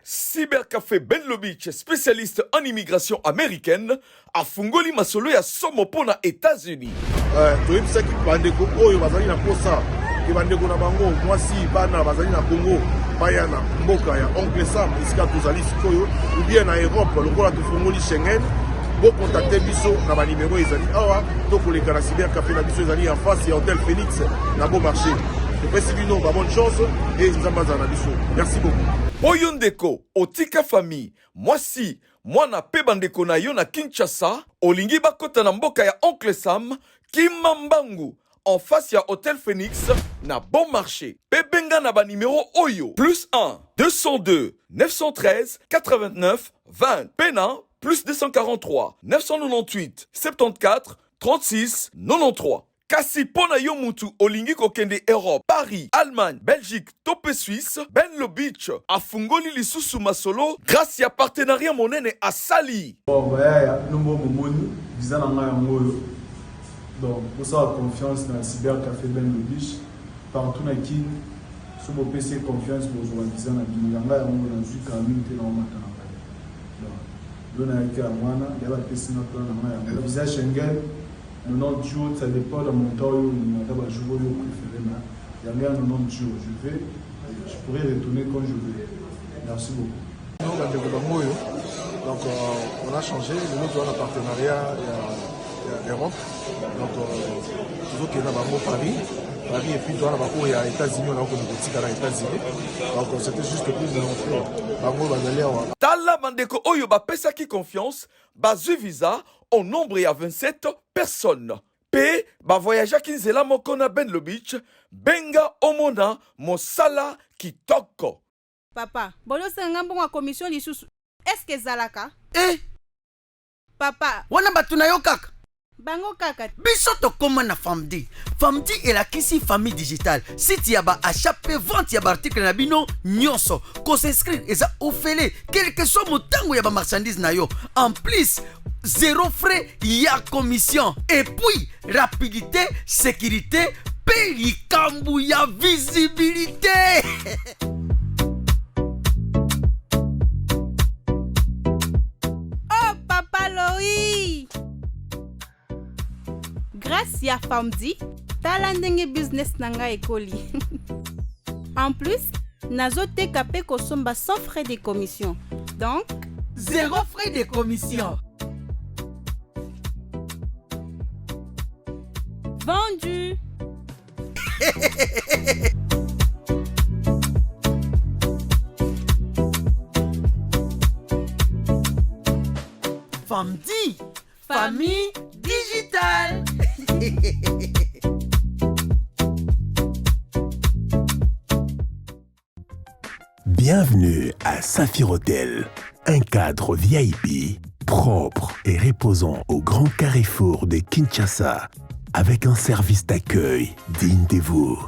Cybercafé Ben Lobich, spécialiste en immigration américaine, a fungoli masolo ya somo pona États-Unis. toyebisaki bandeko oyo bazali na posa ke bandeko na bango mwasi bana bazali na Congo baya na mboka ya Oncle Sam esika tozali sikoyo ou bien na Europe lokola tofungoli Schengen bo contacter biso na ba numéro ezali awa to koleka na cybercafé na biso ezali en face ya Hôtel Phoenix na Bon Marché. Bino, bonne chance et merci beaucoup. Boyondeko, Otika famille, moi si, moi na pe bandeko na yo na Kinshasa, olingi bakota na mboka ya Oncle Sam, Kimambangu, en face ya Hôtel Phoenix, na Bon Marché. Pe benga na ba numéro Oyo, plus 1, 202, 913, 89, 20. Pena, plus 243, 998, 74, 36, 93. Kasi pona yo mutu olingi kokende Europe, Paris, Allemagne, Belgique, Topé Suisse, Ben Lobich, afungoli lisusu masolo grâce ya partenariat monene asali. Bon, bah, nombo momoni, visa na nga yango. Donc, pour ça, confiance dans le cybercafé Ben Lobich, partout na kin, sous mon PC confiance pour jouer visa na bino. Nga yango na zui kamite na matana. Donc, dona yake amwana, yaba PC na plan na nga yango. Visa Schengen 90 jours, ça dépend de mon temps où je vais jouer au préféré. Il y a 90 jours, je pourrais retourner quand je veux. Merci beaucoup. Donc on a changé, nous avons un partenariat à Europe. Donc toujours qu'il y a Paris. Paris et puis il y a les États-Unis, on a les États-Unis. Donc c'était juste pour nous montrer. Tala bandeko oyo ba pesa ki confiance, bazu visa au nombre ya 27 personnes. P ba voyager kinzela mokona Ben Lobich, benga omona mosala kitoko. Papa, bolo senga mbonga commission lisusu. Est-ce que zalaka? Papa, wana batuna yo kaka. Bango kaka. Biso to koma na Famdi. Famdi est la kisi famille digitale. Site yaba achape vente yaba article na bino nyonso. Ko s'inscrire eza ofele quel que soit motango yaba marchandise na yo. En plus, zéro frais ya commission. Et puis, rapidité, sécurité, paye kambu ya visibilité. Oh papa Loi. Grâce à Famdi, tala ndenge business nanga ekoli. En plus, nazote kapé kosomba sans frais de commission. Donc, zéro frais de commission. Vendu. Famdi, famille digitale. Bienvenue à Saphir Hotel, un cadre VIP propre et reposant au grand carrefour de Kinshasa, avec un service d'accueil digne de vous.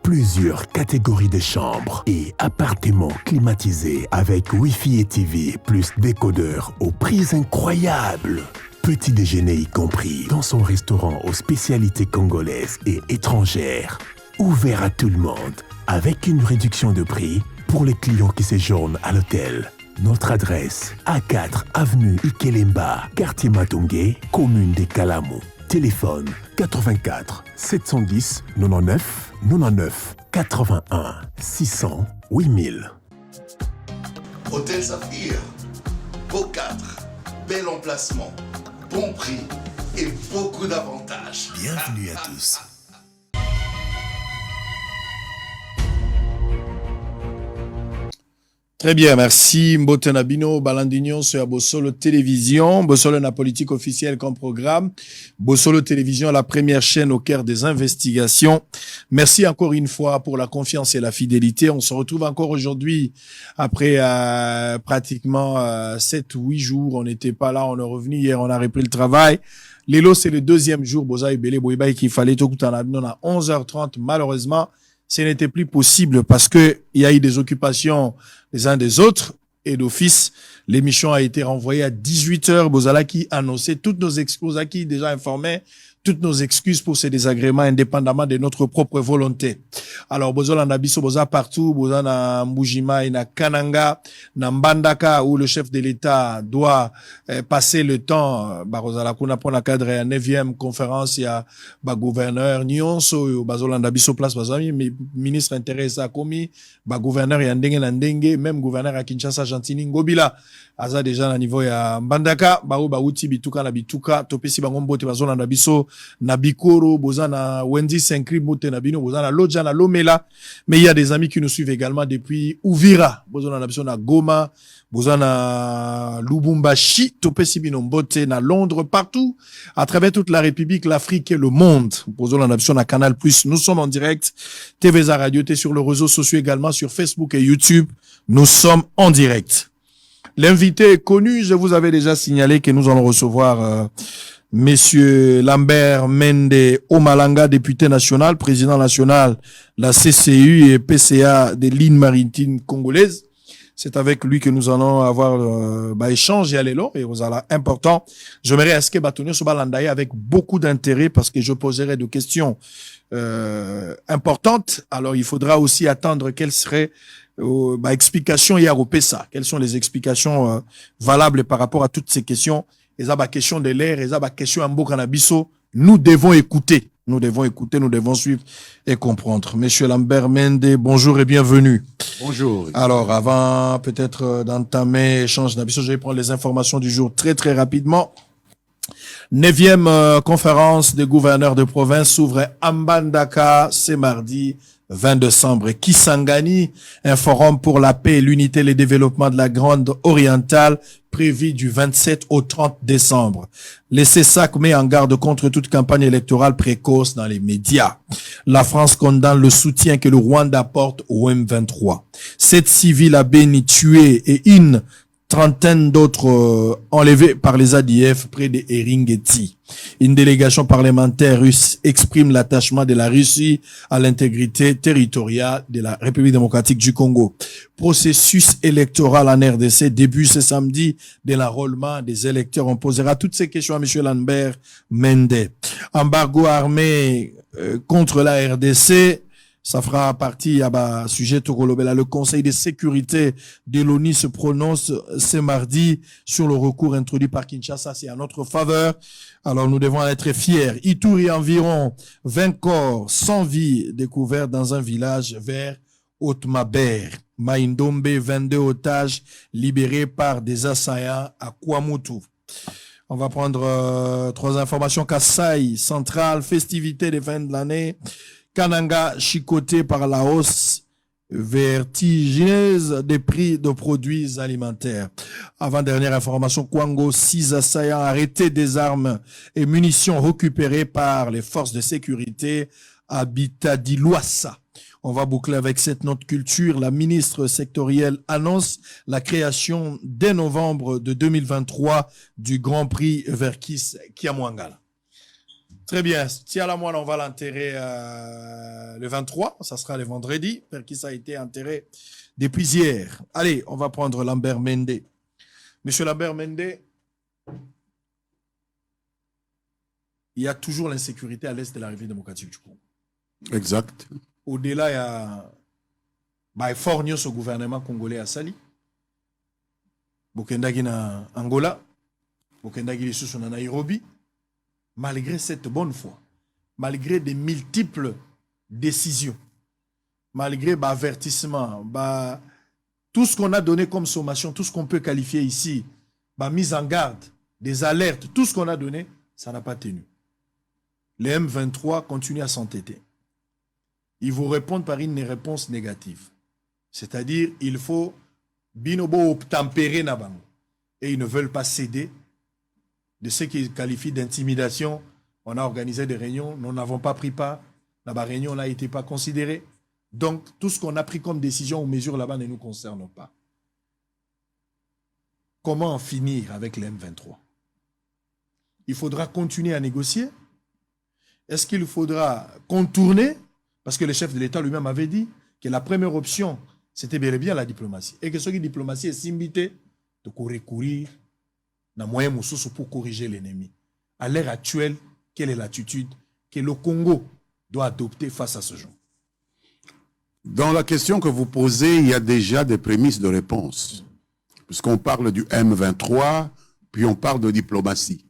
Plusieurs catégories de chambres et appartements climatisés avec Wi-Fi et TV plus décodeur aux prix incroyables. Petit déjeuner y compris dans son restaurant aux spécialités congolaises et étrangères. Ouvert à tout le monde avec une réduction de prix pour les clients qui séjournent à l'hôtel. Notre adresse, A4 avenue Ikelemba, quartier Matongé, commune des Kalamou. Téléphone 84 710 99 99 81 600 8000. Hôtel Saphir, beau cadre, bel emplacement, bon prix et beaucoup d'avantages. Bienvenue à tous. Très bien, merci Mbotena Bino, Balandignon sur Bossolo Télévision. Bossolo na politique officielle comme programme. Bossolo Télévision, la première chaîne au cœur des investigations. Merci encore une fois pour la confiance et la fidélité. On se retrouve encore aujourd'hui après pratiquement 7 ou 8 jours. On n'était pas là, on est revenu hier, on a repris le travail. Lélo, c'est le deuxième jour. Bozaï Belé Boïbaï qu'il fallait tout à 11h30. Malheureusement, ce n'était plus possible parce que il y a eu des occupations les uns des autres et d'office, l'émission a été renvoyée à 18h. Bozala qui annonçait toutes nos exposés qui déjà informés, toutes nos excuses pour ces désagréments indépendamment de notre propre volonté. Alors, bozola na biso boza partout, boza na Mbujima et na Kananga, na Mbandaka, où le chef de l'État doit passer le temps, barozala kuna pour la cadre à 9e conférence, il y a gouverneur Nyonso, bazola na biso place bazami, ministre intéressé à komi, gouverneur ya ndenge na ndenge, même gouverneur à Kinshasa Gentini Ngobila, aza déjà na niveau ya Mbandaka, uti bituka na bituka, topesi bango mbote bazola na biso, na Bikoro, boza na Wendy Saint-Cri, mote na bino, boza na Lodja, na Lomela, mais il y a des amis qui nous suivent également depuis Uvira, boza na biso na Goma, boza na Lubumbashi, topesi bino mbote na Londres, partout, à travers toute la République, l'Afrique et le monde, boza na biso na Canal+, nous sommes en direct, TVza Radio, t'es sur le réseau social également, sur Facebook et YouTube, nous sommes en direct. L'invité est connu, je vous avais déjà signalé que nous allons recevoir Monsieur Lambert Mende Omalanga, député national, président national de la CCU et PCA des lignes maritimes congolaises. C'est avec lui que nous allons avoir échange et aller long et vous allez important. J'aimerais à ce que Batonio Sobalandaye avec beaucoup d'intérêt parce que je poserai des questions importantes. Alors il faudra aussi attendre quelles seraient explications hier au PESA. Quelles sont les explications valables par rapport à toutes ces questions? Et ça, question de l'air, et ça, question en Bokanabiso. Nous devons écouter. Nous devons écouter, nous devons suivre et comprendre. Monsieur Lambert Mende, bonjour et bienvenue. Bonjour. Alors, avant peut-être d'entamer l'échange d'Abisso, je vais prendre les informations du jour très très rapidement. 9e conférence des gouverneurs de province s'ouvre à Mbandaka ce mardi 20 décembre. Kisangani, un forum pour la paix, l'unité et le développement de la Grande Orientale prévu du 27 au 30 décembre. Le CESAC met en garde contre toute campagne électorale précoce dans les médias. La France condamne le soutien que le Rwanda apporte au M23. 7 civils à Beni tués et une trentaine d'autres enlevés par les ADF près de Eringeti. Une délégation parlementaire russe exprime l'attachement de la Russie à l'intégrité territoriale de la République démocratique du Congo. Processus électoral en RDC début ce samedi de l'enrôlement des électeurs. On posera toutes ces questions à M. Lambert Mende. Embargo armé contre la RDC. Ça fera partie à sujet Tokolobela. Le Conseil de sécurité de l'ONU se prononce ce mardi sur le recours introduit par Kinshasa. C'est à notre faveur. Alors nous devons être fiers. Ituri, environ 20 corps sans vie découverts dans un village vers Otmaber. Maïndombe, 22 otages libérés par des assaillants à Kwamutu. On va prendre 3 informations. Kasaï, centrale, festivité des fins de l'année. Kananga chicoté par la hausse vertigineuse des prix de produits alimentaires. Avant-dernière information, Kwango, 6 assaillants arrêtés, des armes et munitions récupérées par les forces de sécurité à Bitadi-Luassa. On va boucler avec cette note culture. La ministre sectorielle annonce la création dès novembre de 2023 du Grand Prix Verkis Kiamwangala. Très bien. Tiala Moine, on va l'enterrer le 23. Ça sera le vendredi. Perkis a été enterré depuis hier. Allez, on va prendre Lambert Mende. Monsieur Lambert Mende, il y a toujours l'insécurité à l'est de la République démocratique du Congo. Exact. Au-delà, il y a fort au gouvernement congolais à Sali. Bokendagi na Angola. Bokendagi sous na Nairobi. Malgré cette bonne foi, malgré des multiples décisions, malgré avertissements, tout ce qu'on a donné comme sommation, tout ce qu'on peut qualifier ici, mise en garde, des alertes, tout ce qu'on a donné, ça n'a pas tenu. Les M23 continuent à s'entêter. Ils vous répondent par une réponse négative. C'est-à-dire, il faut binobo tempérer nabango. Et ils ne veulent pas céder. De ce qu'ils qualifient d'intimidation, on a organisé des réunions, nous n'avons pas pris part, la réunion n'a été pas considérée. Donc, tout ce qu'on a pris comme décision ou mesure là-bas ne nous concerne pas. Comment en finir avec les M23? Il faudra continuer à négocier. Est-ce qu'il faudra contourner? Parce que le chef de l'État lui-même avait dit que la première option, c'était bel et bien la diplomatie. Et que ce qui est diplomatie est simbité de recourir na moyen mususu pour corriger l'ennemi. À l'heure actuelle, quelle est l'attitude que le Congo doit adopter face à ce genre? Dans la question que vous posez, il y a déjà des prémices de réponse. Puisqu'on parle du M23, puis on parle de diplomatie.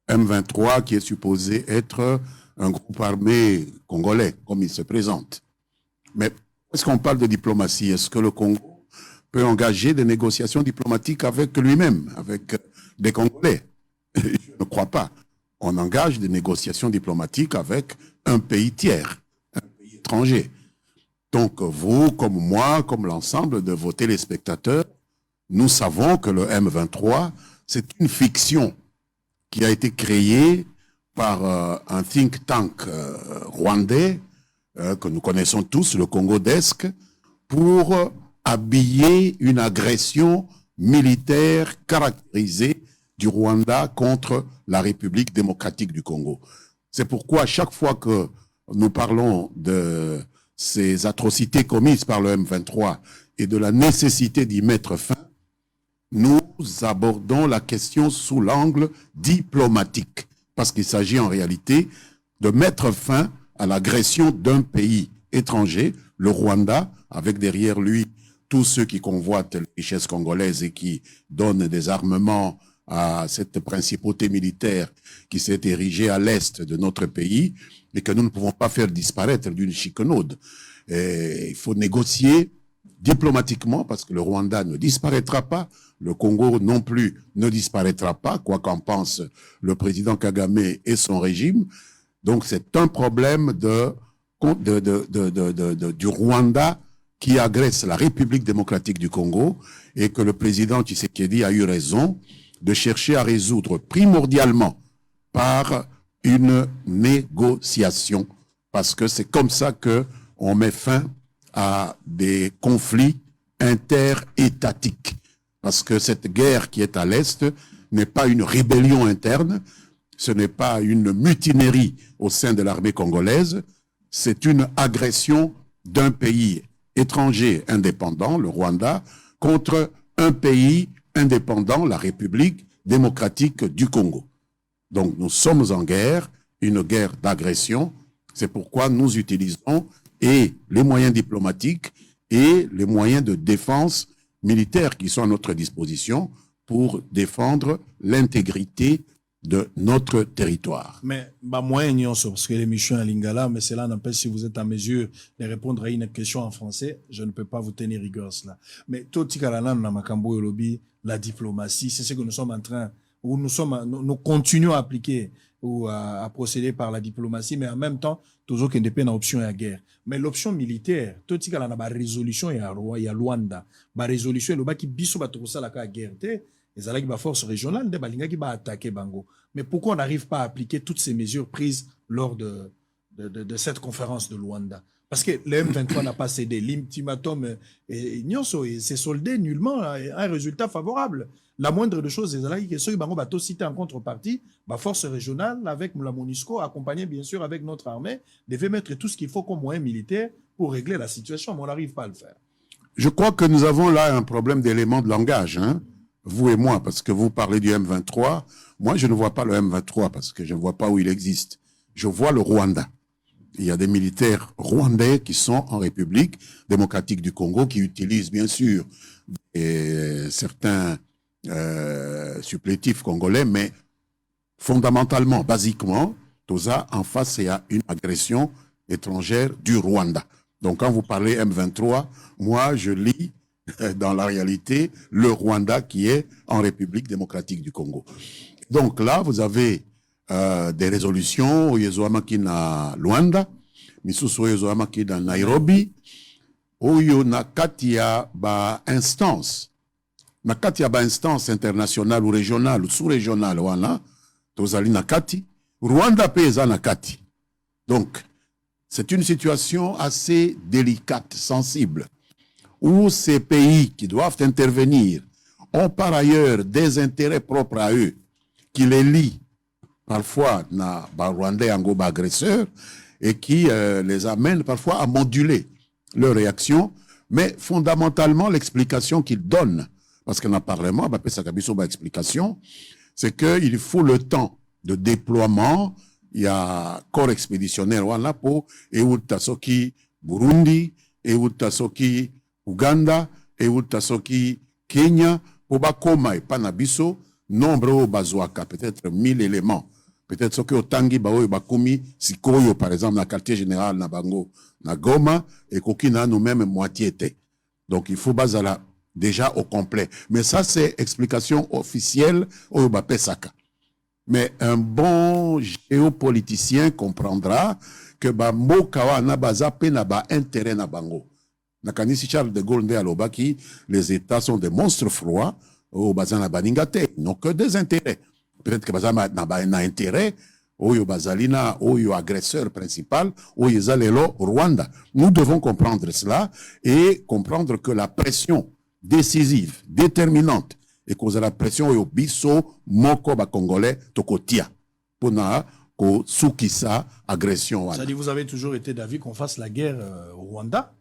M23 qui est supposé être un groupe armé congolais, comme il se présente. Mais est-ce qu'on parle de diplomatie? Est-ce que le Congo peut engager des négociations diplomatiques avec lui-même, avec des Congolais? Je ne crois pas. On engage des négociations diplomatiques avec un pays tiers, un pays étranger. Donc vous, comme moi, comme l'ensemble de vos téléspectateurs, nous savons que le M23, c'est une fiction qui a été créée par un think tank rwandais que nous connaissons tous, le Congo Desk, pour habiller une agression militaire caractérisée du Rwanda contre la République démocratique du Congo. C'est pourquoi à chaque fois que nous parlons de ces atrocités commises par le M23 et de la nécessité d'y mettre fin, nous abordons la question sous l'angle diplomatique, parce qu'il s'agit en réalité de mettre fin à l'agression d'un pays étranger, le Rwanda, avec derrière lui tous ceux qui convoitent les richesses congolaises et qui donnent des armements à cette principauté militaire qui s'est érigée à l'est de notre pays et que nous ne pouvons pas faire disparaître d'une chiquenaude. Et il faut négocier diplomatiquement parce que le Rwanda ne disparaîtra pas, le Congo non plus ne disparaîtra pas, quoi qu'en pense le président Kagame et son régime. Donc c'est un problème du Rwanda qui agresse la République démocratique du Congo et que le président Tshisekedi a eu raison de chercher à résoudre primordialement par une négociation, parce que c'est comme ça que on met fin à des conflits interétatiques. Parce que cette guerre qui est à l'Est n'est pas une rébellion interne, ce n'est pas une mutinerie au sein de l'armée congolaise, c'est une agression d'un pays étranger indépendant, le Rwanda, contre un pays indépendant, la République démocratique du Congo. Donc nous sommes en guerre, une guerre d'agression, c'est pourquoi nous utilisons et les moyens diplomatiques et les moyens de défense militaire qui sont à notre disposition pour défendre l'intégrité de notre territoire. Mais moyen parce que l'émission est à Lingala, mais cela n'empêche si vous êtes en mesure de répondre à une question en français, je ne peux pas vous tenir rigueur cela. Mais tout la diplomatie, c'est ce que nous sommes en train, où nous continuons à appliquer ou à procéder par la diplomatie, mais en même temps, toujours qu'il n'y a pas option à guerre. Mais l'option militaire, tout ce qu'il y a la résolution, il y a Rwanda, la résolution, il y a qui biso ba trop ça la guerre, les alliés qui force régionale, des balinga qui va attaquer Bango. Mais pourquoi on n'arrive pas à appliquer toutes ces mesures prises lors de cette conférence de Luanda? Parce que le M23 n'a pas cédé. L'ultimatum s'est soldé nullement un résultat favorable. La moindre des choses, c'est que ceux qui ont cité en contrepartie, la force régionale avec la MONUSCO, accompagnée bien sûr avec notre armée, devait mettre tout ce qu'il faut comme moyen militaire pour régler la situation, mais on n'arrive pas à le faire. Je crois que nous avons là un problème d'éléments de langage, hein, vous et moi, parce que vous parlez du M23. Moi, je ne vois pas le M23 parce que je ne vois pas où il existe. Je vois le Rwanda. Il y a des militaires rwandais qui sont en République démocratique du Congo, qui utilisent bien sûr certains supplétifs congolais, mais fondamentalement, basiquement, tout ça, en face, il y a une agression étrangère du Rwanda. Donc quand vous parlez M23, moi je lis dans la réalité le Rwanda qui est en République démocratique du Congo. Donc là, vous avez des résolutions, Yezoamaki na Luanda, misusu Yezoamaki na Nairobi, oyo na katia ba instance, na katia ba instance internationale ou régionale ou sous-régionale wana, tozali na kati, Rwanda pesa na kati. Donc, c'est une situation assez délicate, sensible, où ces pays qui doivent intervenir ont par ailleurs des intérêts propres à eux, qui les lient parfois na Rwandais en agresseur et qui les amène parfois à moduler leur réaction, mais fondamentalement l'explication qu'ils donnent, parce qu'on a parlement, explication, c'est qu'il faut le temps de déploiement, il y a corps expéditionnaire wana po euta soki Burundi, euta soki Uganda, euta soki Kenya, po bakoma epa na biso nombre o bazwaka peut-être 1000 éléments. Peut-être soki otangi ba oyo bakumi sikoyo par exemple na quartier général na bango na Goma et kokina nous-mêmes moitié était. Donc il faut bazala déjà au complet. Mais ça c'est explication officielle oyo ba pesaka. Mais un bon géopoliticien comprendra que ba mboka wana baza pe na ba intérêt na bango. Nakanisi Charles de Gaulle nde alobaki, les États sont des monstres froids au baza na baningate, non que des intérêts. Peut-être que baza na intérêt oyo bazalina oyo agresseur principal oyo ezalelo Rwanda. Nous devons comprendre cela et comprendre que la pression décisive, déterminante et cause la pression oyo biso moko ba congolais tokotia pona ko sukisa agression wana. Ça dit, vous avez toujours été d'avis qu'on fasse la guerre au Rwanda?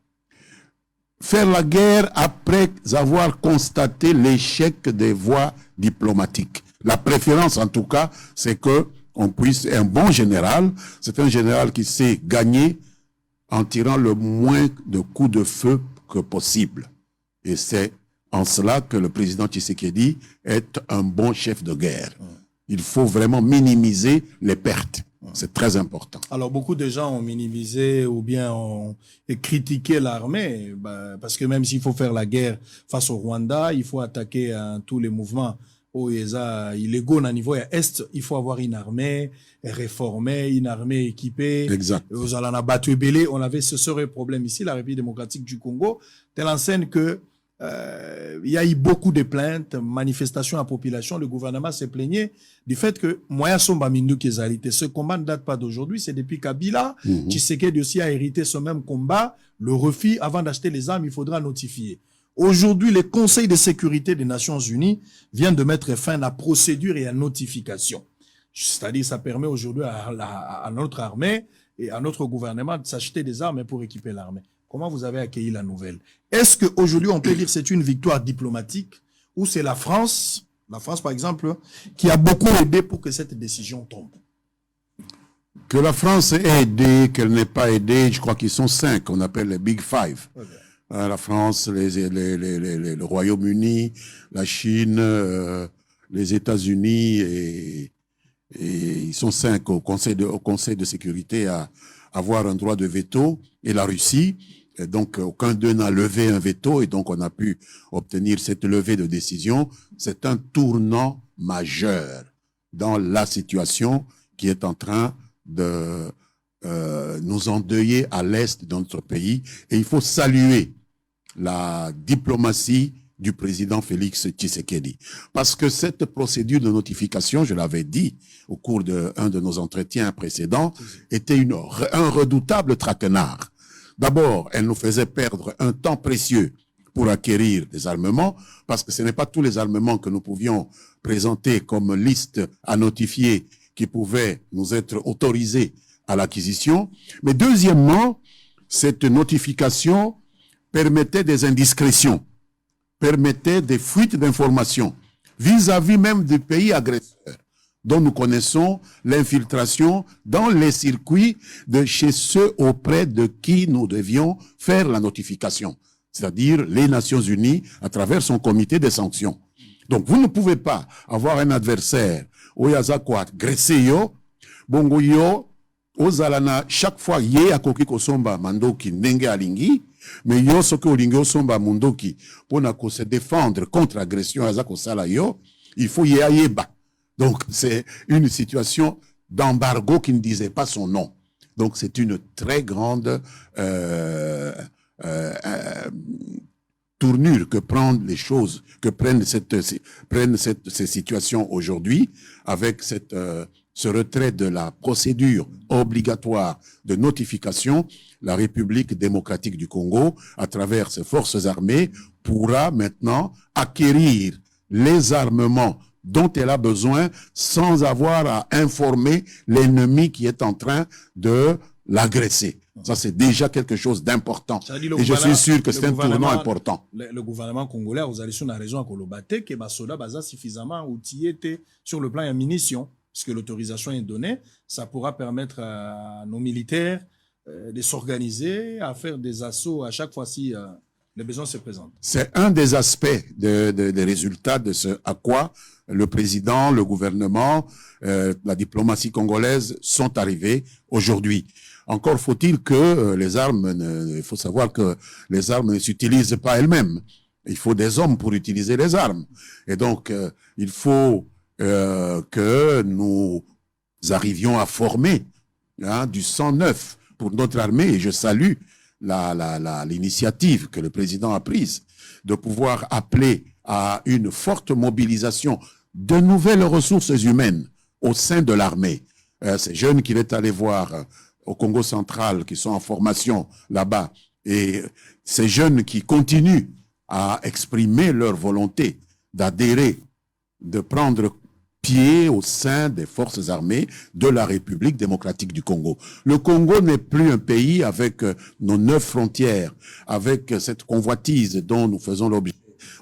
Faire la guerre après avoir constaté l'échec des voies diplomatiques. La préférence, en tout cas, c'est que on puisse, un bon général, c'est un général qui sait gagner en tirant le moins de coups de feu que possible. Et c'est en cela que le président Tshisekedi est un bon chef de guerre. Il faut vraiment minimiser les pertes. C'est très important. Alors, beaucoup de gens ont minimisé ou bien ont critiqué l'armée, parce que même s'il faut faire la guerre face au Rwanda, il faut attaquer tous les mouvements illégaux au niveau est. Il faut avoir une armée réformée, une armée équipée. Exact. Vous en avez battu belé. On avait ce serait problème ici, la République démocratique du Congo, telle enseigne que il y a eu beaucoup de plaintes, manifestations à la population. Le gouvernement s'est plaigné du fait que moyens sont bamindu qu'ils. Ce combat ne date pas d'aujourd'hui, c'est depuis Kabila. Tshisekedi aussi a hérité ce même combat. Le refus, avant d'acheter les armes, il faudra notifier. Aujourd'hui, le Conseil de sécurité des Nations Unies vient de mettre fin à la procédure et à la notification. C'est-à-dire, ça permet aujourd'hui à notre armée et à notre gouvernement de s'acheter des armes pour équiper l'armée. Comment vous avez accueilli la nouvelle? Est-ce qu'aujourd'hui, on peut dire que c'est une victoire diplomatique ou c'est la France par exemple, qui a beaucoup aidé pour que cette décision tombe? Que la France ait aidé, qu'elle n'ait pas aidé, je crois qu'ils sont 5, on appelle les Big Five. Okay. La France, le Royaume-Uni, la Chine, les États-Unis et ils sont 5 au Conseil de sécurité à avoir un droit de veto, et la Russie. Et donc, aucun d'eux n'a levé un veto et donc on a pu obtenir cette levée de décision. C'est un tournant majeur dans la situation qui est en train de nous endeuiller à l'est de notre pays. Et il faut saluer la diplomatie du président Félix Tshisekedi. Parce que cette procédure de notification, je l'avais dit au cours d'un de nos entretiens précédents, était un redoutable traquenard. D'abord, elle nous faisait perdre un temps précieux pour acquérir des armements, parce que ce n'est pas tous les armements que nous pouvions présenter comme liste à notifier qui pouvaient nous être autorisés à l'acquisition. Mais deuxièmement, cette notification permettait des indiscrétions, permettait des fuites d'informations vis-à-vis même des pays agresseurs, dont nous connaissons l'infiltration dans les circuits de chez ceux auprès de qui nous devions faire la notification, c'est-à-dire les Nations Unies à travers son comité des sanctions. Donc vous ne pouvez pas avoir un adversaire oyazakwa greseyo bongo yo ozalana chaque fois ye akoki kosomba mandoki ndenge alingi, mais yo soki olingi osomba mundoki pona ko se défendre contre agression azako sala yo, il faut ye ayeba. Donc, c'est une situation d'embargo qui ne disait pas son nom. Donc, c'est une très grande tournure que prennent les choses, que prennent ces situations aujourd'hui, avec ce retrait de la procédure obligatoire de notification. La République démocratique du Congo, à travers ses forces armées, pourra maintenant acquérir les armements dont elle a besoin sans avoir à informer l'ennemi qui est en train de l'agresser. Ça, c'est déjà quelque chose d'important. Et je suis sûr que c'est un tournant important. Le gouvernement congolais, vous allez sur la raison à Kolobate, que Basoda Baza suffisamment outillé sur le plan de munitions. puisque l'autorisation est donnée, ça pourra permettre à nos militaires de s'organiser, à faire des assauts à chaque fois si les besoins se présentent. C'est un des aspects des résultats de ce à quoi le président, le gouvernement, la diplomatie congolaise sont arrivés aujourd'hui. Encore faut-il que les armes, il faut savoir que les armes ne s'utilisent pas elles-mêmes. Il faut des hommes pour utiliser les armes. Et donc, il faut que nous arrivions à former du sang neuf pour notre armée. Et je salue l'initiative que le président a prise de pouvoir appeler à une forte mobilisation de nouvelles ressources humaines au sein de l'armée. Ces jeunes qu'il est allé voir au Congo central, qui sont en formation là-bas, et ces jeunes qui continuent à exprimer leur volonté d'adhérer, de prendre pied au sein des forces armées de la République démocratique du Congo. Le Congo n'est plus un pays avec nos 9 frontières, avec cette convoitise dont nous faisons l'objet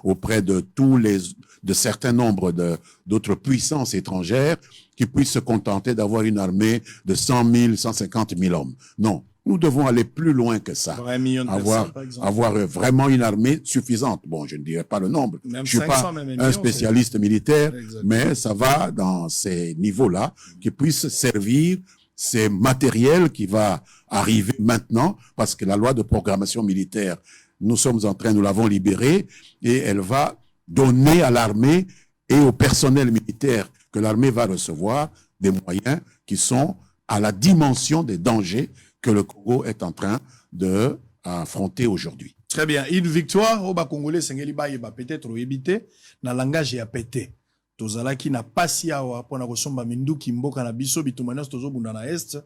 auprès de de certains nombres d'autres puissances étrangères qui puissent se contenter d'avoir une armée de 100 000, 150 000 hommes. Non, nous devons aller plus loin que ça. Avoir vraiment une armée suffisante. Bon, je ne dirais pas le nombre. Même je ne suis pas un spécialiste militaire, mais ça va dans ces niveaux-là qui puissent servir ces matériels qui va arriver maintenant parce que la loi de programmation militaire, nous l'avons libérée et elle va donner à l'armée et au personnel militaire que l'armée va recevoir des moyens qui sont à la dimension des dangers que le Congo est en train d'affronter aujourd'hui. Très bien. Une victoire au Congolais, peut-être au éviter, dans le langage et pété. Tozalaki na pasi awa pona kosomba minduki mboka na biso bitumanas tozobunda na est.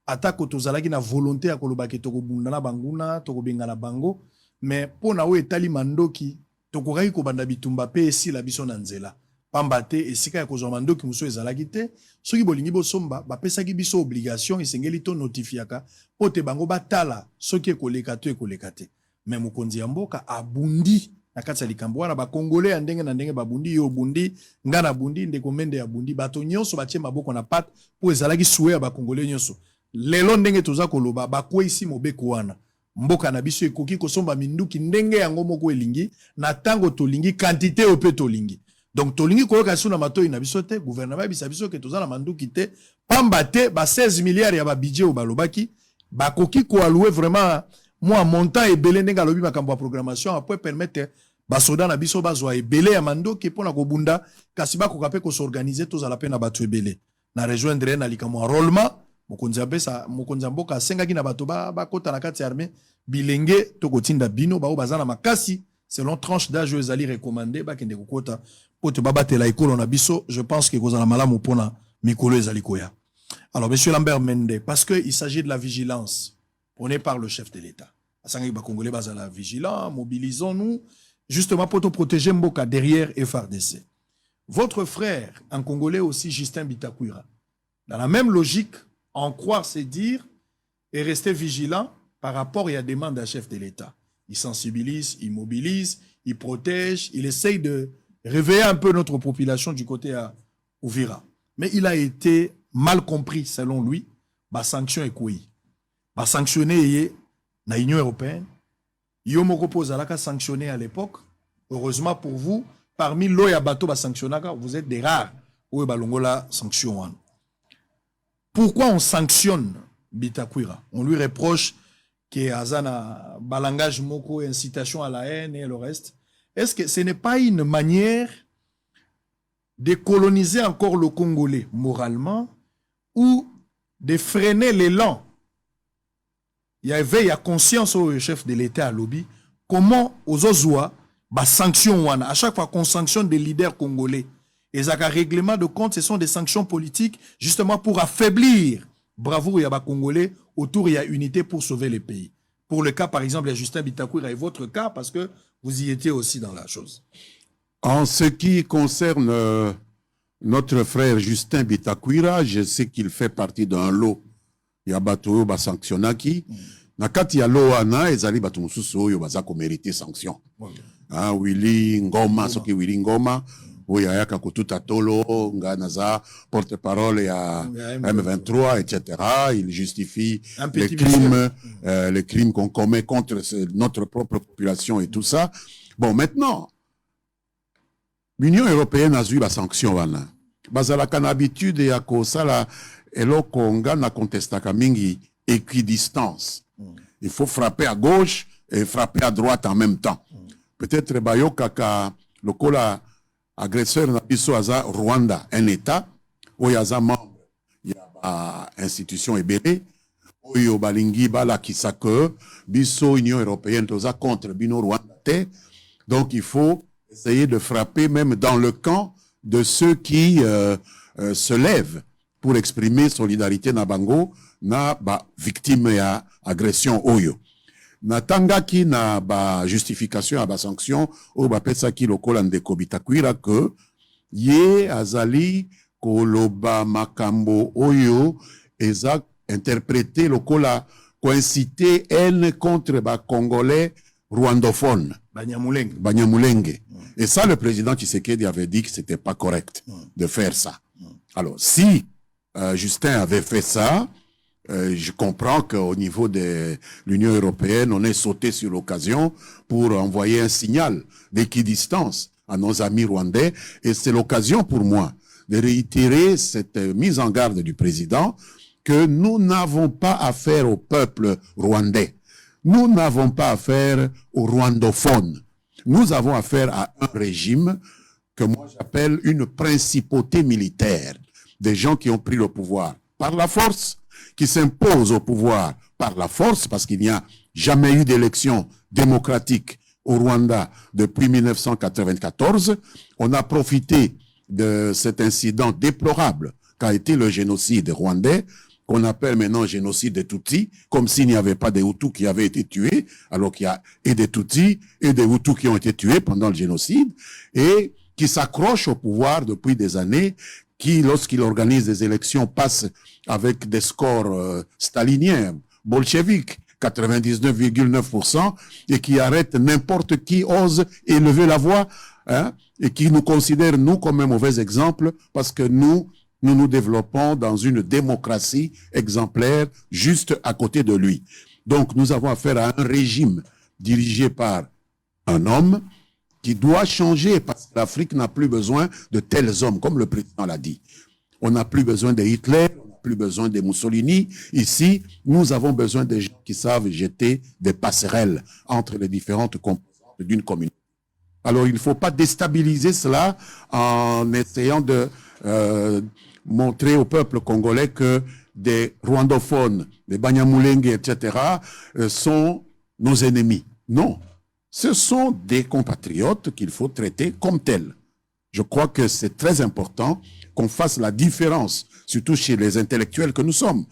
Atako tozalaki na volonté ya kolobaki tokobunda na banguna, tokobenga na bango, mais pona o etali mandoki tokokai kobanda bitumba pe esi la biso na nzela. Pamba te esika ya kozwa mandoki muso ezalaki te, soki bolingi bosomba bapesaki biso obligation esengeli to notifiaka po te bango batala soki ekoleka to ekoleka te. Mais mokonzi ya mboka abundi na kati ya likambo wana bakongole ya ndenge na ndenge babundi yo bundi nga na bundi ndeko mende ya bundi bato nyonso batie maboko na pate po ezalaki suwe ya bakongole nyonso. Lelo ndenge toza koloba bakwesi mobeko wana mboka na biso ekoki kosomba minduki ndenge yango moko elingi na tango tolingi quantité ope tolingi. Donc tolingi koyoka suna matoi na biso te gouvernement bisa biso ke toza na manduki te pamba te ba 16 milliards ya ba budget o balobaki bakoki ko allouer vraiment moi montant ebele ndenge alobi makambo ya programmation après permettre basoda na biso bazwa ebele ya mandoki pona kobunda kasi bakoka pe ko s'organiser tozala pe na bato ebele na rejoindre na likambo enrôlement mokonzi mboka asengaki na bato bakota na kati ya armée bilenge tokotinda bino bao bazana makasi selon tranche d'âge ezali recommandé bakende kokota po te babatela ekolo na biso. Je pense que kozala malamu pona mikolo ezali koya. Alors monsieur Lambert Mende, parce que il s'agit de la vigilance prônée par le chef de l'État. Asangaki ba Congolais bazala vigilants, mobilisons-nous justement pour te protéger mboka derrière FARDC. Votre frère, un Congolais aussi, Justin Bitakwira, dans la même logique, en croire c'est dire, et rester vigilant par rapport à la demande d'un chef de l'État. Il sensibilise, il mobilise, il protège, il essaye de réveiller un peu notre population du côté à Ouvira. Mais il a été mal compris, selon lui, la sanction est quoi? La sanctionner dans l'Union européenne. Yomo repose à la sanctionné à l'époque. Heureusement pour vous, parmi l'Oya Bato sanctionnaka, vous êtes des rares où la sanction. Pourquoi on sanctionne Bitakwira? On lui reproche qu'il y a un balangage moko, incitation à la haine et le reste. Est-ce que ce n'est pas une manière de coloniser encore le Congolais moralement ou de freiner l'élan? Il y a conscience au chef de l'État à lobby comment aux Ozoa sanctions à chaque fois qu'on sanctionne des leaders congolais. Et ça, règlement de compte, ce sont des sanctions politiques justement pour affaiblir bravoure Yaba Congolais autour il y a unité pour sauver les pays. Pour le cas, par exemple, il y a Justin Bitakwira et votre cas, parce que vous y étiez aussi dans la chose. En ce qui concerne notre frère Justin Bitakwira, je sais qu'il fait partie d'un lot. Il y a Bato Sanctionaki. Nakati ya lo ana ezali bato mususu oyo bazako mériter sanction. Willy Ngoma, soki Willy Ngoma, Oui, il y a Kakututa Tolo, Nganaza, porte-parole à M23, etc. Il justifie les crimes qu'on commet contre notre propre population et tout ça. Bon, maintenant, l'Union européenne a eu la sanction. Bazala kan habitude ya kosala eloko nga na contestaka mingi équidistance. Il faut frapper à gauche et frapper à droite en même temps. Peut-être bayoka ka lokola agresseur na biso aza Rwanda, un état où yaza membre ya ba institution ebele oyo balingi bala kisaka biso Union européenne toza contre bino Rwanda te. Donc il faut essayer de frapper même dans le camp de ceux qui se lèvent pour exprimer solidarité na bango na ba victime ya agression oyo. Na tangaki na ba justification à ba sanction o ba pesa ki lokola ndeko bitakwira que ye azali koloba makambo oyo eza interprété lokola coïncité haine contre ba congolais rwandophones. Banyamulenge. Et ça, le président Tshisekedi avait dit que c'était pas correct de faire ça. Alors, si Justin avait fait ça, je comprends qu'au niveau de l'Union européenne, on est sauté sur l'occasion pour envoyer un signal d'équidistance à nos amis rwandais. Et c'est l'occasion pour moi de réitérer cette mise en garde du président que nous n'avons pas affaire au peuple rwandais. Nous n'avons pas affaire aux rwandophones. Nous avons affaire à un régime que moi j'appelle une principauté militaire. Des gens qui ont pris le pouvoir par la force, qui s'imposent au pouvoir par la force, parce qu'il n'y a jamais eu d'élection démocratique au Rwanda depuis 1994. On a profité de cet incident déplorable qu'a été le génocide rwandais, qu'on appelle maintenant génocide des Tutsis, comme s'il n'y avait pas des Hutus qui avaient été tués, alors qu'il y a et des Tutsis et des Hutus qui ont été tués pendant le génocide, et qui s'accrochent au pouvoir depuis des années, qui, lorsqu'il organise des élections, passe avec des scores staliniens, bolcheviques, 99,9%, et qui arrête n'importe qui ose élever la voix, hein, et qui nous considère, nous, comme un mauvais exemple, parce que nous développons dans une démocratie exemplaire juste à côté de lui. Donc, nous avons affaire à un régime dirigé par un homme qui doit changer parce que l'Afrique n'a plus besoin de tels hommes, comme le président l'a dit. On n'a plus besoin de Hitler, on n'a plus besoin de Mussolini. Ici, nous avons besoin de gens qui savent jeter des passerelles entre les différentes composantes d'une communauté. Alors, il ne faut pas déstabiliser cela en essayant de montrer au peuple congolais que des rwandophones, des Banyamulenge, etc., sont nos ennemis. Non. Ce sont des compatriotes qu'il faut traiter comme tels. Je crois que c'est très important qu'on fasse la différence, surtout chez les intellectuels que nous sommes.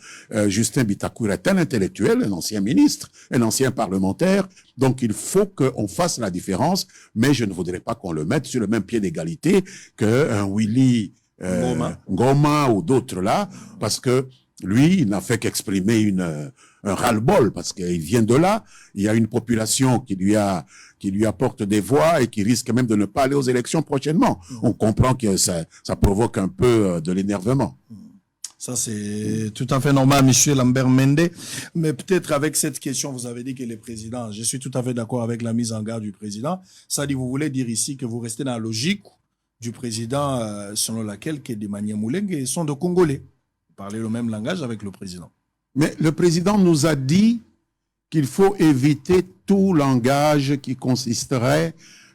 Justin Bitakwira est un intellectuel, un ancien ministre, un ancien parlementaire, donc il faut qu'on fasse la différence, mais je ne voudrais pas qu'on le mette sur le même pied d'égalité qu'un Willy Ngoma ou d'autres là, parce que lui, il n'a fait qu'exprimer un ras-le-bol, parce qu'il vient de là, il y a une population qui lui apporte des voix et qui risque même de ne pas aller aux élections prochainement. On comprend que ça provoque un peu de l'énervement. Ça, c'est tout à fait normal, monsieur Lambert Mende. Mais peut-être avec cette question, vous avez dit que le président, je suis tout à fait d'accord avec la mise en garde du président. Ça dit, vous voulez dire ici que vous restez dans la logique du président selon laquelle que des Banyamulenge sont de Congolais. Vous parlez le même langage avec le président. Mais le président nous a dit qu'il faut éviter tout langage qui consisterait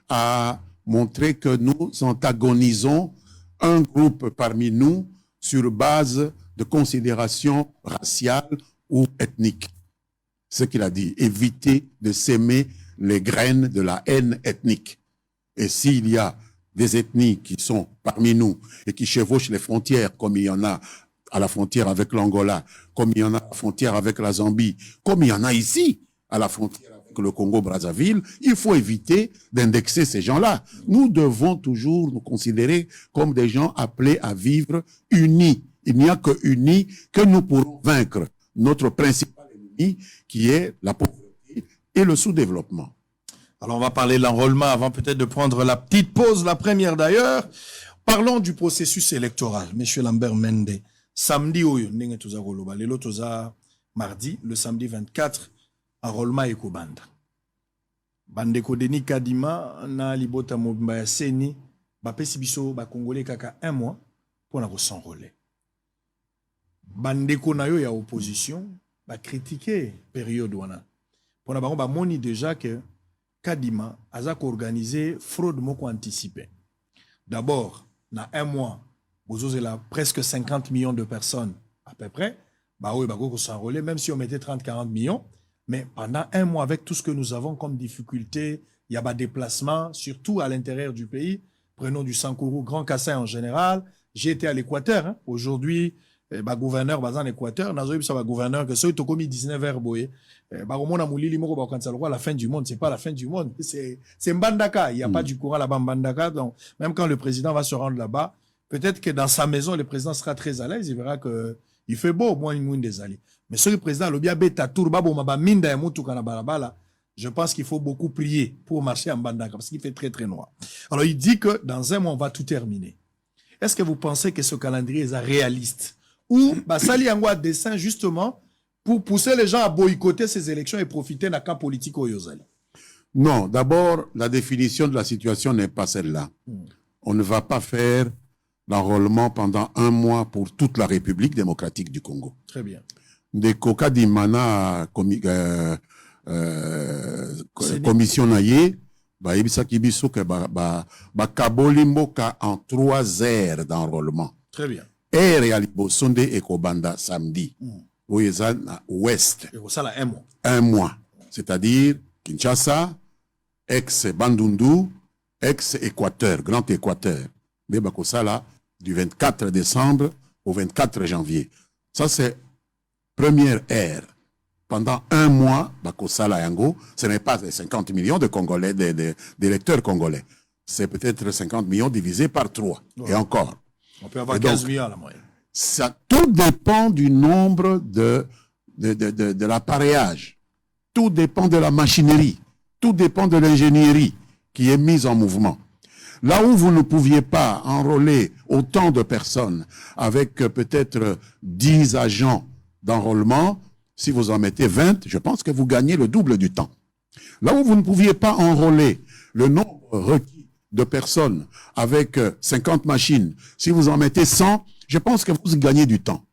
à montrer que nous antagonisons un groupe parmi nous sur base de considérations raciales ou ethniques. Ce qu'il a dit, éviter de s'aimer les graines de la haine ethnique. Et s'il y a des ethnies qui sont parmi nous et qui chevauchent les frontières, comme il y en a à la frontière avec l'Angola, comme il y en a à la frontière avec la Zambie, comme il y en a ici à la frontière avec le Congo-Brazzaville, il faut éviter d'indexer ces gens-là. Nous devons toujours nous considérer comme des gens appelés à vivre unis. Il n'y a que unis que nous pourrons vaincre notre principal ennemi qui est la pauvreté et le sous-développement. Alors on va parler de l'enrôlement avant peut-être de prendre la petite pause, la première d'ailleurs. Parlons du processus électoral. Monsieur Lambert Mende, samedi oyo ndenge toza koloba, lelo toza mardi, le samedi 24, enrôlement ekobanda. Bandeko Denis Kadima na libota mobimba ya seni bapesi biso ba congolais kaka 1 mois pour na s'enrôler. Bandeko na yo ya opposition ba critiquer période wana. Pour na bango ba moni déjà que Kadima a organisé fraude moko anticipée. D'abord, dans 1 mois, vous avez presque 50 millions de personnes à peu près. Bah oui, bah s'enrôler, même si on mettait 30-40 millions. Mais pendant 1 mois, avec tout ce que nous avons comme difficulté, il y a des déplacements, surtout à l'intérieur du pays. Prenons du Sankourou, Grand Kassai en général. J'ai été à l'Équateur. Hein. Aujourd'hui, gouverneur en Équateur, gouverneur que celui qui a commis 19 heures boye. La fin du monde, c'est pas la fin du monde. C'est Mbandaka. Il n'y a pas du courant là-bas, Mbandaka. Donc, même quand le président va se rendre là-bas, peut-être que dans sa maison, le président sera très à l'aise. Il verra que il fait beau au moins une des alliés. Mais ce président, je pense qu'il faut beaucoup prier pour marcher en Mbandaka parce qu'il fait très très noir. Alors, il dit que dans 1 mois, on va tout terminer. Est-ce que vous pensez que ce calendrier est réaliste? Ou, Sali Yango a dessein justement pour pousser les gens à boycotter ces élections et profiter d'un camp politique au Yozali? Non, d'abord, la définition de la situation n'est pas celle-là. On ne va pas faire l'enrôlement pendant 1 mois pour toute la République démocratique du Congo. Très bien. Des Koka Dimana commission naye, ibisa kibiso ke kabolimboka en 3 heures d'enrôlement. Très bien. Et réalibo sonde ekobanda samedi. Oyeza na ouest. Et ça là 1 mois. 1 mois. C'est-à-dire Kinshasa, ex-Bandundu, ex-Équateur, Grand Équateur. Mais Bakosala, du 24 décembre au 24 janvier. Ça, c'est première ère. Pendant 1 mois, Bakosala Yango, ce n'est pas 50 millions de Congolais, d'électeurs congolais. C'est peut-être 50 millions divisé par 3. Ouais. Et encore. On peut avoir 15 millions à la moyenne. Ça, tout dépend du nombre de l'appareillage. Tout dépend de la machinerie. Tout dépend de l'ingénierie qui est mise en mouvement. Là où vous ne pouviez pas enrôler autant de personnes avec peut-être 10 agents d'enrôlement, si vous en mettez 20, je pense que vous gagnez le double du temps. Là où vous ne pouviez pas enrôler le nombre requis de personnes avec 50 machines, si vous en mettez 100, je pense que vous gagnez du temps.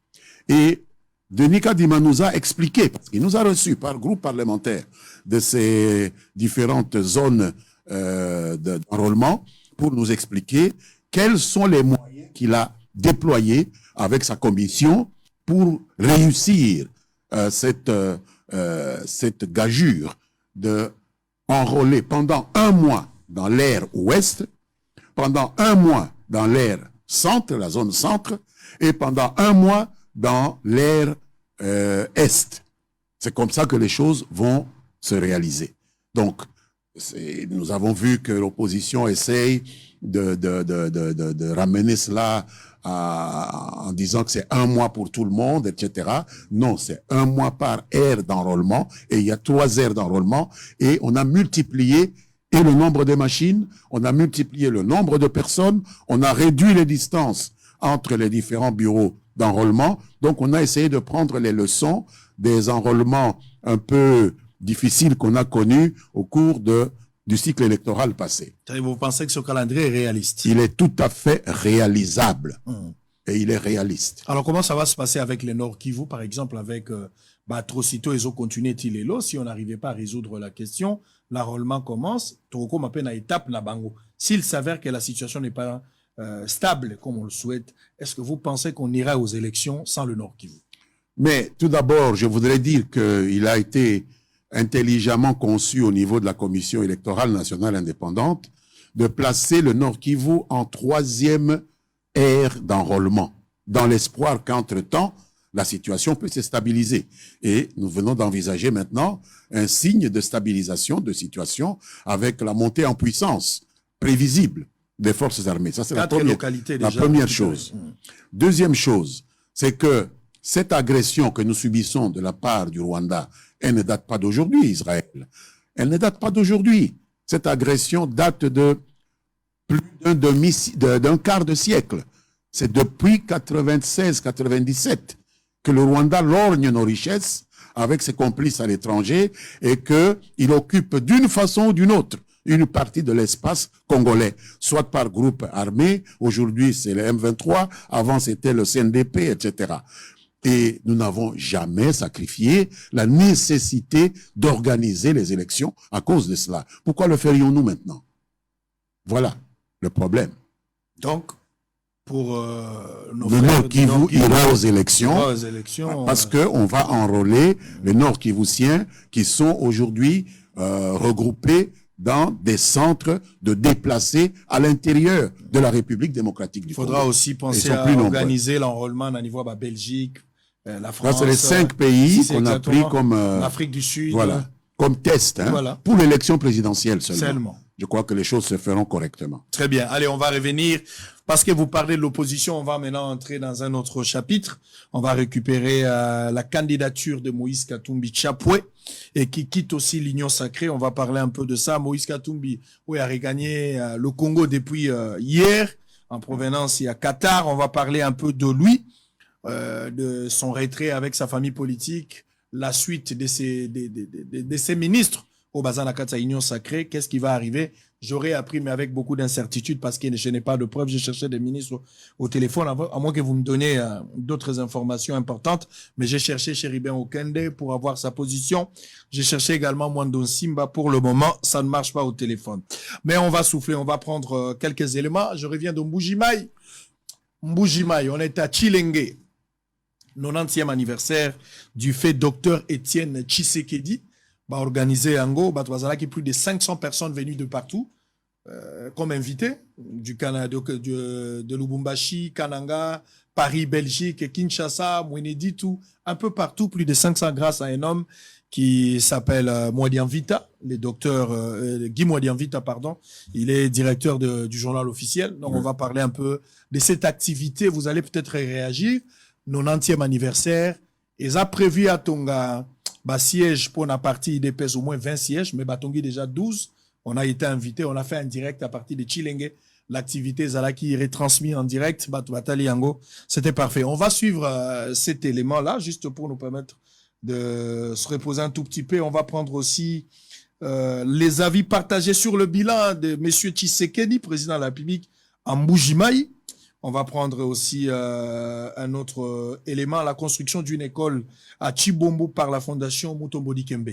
Et Denis Kadima nous a expliqué, parce qu'il nous a reçus par groupe parlementaire de ces différentes zones d'enrôlement, pour nous expliquer quels sont les moyens qu'il a déployés avec sa commission pour réussir cette gageure de enrôler pendant 1 mois dans l'aire ouest, pendant 1 mois dans l'aire centre, la zone centre, et pendant 1 mois dans l'aire est. C'est comme ça que les choses vont se réaliser. Donc, nous avons vu que l'opposition essaye de ramener cela en disant que c'est 1 mois pour tout le monde, etc. Non, c'est 1 mois par aire d'enrôlement, et il y a 3 aires d'enrôlement, et on a multiplié et le nombre de machines, on a multiplié le nombre de personnes, on a réduit les distances entre les différents bureaux d'enrôlement. Donc, on a essayé de prendre les leçons des enrôlements un peu difficiles qu'on a connus au cours du cycle électoral passé. Vous pensez que ce calendrier est réaliste? Il est tout à fait réalisable. Et il est réaliste. Alors, comment ça va se passer avec les Nord Kivu, par exemple, avec Trocito et continuer Tilelo, si on n'arrivait pas à résoudre la question, l'enrôlement commence, Toko m'appelle à étape Nabango. S'il s'avère que la situation n'est pas stable comme on le souhaite, est-ce que vous pensez qu'on ira aux élections sans le Nord Kivu? Mais tout d'abord, je voudrais dire qu'il a été intelligemment conçu au niveau de la Commission électorale nationale indépendante de placer le Nord Kivu en 3e ère d'enrôlement, dans l'espoir qu'entre-temps, la situation peut se stabiliser. Et nous venons d'envisager maintenant un signe de stabilisation de situation avec la montée en puissance prévisible des forces armées. Ça, c'est la première chose. Deuxième chose, c'est que cette agression que nous subissons de la part du Rwanda, elle ne date pas d'aujourd'hui, Israël. Elle ne date pas d'aujourd'hui. Cette agression date de plus d'un quart de siècle. C'est depuis 96-97 que le Rwanda lorgne nos richesses avec ses complices à l'étranger et qu'il occupe d'une façon ou d'une autre une partie de l'espace congolais, soit par groupe armé, aujourd'hui c'est le M23, avant c'était le CNDP, etc. Et nous n'avons jamais sacrifié la nécessité d'organiser les élections à cause de cela. Pourquoi le ferions-nous maintenant? Voilà le problème. Donc, pour nos le frères Nord Kivu ira aux élections, parce qu'on va enrôler les Nord Kivusiens qui sont aujourd'hui regroupés dans des centres de déplacés à l'intérieur de la République démocratique du Congo. Il faudra aussi penser à organiser l'enrôlement à niveau de Belgique, la France. C'est les 5 pays qu'on a pris comme l'Afrique du Sud, voilà, comme test pour l'élection présidentielle seulement. Je crois que les choses se feront correctement. Très bien. Allez, on va revenir. Parce que vous parlez de l'opposition, on va maintenant entrer dans un autre chapitre. On va récupérer la candidature de Moïse Katumbi Chapwe et qui quitte aussi l'Union sacrée. On va parler un peu de ça. Moïse Katumbi a regagné le Congo depuis hier, en provenance il y a Qatar. On va parler un peu de lui, de son retrait avec sa famille politique, la suite de ses ministres au Bazanakata Union sacrée. Qu'est-ce qui va arriver? J'aurais appris, mais avec beaucoup d'incertitude, parce que je n'ai pas de preuves. J'ai cherché des ministres au téléphone, à moins que vous me donniez d'autres informations importantes. Mais j'ai cherché Chéribin Okende pour avoir sa position. J'ai cherché également Mwando Simba. Pour le moment, ça ne marche pas au téléphone. Mais on va souffler, on va prendre quelques éléments. Je reviens de Mbujimaï. Mbujimaï, on est à Chilenge. 90e anniversaire du fait Dr Étienne Tshisekedi. Organisé Ango, qui plus de 500 personnes venues de partout, comme invités, du Canada, de Lubumbashi, Kananga, Paris, Belgique, Kinshasa, Mweneditu, un peu partout, plus de 500 grâce à un homme qui s'appelle Mwadian Vita, le docteur Guy Mwadian Vita, pardon. Il est directeur du journal officiel. Donc, on va parler un peu de cette activité. Vous allez peut-être réagir. 90e anniversaire. Et ça prévu à Tonga. Siège pour la partie IDPS, au moins 20 sièges, mais Batongi déjà 12. On a été invité, on a fait un direct à partir de Chilenge. L'activité Zalaki est retransmise en direct. Batali Yango, c'était parfait. On va suivre cet élément-là, juste pour nous permettre de se reposer un tout petit peu. On va prendre aussi les avis partagés sur le bilan de M. Tshisekedi, président de la République, en Mbujimaï. On va prendre aussi un autre élément, la construction d'une école à Chibombo par la fondation Mutombo Dikembe.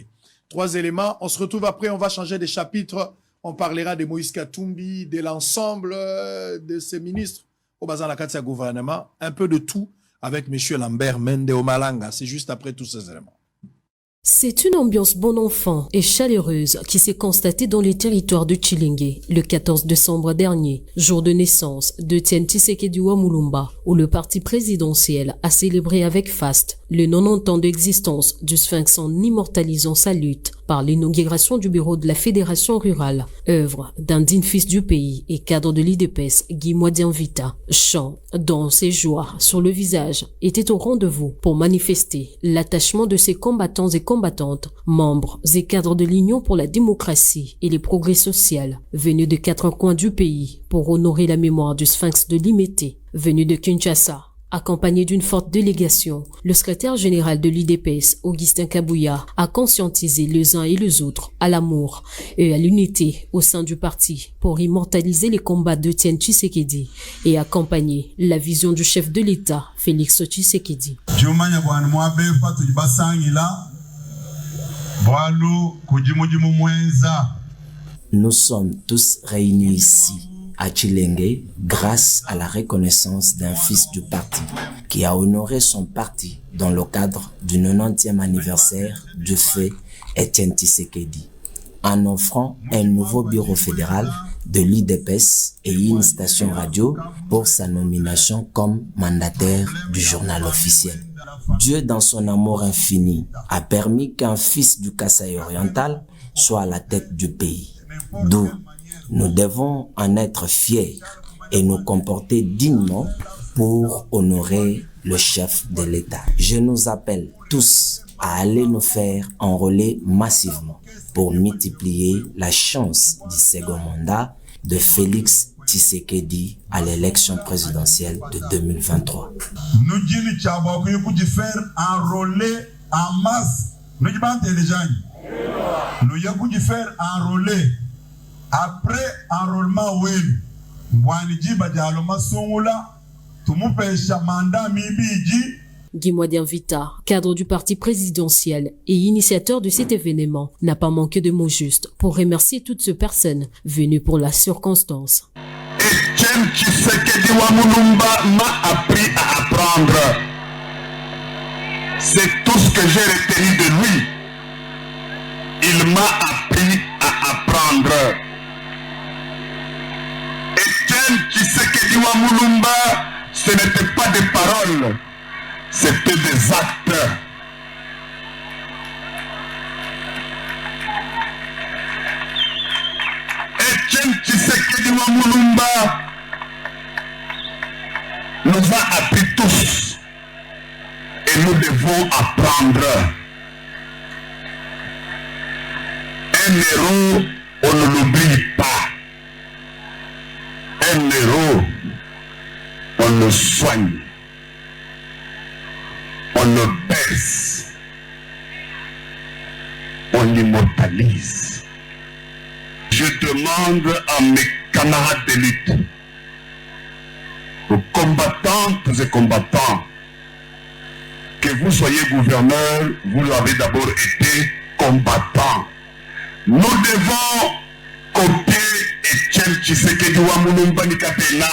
3 éléments. On se retrouve après, on va changer des chapitres. On parlera de Moïse Katumbi, de l'ensemble de ses ministres au Bazanakatsa gouvernement. Un peu de tout avec M. Lambert Mende Omalanga. C'est juste après tous ces éléments. C'est une ambiance bon enfant et chaleureuse qui s'est constatée dans les territoires de Chilenge le 14 décembre dernier, jour de naissance de Etienne Tshisekedi Mulumba, où le parti présidentiel a célébré avec faste le 90 ans d'existence du Sphinx en immortalisant sa lutte par l'inauguration du bureau de la Fédération rurale, œuvre d'un digne fils du pays et cadre de l'IDPS Guy Mwadian Vita. Chant, danse et joie sur le visage étaient au rendez-vous pour manifester l'attachement de ses combattants et combattantes, membres et cadres de l'Union pour la démocratie et les progrès sociaux, venus de 4 coins du pays pour honorer la mémoire du Sphinx de Limete, venu de Kinshasa. Accompagné d'une forte délégation, le secrétaire général de l'IDPS, Augustin Kabouya, a conscientisé les uns et les autres à l'amour et à l'unité au sein du parti pour immortaliser les combats d'Etienne Tshisekedi et accompagner la vision du chef de l'État, Félix Tshisekedi. Nous sommes tous réunis ici à Chilenge grâce à la reconnaissance d'un fils du parti qui a honoré son parti dans le cadre du 90e anniversaire du fait Étienne Tshisekedi en offrant un nouveau bureau fédéral de l'IDPS et une station radio pour sa nomination comme mandataire du journal officiel. Dieu, dans son amour infini, a permis qu'un fils du Kasaï oriental soit à la tête du pays. D'où nous devons en être fiers et nous comporter dignement pour honorer le chef de l'État. Je nous appelle tous à aller nous faire enrôler massivement pour multiplier la chance du second mandat de Félix Tshisekedi à l'élection présidentielle de 2023. Nous disons que faire enrôler en masse. Nous disons faire enrôler après enrôlement. Guy Modian Vita, cadre du parti présidentiel et initiateur de cet événement, n'a pas manqué de mots justes pour remercier toutes ces personnes venues pour la circonstance. Etienne Tshisekedi Wamulumba m'a appris à apprendre. C'est tout ce que j'ai retenu de lui. Il m'a appris à apprendre. Etienne Tshisekedi Wamulumba, ce n'était pas des paroles, c'était des actes. Etienne Tshisekedi Wamulumba nous a appris tous et nous devons apprendre. Un héros, on ne l'oublie pas. Un héros, on le soigne, on le baisse, on l'immortalise. Je demande à mes camarades de lutte, aux combattantes et combattants, que vous soyez gouverneur, vous avez d'abord été combattant. Nous devons copier Etienne Tshisekedi Wamulumba Nikatena.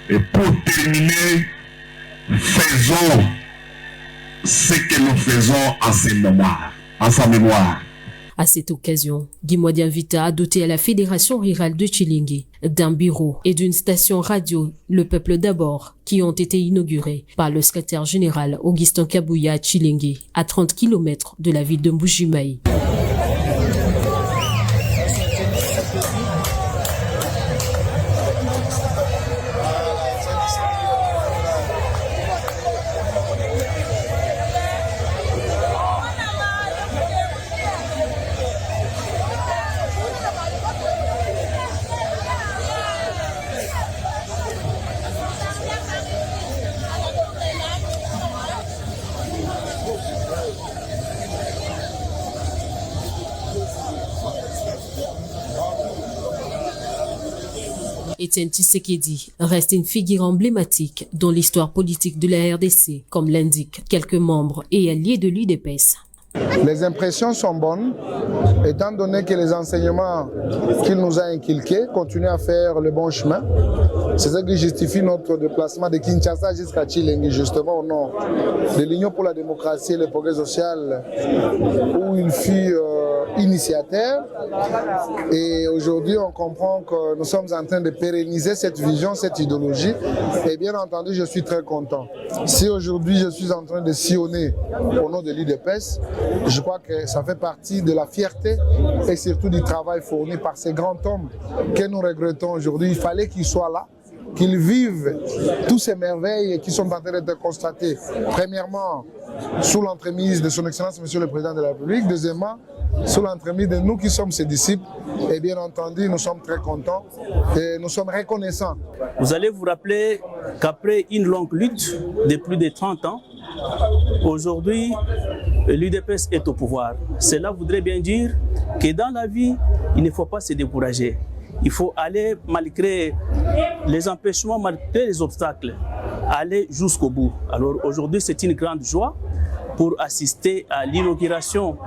Et pour terminer, faisons ce que nous faisons en sa mémoire. À cette occasion, Guy Modian Vita a doté à la Fédération rurale de Tshilingé d'un bureau et d'une station radio, Le Peuple d'abord, qui ont été inaugurés par le secrétaire général Augustin Kabouya à Tshilingé, à 30 km de la ville de Mbujimayi. Etienne Tshisekedi reste une figure emblématique dans l'histoire politique de la RDC, comme l'indiquent quelques membres et alliés de l'UDPS. Les impressions sont bonnes, étant donné que les enseignements qu'il nous a inculqués continuent à faire le bon chemin. C'est ça qui justifie notre déplacement de Kinshasa jusqu'à Tshilingé, justement au nom de l'Union pour la démocratie et le progrès social, où il fut initiateur. Et aujourd'hui, on comprend que nous sommes en train de pérenniser cette vision, cette idéologie. Et bien entendu, je suis très content. Si aujourd'hui, je suis en train de sillonner au nom de l'UDPS, je crois que ça fait partie de la fierté et surtout du travail fourni par ces grands hommes que nous regrettons aujourd'hui. Il fallait qu'ils soient là, qu'ils vivent toutes ces merveilles qui sont en train d'être constatées. Premièrement, sous l'entremise de son Excellence, Monsieur le Président de la République. Deuxièmement, sous l'entremise de nous qui sommes ses disciples. Et bien entendu, nous sommes très contents et nous sommes reconnaissants. Vous allez vous rappeler qu'après une longue lutte de plus de 30 ans, aujourd'hui, l'UDPS est au pouvoir. Cela voudrait bien dire que dans la vie, il ne faut pas se décourager. Il faut aller, malgré les empêchements, malgré les obstacles, aller jusqu'au bout. Alors aujourd'hui, c'est une grande joie pour assister à l'inauguration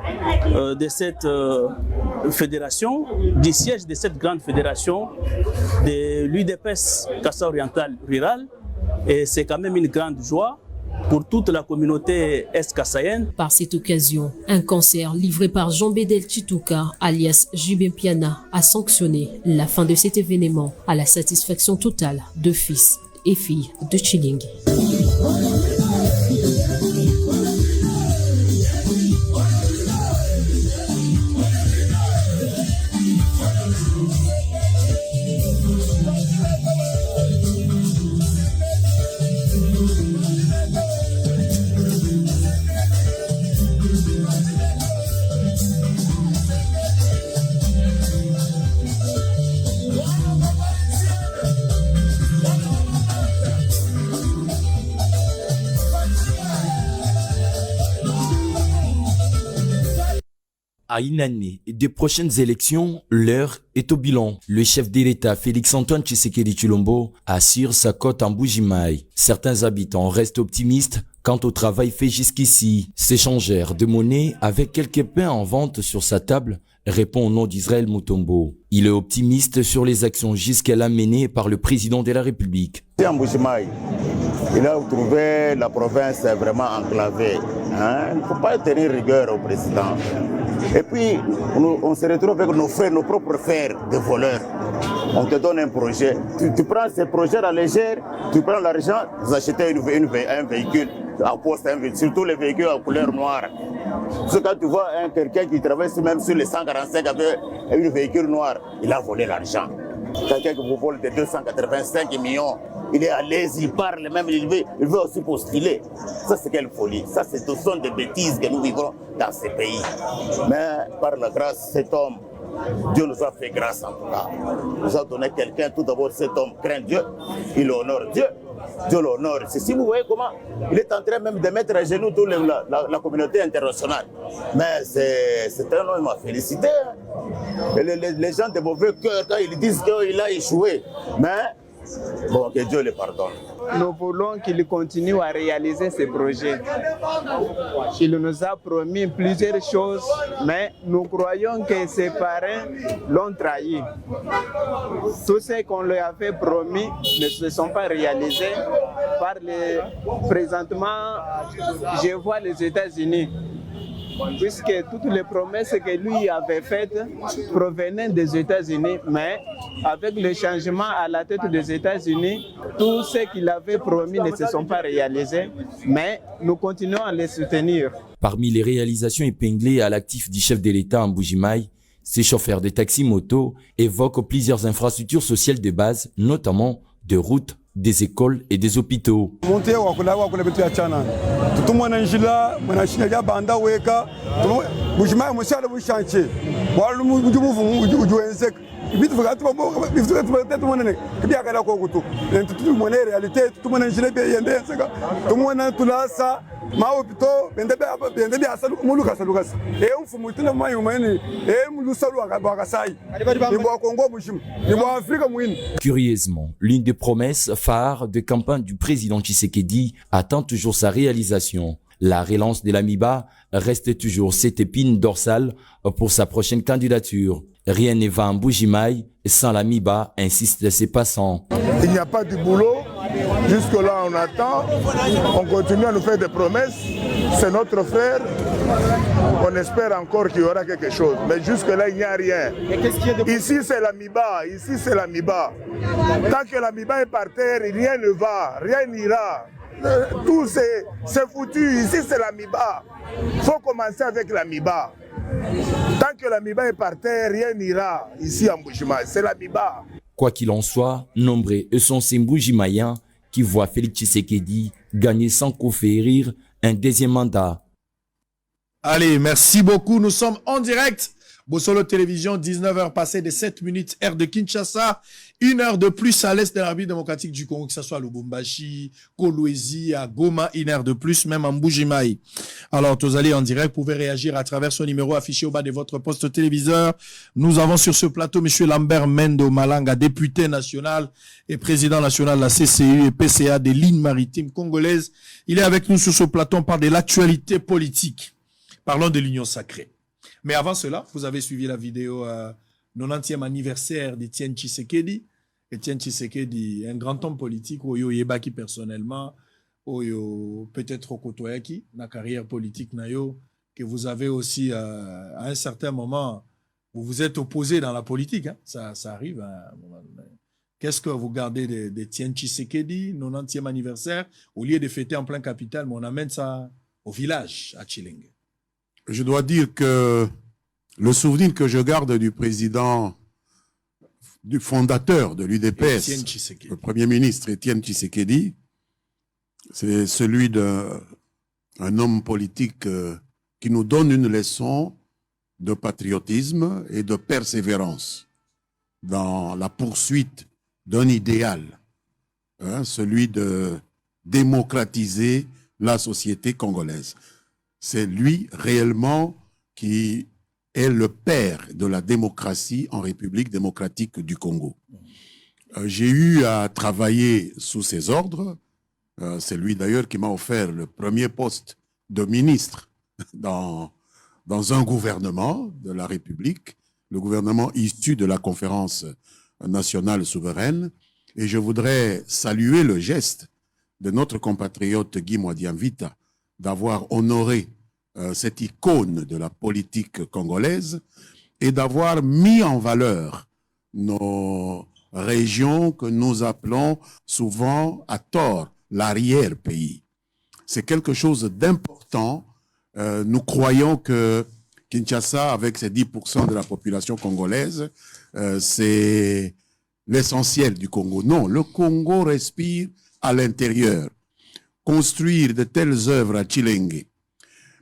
de cette fédération, du siège de cette grande fédération de l'UDPS Kassa Oriental Rural. Et c'est quand même une grande joie pour toute la communauté est-kassaïenne. Par cette occasion, un concert livré par Jean Bédel Chitouka, alias Jubin Piana, a sanctionné la fin de cet événement à la satisfaction totale de fils et filles de Tshilingé. À une année des prochaines élections, l'heure est au bilan. Le chef de l'État, Félix-Antoine Tshisekedi Tshilombo, assure sa cote en Mbuji-Mayi. Certains habitants restent optimistes quant au travail fait jusqu'ici. S'échangèrent de monnaie avec quelques pains en vente sur sa table, répond au nom d'Israël Mutombo. Il est optimiste sur les actions jusqu'à menées par le président de la République. En Mbuji-Mayi, il a trouvé la province vraiment enclavée. Il ne faut pas tenir rigueur au président. Et puis, on se retrouve avec nos frères, nos propres frères de voleurs. On te donne un projet. Tu prends ces projets à la légère, tu prends l'argent, vous achetez un véhicule à poste, surtout les véhicules à couleur noire. Parce que quand tu vois quelqu'un qui travaille même sur les 145 avec un véhicule noir, il a volé l'argent. Quelqu'un qui vous vole de 285 millions, il est à l'aise, il parle même, il veut aussi postuler. Ça, c'est quelle folie. Ça, ce sont des bêtises que nous vivons dans ces pays. Mais par la grâce, cet homme, Dieu nous a fait grâce en tout cas. Il nous a donné quelqu'un, tout d'abord cet homme craint Dieu, il honore Dieu. Dieu l'honore. Si vous voyez comment il est en train même de mettre à genoux toute la communauté internationale. Mais c'est un homme à féliciter. Et les gens de mauvais cœur, quand ils disent qu'il a échoué, mais bon, que Dieu le pardonne. Nous voulons qu'il continue à réaliser ses projets. Il nous a promis plusieurs choses, mais nous croyons que ses parrains l'ont trahi. Tout ce qu'on lui avait promis ne se sont pas réalisés. Présentement, je vois les États-Unis. Puisque toutes les promesses que lui avait faites provenaient des États-Unis, mais avec le changement à la tête des États-Unis, tout ce qu'il avait promis ne se sont pas réalisés, mais nous continuons à les soutenir. Parmi les réalisations épinglées à l'actif du chef de l'État en Mbuji-Mayi, ces chauffeurs de taxi-moto évoquent plusieurs infrastructures sociales de base, notamment de routes, des écoles et des hôpitaux. Curieusement, l'une des promesses phares de campagne du président Tshisekedi attend toujours sa réalisation. La relance de l'AMIBA reste toujours cette épine dorsale pour sa prochaine candidature. Rien ne va en Mbuji-Mayi sans l'AMIBA, insistent ses passants. Il n'y a pas de boulot. Jusque-là, on attend. On continue à nous faire des promesses. C'est notre frère. On espère encore qu'il y aura quelque chose. Mais jusque-là, il n'y a rien. Ici, c'est l'AMIBA. Ici, c'est l'AMIBA. Tant que l'AMIBA est par terre, rien ne va. Rien n'ira. Tout c'est foutu. Ici, c'est l'AMIBA. Il faut commencer avec l'AMIBA. Tant que l'AMIBA est par terre, rien n'ira. Ici, en Mbuji-Mayi, c'est l'AMIBA. Quoi qu'il en soit, nombreux sont ces Mbuji-Mayiens qui voient Félix Tshisekedi gagner sans conférir un deuxième mandat. Allez, merci beaucoup. Nous sommes en direct. Bossolo Télévision, 19h passées de 7 minutes, heure de Kinshasa. 1 heure de plus à l'est de la République démocratique du Congo, que ce soit à Lubumbashi, Kolwezi, à Goma, 1 heure de plus, même en Mbuji-Mayi. Alors, tous allez en direct, vous pouvez réagir à travers ce numéro affiché au bas de votre poste téléviseur. Nous avons sur ce plateau M. Lambert Mendo Malanga, député national et président national de la CCU et PCA des lignes maritimes congolaises. Il est avec nous sur ce plateau, on parle de l'actualité politique. Parlons de l'Union sacrée. Mais avant cela, vous avez suivi la vidéo 90e anniversaire d'Etienne Tshisekedi. Etienne Tshisekedi, un grand homme politique, Oyo Yebaki personnellement, Oyo peut-être Okotoyaki, la carrière politique Nayo, que vous avez aussi à un certain moment, vous vous êtes opposé dans la politique. Hein? Ça arrive à un moment donné. Qu'est-ce que vous gardez d'Etienne Tshisekedi, 90e anniversaire, au lieu de fêter en plein capital, mais on amène ça au village, à Tshilenge? Je dois dire que le souvenir que je garde du président, du fondateur de l'UDPS, le premier ministre Etienne Tshisekedi, c'est celui d'un homme politique qui nous donne une leçon de patriotisme et de persévérance dans la poursuite d'un idéal, celui de démocratiser la société congolaise. C'est lui réellement qui est le père de la démocratie en République démocratique du Congo. J'ai eu à travailler sous ses ordres. C'est lui d'ailleurs qui m'a offert le premier poste de ministre dans un gouvernement de la République, le gouvernement issu de la conférence nationale souveraine. Et je voudrais saluer le geste de notre compatriote Guy Mwadiamvita d'avoir honoré cette icône de la politique congolaise et d'avoir mis en valeur nos régions que nous appelons souvent à tort l'arrière-pays. C'est quelque chose d'important. Nous croyons que Kinshasa, avec ses 10% de la population congolaise, c'est l'essentiel du Congo. Non, le Congo respire à l'intérieur. Construire de telles œuvres à Chilenge,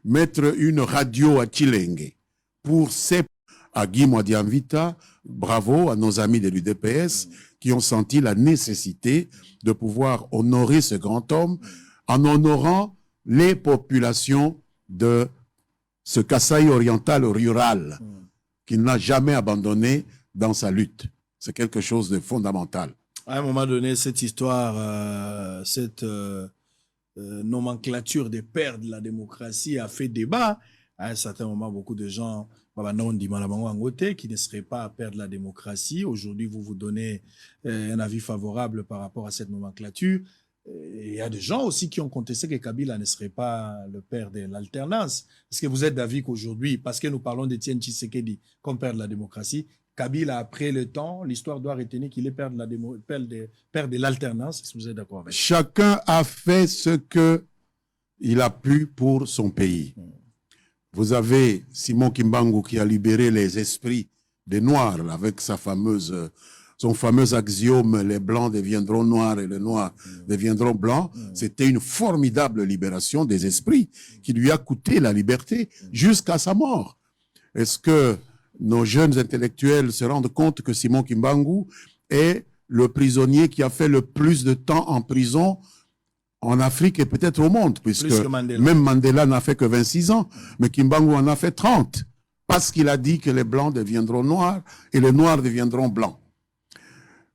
mettre une radio à Chilenge pour à Guy Mwadiamvita, bravo à nos amis de l'UDPS qui ont senti la nécessité de pouvoir honorer ce grand homme en honorant les populations de ce Kasaï oriental rural qu'il n'a jamais abandonné dans sa lutte. C'est quelque chose de fondamental. À un moment donné, cette histoire, cette nomenclature des pères de la démocratie a fait débat. À un certain moment, beaucoup de gens qui ne seraient pas pères de la démocratie. Aujourd'hui, vous donnez un avis favorable par rapport à cette nomenclature. Il y a des gens aussi qui ont contesté que Kabila ne serait pas le père de l'alternance. Est-ce que vous êtes d'avis qu'aujourd'hui, parce que nous parlons d'Étienne Tshisekedi comme père de la démocratie, Kabila, après le temps, l'histoire doit retenir qu'il est père de l'alternance? Est-ce que vous êtes d'accord avec ça? Chacun a fait ce qu'il a pu pour son pays. Vous avez Simon Kimbangu qui a libéré les esprits des Noirs avec son fameux axiome « les Blancs deviendront Noirs et les Noirs deviendront Blancs ». C'était une formidable libération des esprits qui lui a coûté la liberté jusqu'à sa mort. Est-ce que nos jeunes intellectuels se rendent compte que Simon Kimbangu est le prisonnier qui a fait le plus de temps en prison en Afrique et peut-être au monde, puisque même Mandela n'a fait que 26 ans, mais Kimbangu en a fait 30, parce qu'il a dit que les Blancs deviendront Noirs et les Noirs deviendront Blancs.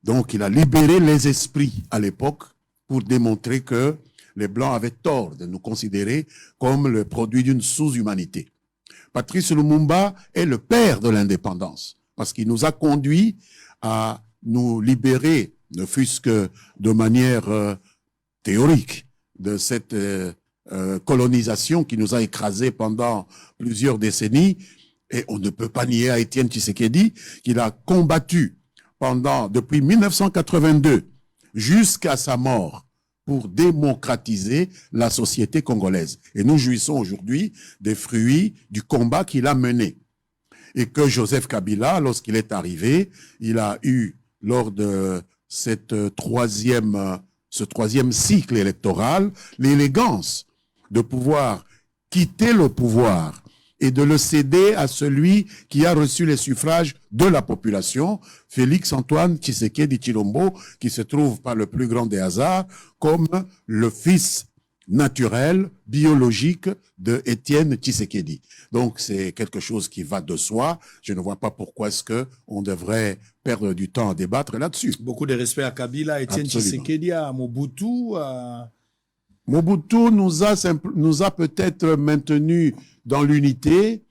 Donc il a libéré les esprits à l'époque pour démontrer que les Blancs avaient tort de nous considérer comme le produit d'une sous-humanité. Patrice Lumumba est le père de l'indépendance, parce qu'il nous a conduits à nous libérer, ne fût-ce que de manière théorique, de cette colonisation qui nous a écrasés pendant plusieurs décennies. Et on ne peut pas nier à Étienne Tshisekedi qu'il a combattu depuis 1982 jusqu'à sa mort pour démocratiser la société congolaise. Et nous jouissons aujourd'hui des fruits du combat qu'il a mené. Et que Joseph Kabila, lorsqu'il est arrivé, il a eu, lors de ce troisième cycle électoral, l'élégance de pouvoir quitter le pouvoir et de le céder à celui qui a reçu les suffrages de la population, Félix-Antoine Tshisekedi Tshilombo, qui se trouve par le plus grand des hasards comme le fils naturel, biologique de Étienne Tshisekedi. Donc c'est quelque chose qui va de soi. Je ne vois pas pourquoi est-ce qu'on devrait perdre du temps à débattre là-dessus. Beaucoup de respect à Kabila, Étienne Tshisekedi, à Mobutu. Mobutu nous a peut-être maintenus dans l'unité,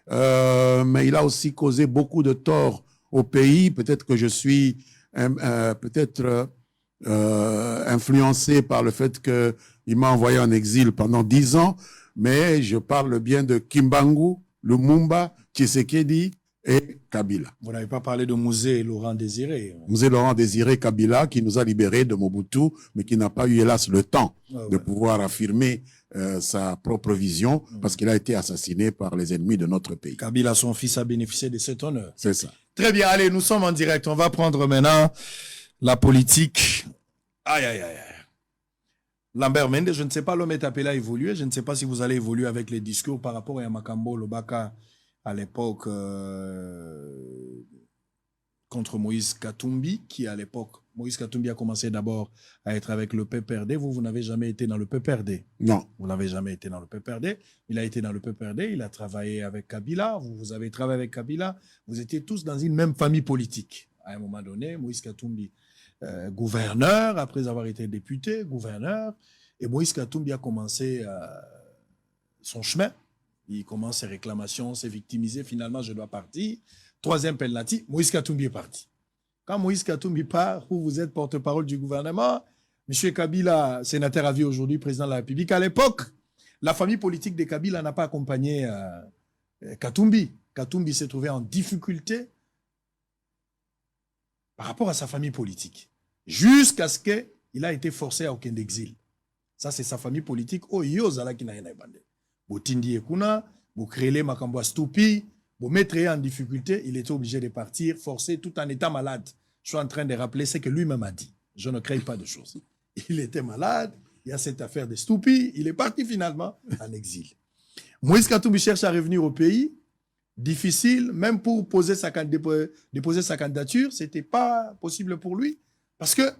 mais il a aussi causé beaucoup de tort au pays. Peut-être que je suis influencé par le fait qu'il m'a envoyé en exil pendant 10 ans, mais je parle bien de Kimbangu, Lumumba, Tshisekedi et Kabila. Vous n'avez pas parlé de Musée Laurent Désiré. Musée Laurent Désiré Kabila, qui nous a libérés de Mobutu, mais qui n'a pas eu, hélas, le temps de pouvoir affirmer sa propre vision, parce qu'il a été assassiné par les ennemis de notre pays. Kabila, son fils, a bénéficié de cet honneur. C'est ça. Très bien, allez, nous sommes en direct. On va prendre maintenant la politique. Aïe, aïe, aïe. Lambert Mende, je ne sais pas, l'homme est appelé à évoluer. Je ne sais pas si vous allez évoluer avec les discours par rapport à Makambo Lobaka à l'époque contre Moïse Katumbi, qui à l'époque, Moïse Katumbi a commencé d'abord à être avec le PPRD. Vous n'avez jamais été dans le PPRD. Non. Vous n'avez jamais été dans le PPRD. Il a été dans le PPRD, il a travaillé avec Kabila, vous avez travaillé avec Kabila. Vous étiez tous dans une même famille politique. À un moment donné, Moïse Katumbi, gouverneur, après avoir été député, gouverneur, et Moïse Katumbi a commencé son chemin. Il commence ses réclamations, s'est victimisé. Finalement, je dois partir. Troisième penalty, Moïse Katumbi est parti. Quand Moïse Katumbi part, vous êtes porte-parole du gouvernement, M. Kabila, sénateur à vie aujourd'hui, président de la République. À l'époque, la famille politique de Kabila n'a pas accompagné Katumbi. Katumbi s'est trouvé en difficulté par rapport à sa famille politique, jusqu'à ce qu'il a été forcé à aucun exil. Ça, c'est sa famille politique. Oh, yozala ki na bande. Botindi ekuna, bo créer makambo stupi, bo mettre en difficulté, il était obligé de partir, forcé, tout en étant malade. Je suis en train de rappeler ce que lui-même a dit. Je ne crée pas de choses. Il était malade, il y a cette affaire de stupi, il est parti finalement en exil. Moïse Katumbi cherche à revenir au pays. Difficile, même pour déposer sa candidature, ce n'était pas possible pour lui. Parce que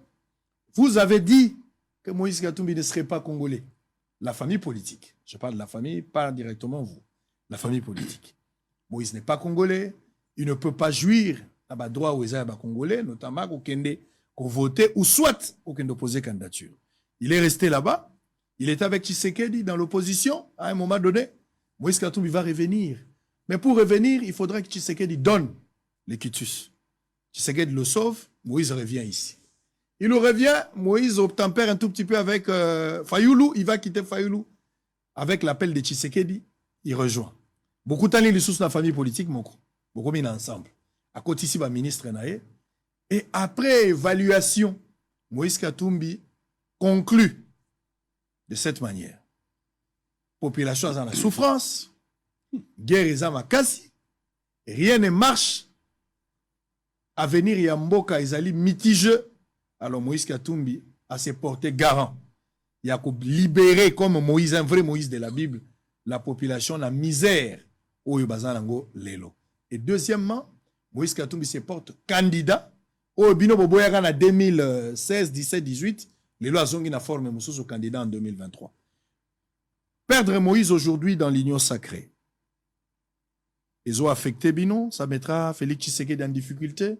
vous avez dit que Moïse Katumbi ne serait pas congolais. La famille politique, je parle de la famille, pas directement vous, la famille politique. Moïse n'est pas congolais, il ne peut pas jouir à droit aux congolais, notamment au Kende, qu'on votait, ou soit au Kende poser candidature. Il est resté là-bas, il est avec Tshisekedi dans l'opposition, à un moment donné, Moïse Katumbi va revenir. Mais pour revenir, il faudrait que Tshisekedi donne les quitus. Tshisekedi le sauve, Moïse revient ici. Il revient, Moïse obtempère un tout petit peu avec Fayoulou, il va quitter Fayoulou. Avec l'appel de Tshisekedi, il rejoint. Beaucoup de temps, il est sous la famille politique, beaucoup mis ensemble. À côté ici, le ministre Naé. Et après évaluation, Moïse Katumbi conclut de cette manière. Population en la souffrance, guerre est à Makasi, rien ne marche. Avenir Yamboka Ezali mitigeux. Alors Moïse Katumbi a se porté garant. Il a libéré comme Moïse, un vrai Moïse de la Bible, la population, la misère au Yubazanango Lelo. Et deuxièmement, Moïse Katumbi se porte candidat au Bino Boboyagan en 2016, 17, 18. Lelo a zongi na forme Moussous candidat en 2023. Perdre Moïse aujourd'hui dans l'union sacrée. Ils ont affecté Bino, ça mettra Félix Tshisekedi en difficulté.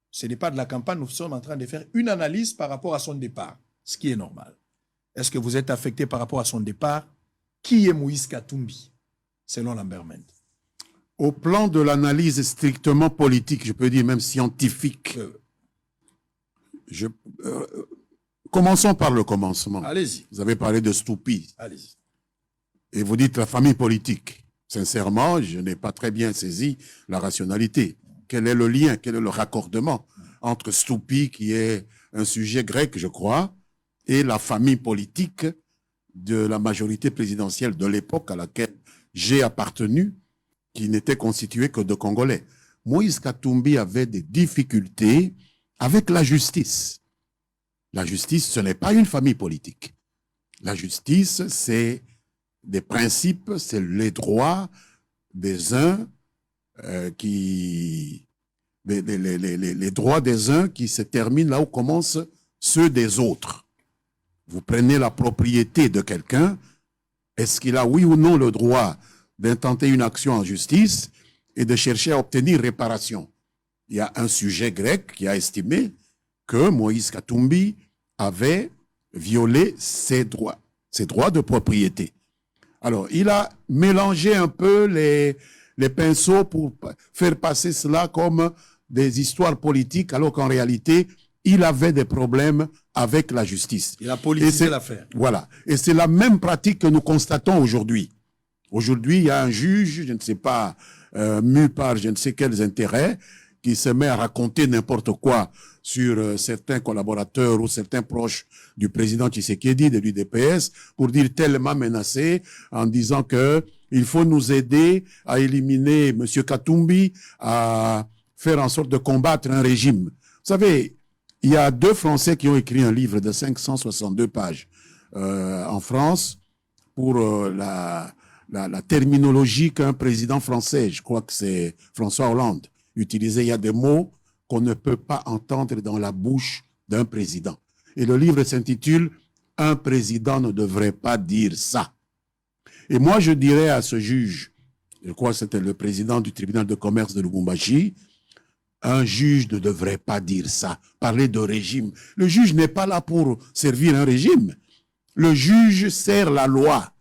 Ce n'est pas de la campagne, nous sommes en train de faire une analyse par rapport à son départ, ce qui est normal. Est-ce que vous êtes affecté par rapport à son départ? Qui est Moïse Katumbi, selon Lambert Mende? Au plan de l'analyse strictement politique, je peux dire même scientifique, commençons par le commencement. Allez-y. Vous avez parlé de Stoupi. Allez-y. Et vous dites la famille politique. Sincèrement, je n'ai pas très bien saisi la rationalité. Quel est le lien, quel est le raccordement entre Stoupi, qui est un sujet grec, je crois, et la famille politique de la majorité présidentielle de l'époque à laquelle j'ai appartenu, qui n'était constituée que de Congolais. Moïse Katumbi avait des difficultés avec la justice. La justice, ce n'est pas une famille politique. La justice, c'est des principes, c'est les droits des uns les droits des uns qui se terminent là où commencent ceux des autres. Vous prenez la propriété de quelqu'un, est-ce qu'il a oui ou non le droit d'intenter une action en justice et de chercher à obtenir réparation? Il y a un sujet grec qui a estimé que Moïse Katumbi avait violé ses droits de propriété. Alors, il a mélangé un peu les pinceaux pour faire passer cela comme des histoires politiques, alors qu'en réalité, il avait des problèmes avec la justice. Il a politisé l'affaire. Voilà. Et c'est la même pratique que nous constatons aujourd'hui. Aujourd'hui, il y a un juge, je ne sais pas, mu par je ne sais quels intérêts, qui se met à raconter n'importe quoi sur certains collaborateurs ou certains proches du président Tshisekedi, de l'UDPS, pour dire tellement menacé, en disant que il faut nous aider à éliminer M. Katumbi, à faire en sorte de combattre un régime. Vous savez, il y a 2 Français qui ont écrit un livre de 562 pages en France pour la terminologie qu'un président français, je crois que c'est François Hollande, utilisait. Il y a des mots qu'on ne peut pas entendre dans la bouche d'un président. Et le livre s'intitule « Un président ne devrait pas dire ça ». Et moi, je dirais à ce juge, je crois que c'était le président du tribunal de commerce de Lubumbashi, un juge ne devrait pas dire ça, parler de régime. Le juge n'est pas là pour servir un régime. Le juge sert la loi.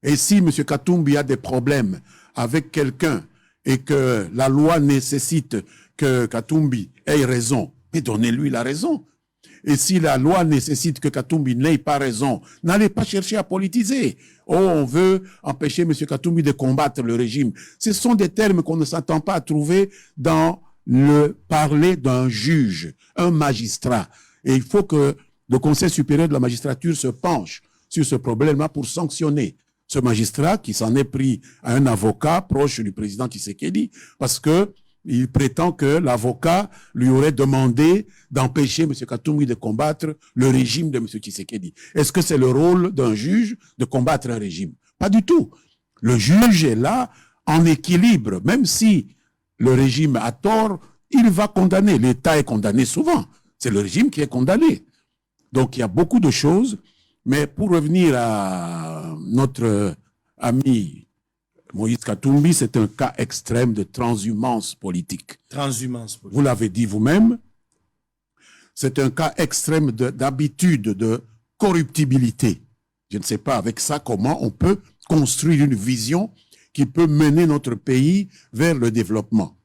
Et si M. Katumbi a des problèmes avec quelqu'un et que la loi nécessite que Katumbi ait raison, mais donnez-lui la raison. Et si la loi nécessite que Katumbi n'ait pas raison, n'allez pas chercher à politiser. Oh, on veut empêcher M. Katumbi de combattre le régime. Ce sont des termes qu'on ne s'attend pas à trouver dans le parler d'un juge, un magistrat. Et il faut que le Conseil supérieur de la magistrature se penche sur ce problème-là pour sanctionner ce magistrat qui s'en est pris à un avocat proche du président Tshisekedi parce que il prétend que l'avocat lui aurait demandé d'empêcher M. Katumbi de combattre le régime de M. Tshisekedi. Est-ce que c'est le rôle d'un juge de combattre un régime? Pas du tout. Le juge est là en équilibre. Même si le régime a tort, il va condamner. L'État est condamné souvent. C'est le régime qui est condamné. Donc il y a beaucoup de choses. Mais pour revenir à notre ami Moïse Katumbi, c'est un cas extrême de transhumance politique. Transhumance politique. Vous l'avez dit vous-même, c'est un cas extrême d'habitude, de corruptibilité. Je ne sais pas avec ça comment on peut construire une vision qui peut mener notre pays vers le développement.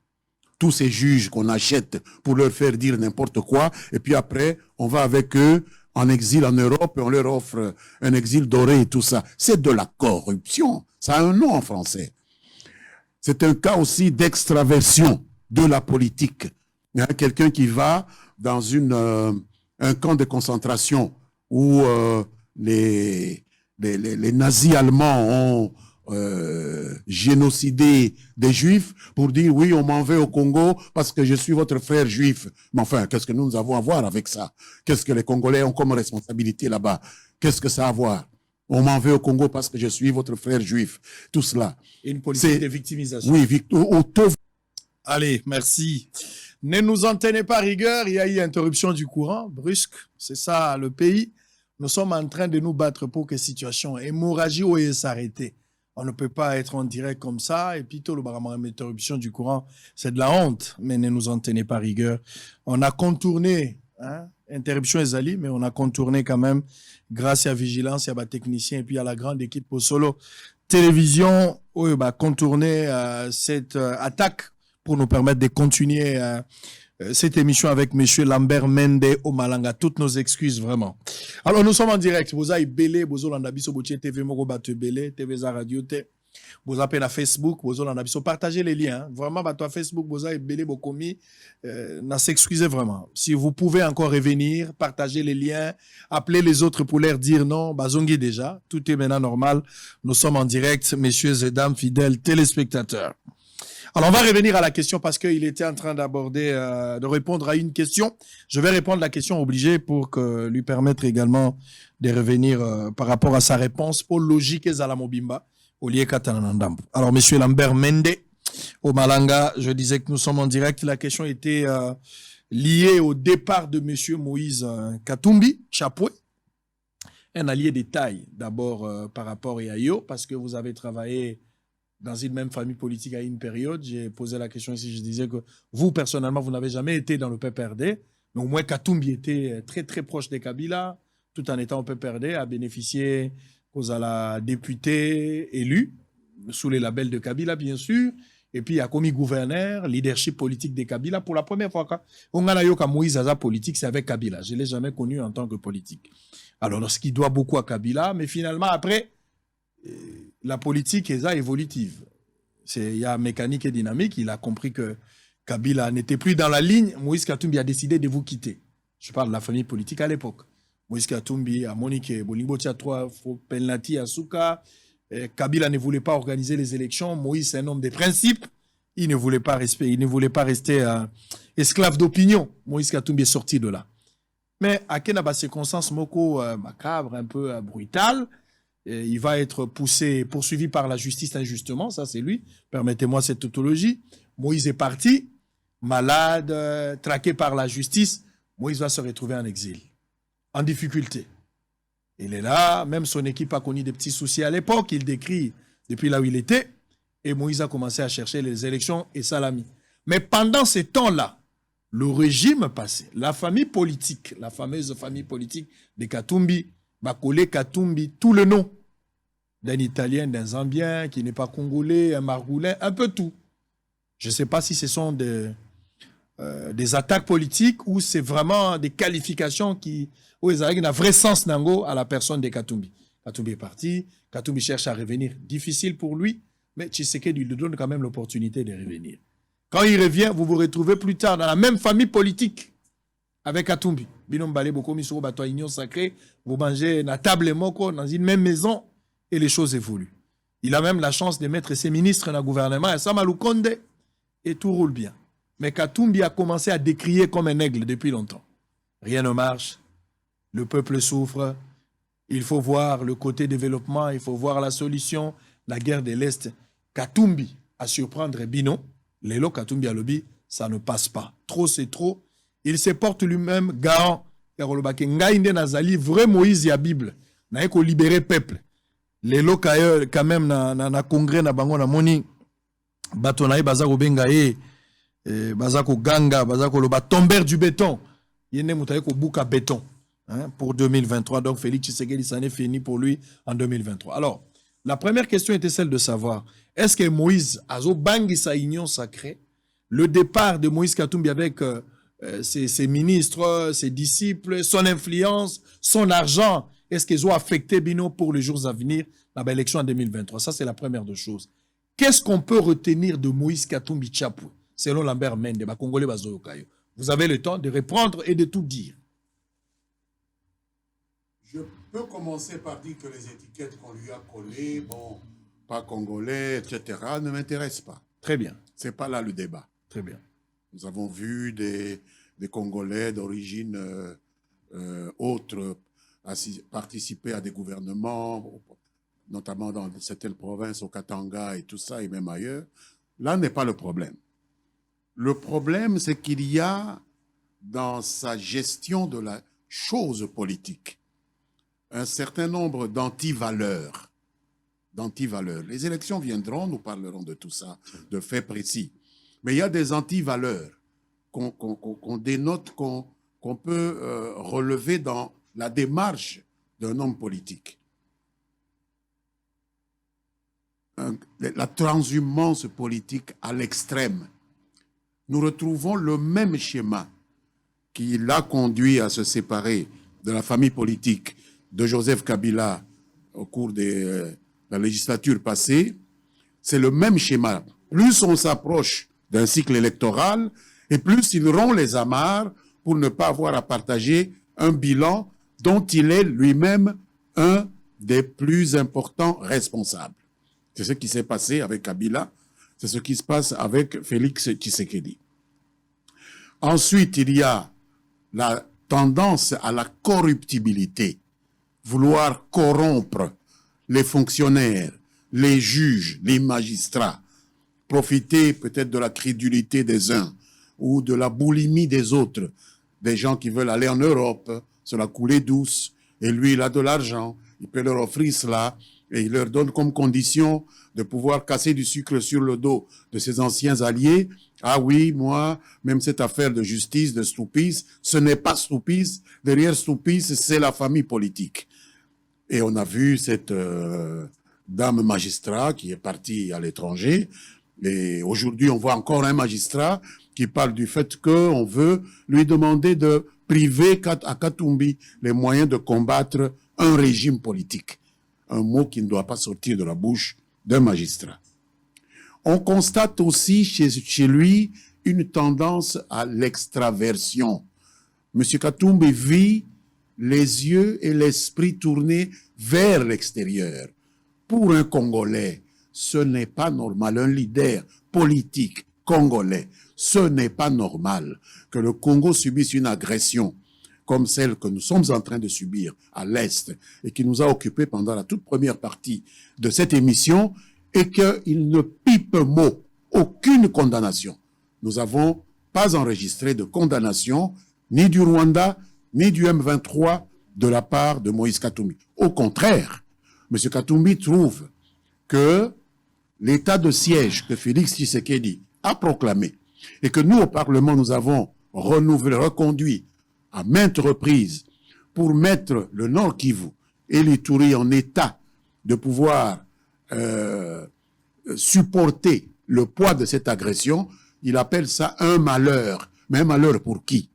Tous ces juges qu'on achète pour leur faire dire n'importe quoi, et puis après, on va avec eux en exil en Europe et on leur offre un exil doré et tout ça. C'est de la corruption. Ça a un nom en français. C'est un cas aussi d'extraversion de la politique. Il y a quelqu'un qui va dans un camp de concentration où les nazis allemands ont génocidé des juifs pour dire oui, on m'en veut au Congo parce que je suis votre frère juif. Mais enfin, qu'est-ce que nous avons à voir avec ça? Qu'est-ce que les Congolais ont comme responsabilité là-bas? Qu'est-ce que ça a à voir? On m'en veut au Congo parce que je suis votre frère juif. Tout cela. Une politique de victimisation. Oui, Allez, merci. Ne nous en tenez pas rigueur, il y a eu interruption du courant, brusque. C'est ça le pays. Nous sommes en train de nous battre pour que la situation hémorragie ou s'arrêter. On ne peut pas être en direct comme ça. Et puis, tout le barama interruption du courant, c'est de la honte. Mais ne nous en tenez pas rigueur. On a contourné, interruption Ezali, mais on a contourné quand même, grâce à la vigilance, il y a des techniciens et puis à la grande équipe pour Solo Télévision, où on a contourné cette attaque pour nous permettre de continuer cette émission avec M. Lambert Mende au Malanga. Toutes nos excuses, vraiment. Alors, nous sommes en direct. Vous avez belé, vous avez l'andabiso TV Moko Bate Belé, TV Za Radio T. Vous avez na Facebook, vous avez l'andabiso. Partagez les liens. Vraiment, à Facebook, vous avez belé, vous commis. N'a s'excuser vraiment. Si vous pouvez encore revenir, partagez les liens, appelez les autres pour leur dire non. Bazongi déjà. Tout est maintenant normal. Nous sommes en direct, messieurs et dames, fidèles téléspectateurs. Alors, on va revenir à la question parce qu'il était en train d'aborder, de répondre à une question. Je vais répondre à la question obligée pour lui permettre également de revenir par rapport à sa réponse pour logique et Zalamobimba au lieu Katanandambu. Alors, monsieur Lambert Mende au Malanga, je disais que nous sommes en direct. La question était liée au départ de monsieur Moïse Katumbi, Chapoué. Un allié des tailles, d'abord par rapport à Yayo, parce que vous avez travaillé dans une même famille politique à une période. J'ai posé la question ici, je disais que vous, personnellement, vous n'avez jamais été dans le PPRD, mais au moins Katumbi était très, très proche des Kabila, tout en étant au PPRD, a bénéficié aux la députée élue, sous les labels de Kabila, bien sûr, et puis il a commis gouverneur, leadership politique des Kabila. Pour la première fois, on a eu Moïse Aza politique, c'est avec Kabila. Je ne l'ai jamais connu en tant que politique. Alors, ce qui doit beaucoup à Kabila, mais finalement, après, la politique est évolutive. Il y a mécanique et dynamique. Il a compris que Kabila n'était plus dans la ligne. Moïse Katumbi a décidé de vous quitter. Je parle de la famille politique à l'époque. Moïse Katumbi a Monique Bolingo Tiatwa, Penlati Asuka. Kabila ne voulait pas organiser les élections. Moïse, c'est un homme de principe. Il ne voulait pas rester esclave d'opinion. Moïse Katumbi est sorti de là. Mais à quelle circonstance moko macabre, un peu brutal. Il va être poursuivi par la justice injustement, ça c'est lui. Permettez-moi cette tautologie. Moïse est parti. malade, traqué par la justice, Moïse va se retrouver en exil, en difficulté. Il est là, même son équipe a connu des petits soucis à l'époque, il décrit depuis là où il était, et Moïse a commencé à chercher les élections et Salami. Mais pendant ces temps-là, le régime passé, la famille politique, la fameuse famille politique de Katumbi, va coller Katumbi tout le nom d'un Italien, d'un Zambien, qui n'est pas congolais, un Margoulin, un peu tout. Je ne sais pas si ce sont des attaques politiques ou c'est vraiment des qualifications où ils arrivent un vrai sens nango à la personne de Katumbi. Katumbi est parti, Katumbi cherche à revenir. Difficile pour lui, mais Tshisekedi lui donne quand même l'opportunité de revenir. Quand il revient, vous vous retrouvez plus tard dans la même famille politique avec Katumbi. Binom Balé Bokomi Soro Bato Union Sacrée, vous mangez na table moko dans une même maison et les choses évoluent. Il a même la chance de mettre ses ministres dans le gouvernement, et Samalou Konde, et tout roule bien. Mais Katumbi a commencé à décrier comme un aigle depuis longtemps. Rien ne marche, le peuple souffre, il faut voir le côté développement, il faut voir la solution, la guerre de l'Est. Katumbi a surprendre Bino, Lelo Katumbi a lobby, ça ne passe pas. Trop c'est trop. Il se porte lui-même garant. Nazali, vrai Moïse et la Bible. N'a qu'au libérer peuple. Lelo quand même na congrès na bango na moni batonaï bazako bengaye bazako ganga bazako loba tomber du béton. Yene mutaye ko buka béton pour 2023. Donc Félix Tshisekedi, ça n'est fini pour lui en 2023. Alors, la première question était celle de savoir, est-ce que Moïse azo bangi sa union sacrée, le départ de Moïse Katumbi avec ses ministres, ses disciples, son influence, son argent, est-ce qu'ils ont affecté Bino pour les jours à venir, l'élection en 2023? Ça, c'est la première des choses. Qu'est-ce qu'on peut retenir de Moïse Katumbi Tchapou, selon Lambert Mende, Congolais Bazoyokayo? Vous avez le temps de répondre et de tout dire. Je peux commencer par dire que les étiquettes qu'on lui a collées, bon, pas congolais, etc., ne m'intéressent pas. Très bien. C'est pas là le débat. Très bien. Nous avons vu des Congolais d'origine autre participer à des gouvernements, notamment dans certaines provinces, au Katanga et tout ça, et même ailleurs. Là n'est pas le problème. Le problème, c'est qu'il y a, dans sa gestion de la chose politique, un certain nombre d'antivaleurs. Les élections viendront, nous parlerons de tout ça, de faits précis. Mais il y a des antivaleurs qu'on dénote, qu'on peut relever dans la démarche d'un homme politique. La transhumance politique à l'extrême. Nous retrouvons le même schéma qui l'a conduit à se séparer de la famille politique de Joseph Kabila au cours de la législature passée. C'est le même schéma. Plus on s'approche d'un cycle électoral, et plus il rompt les amarres pour ne pas avoir à partager un bilan dont il est lui-même un des plus importants responsables. C'est ce qui s'est passé avec Kabila, c'est ce qui se passe avec Félix Tshisekedi. Ensuite, il y a la tendance à la corruptibilité, vouloir corrompre les fonctionnaires, les juges, les magistrats, profiter peut-être de la crédulité des uns ou de la boulimie des autres, des gens qui veulent aller en Europe, sur la coulée douce, et lui, il a de l'argent, il peut leur offrir cela, et il leur donne comme condition de pouvoir casser du sucre sur le dos de ses anciens alliés. Ah oui, moi, même cette affaire de justice, de Stoupice, ce n'est pas Stoupice, derrière Stoupice, c'est la famille politique. Et on a vu cette dame magistrat qui est partie à l'étranger, et aujourd'hui on voit encore un magistrat qui parle du fait qu'on veut lui demander de priver à Katumbi les moyens de combattre un régime politique. Un mot qui ne doit pas sortir de la bouche d'un magistrat. On constate aussi chez lui une tendance à l'extraversion. M. Katumbi vit les yeux et l'esprit tournés vers l'extérieur. Pour un Congolais, ce n'est pas normal. Un leader politique congolais, ce n'est pas normal que le Congo subisse une agression comme celle que nous sommes en train de subir à l'Est et qui nous a occupés pendant la toute première partie de cette émission et qu'il ne pipe mot, aucune condamnation. Nous avons pas enregistré de condamnation ni du Rwanda, ni du M23 de la part de Moïse Katumbi. Au contraire, M. Katumbi trouve que l'état de siège que Félix Tshisekedi a proclamé et que nous, au Parlement, nous avons renouvelé, reconduit à maintes reprises pour mettre le Nord Kivu et l'Ituri en état de pouvoir supporter le poids de cette agression, il appelle ça un malheur. Mais un malheur pour qui?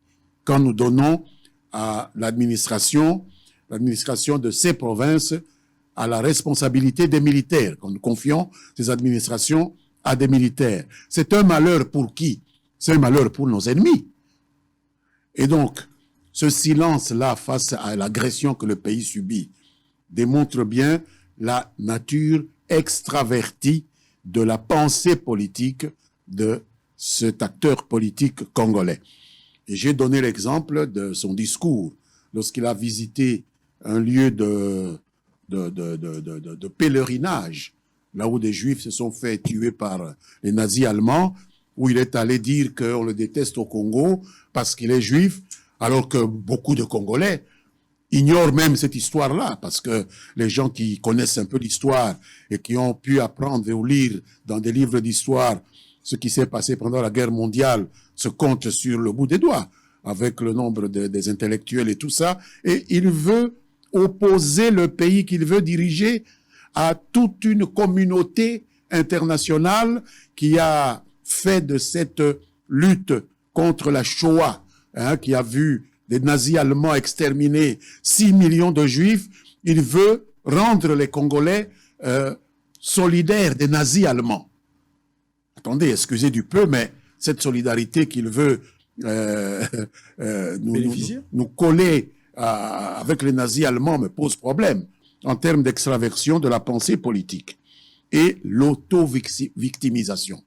Quand nous donnons à l'administration de ces provinces à la responsabilité des militaires, quand nous confions ces administrations à des militaires. C'est un malheur pour qui? C'est un malheur pour nos ennemis. Et donc, ce silence-là face à l'agression que le pays subit démontre bien la nature extravertie de la pensée politique de cet acteur politique congolais. Et j'ai donné l'exemple de son discours lorsqu'il a visité un lieu de pèlerinage, là où des Juifs se sont fait tuer par les nazis allemands, où il est allé dire qu'on le déteste au Congo parce qu'il est juif, alors que beaucoup de Congolais ignorent même cette histoire-là, parce que les gens qui connaissent un peu l'histoire et qui ont pu apprendre ou lire dans des livres d'histoire ce qui s'est passé pendant la guerre mondiale se comptent sur le bout des doigts, avec le nombre des intellectuels et tout ça, et il veut opposer le pays qu'il veut diriger à toute une communauté internationale qui a fait de cette lutte contre la Shoah, qui a vu des nazis allemands exterminer 6 millions de juifs. Il veut rendre les Congolais solidaires des nazis allemands. Attendez, excusez du peu, mais cette solidarité qu'il veut nous coller avec les nazis allemands me pose problème en termes d'extraversion de la pensée politique et l'auto-victimisation.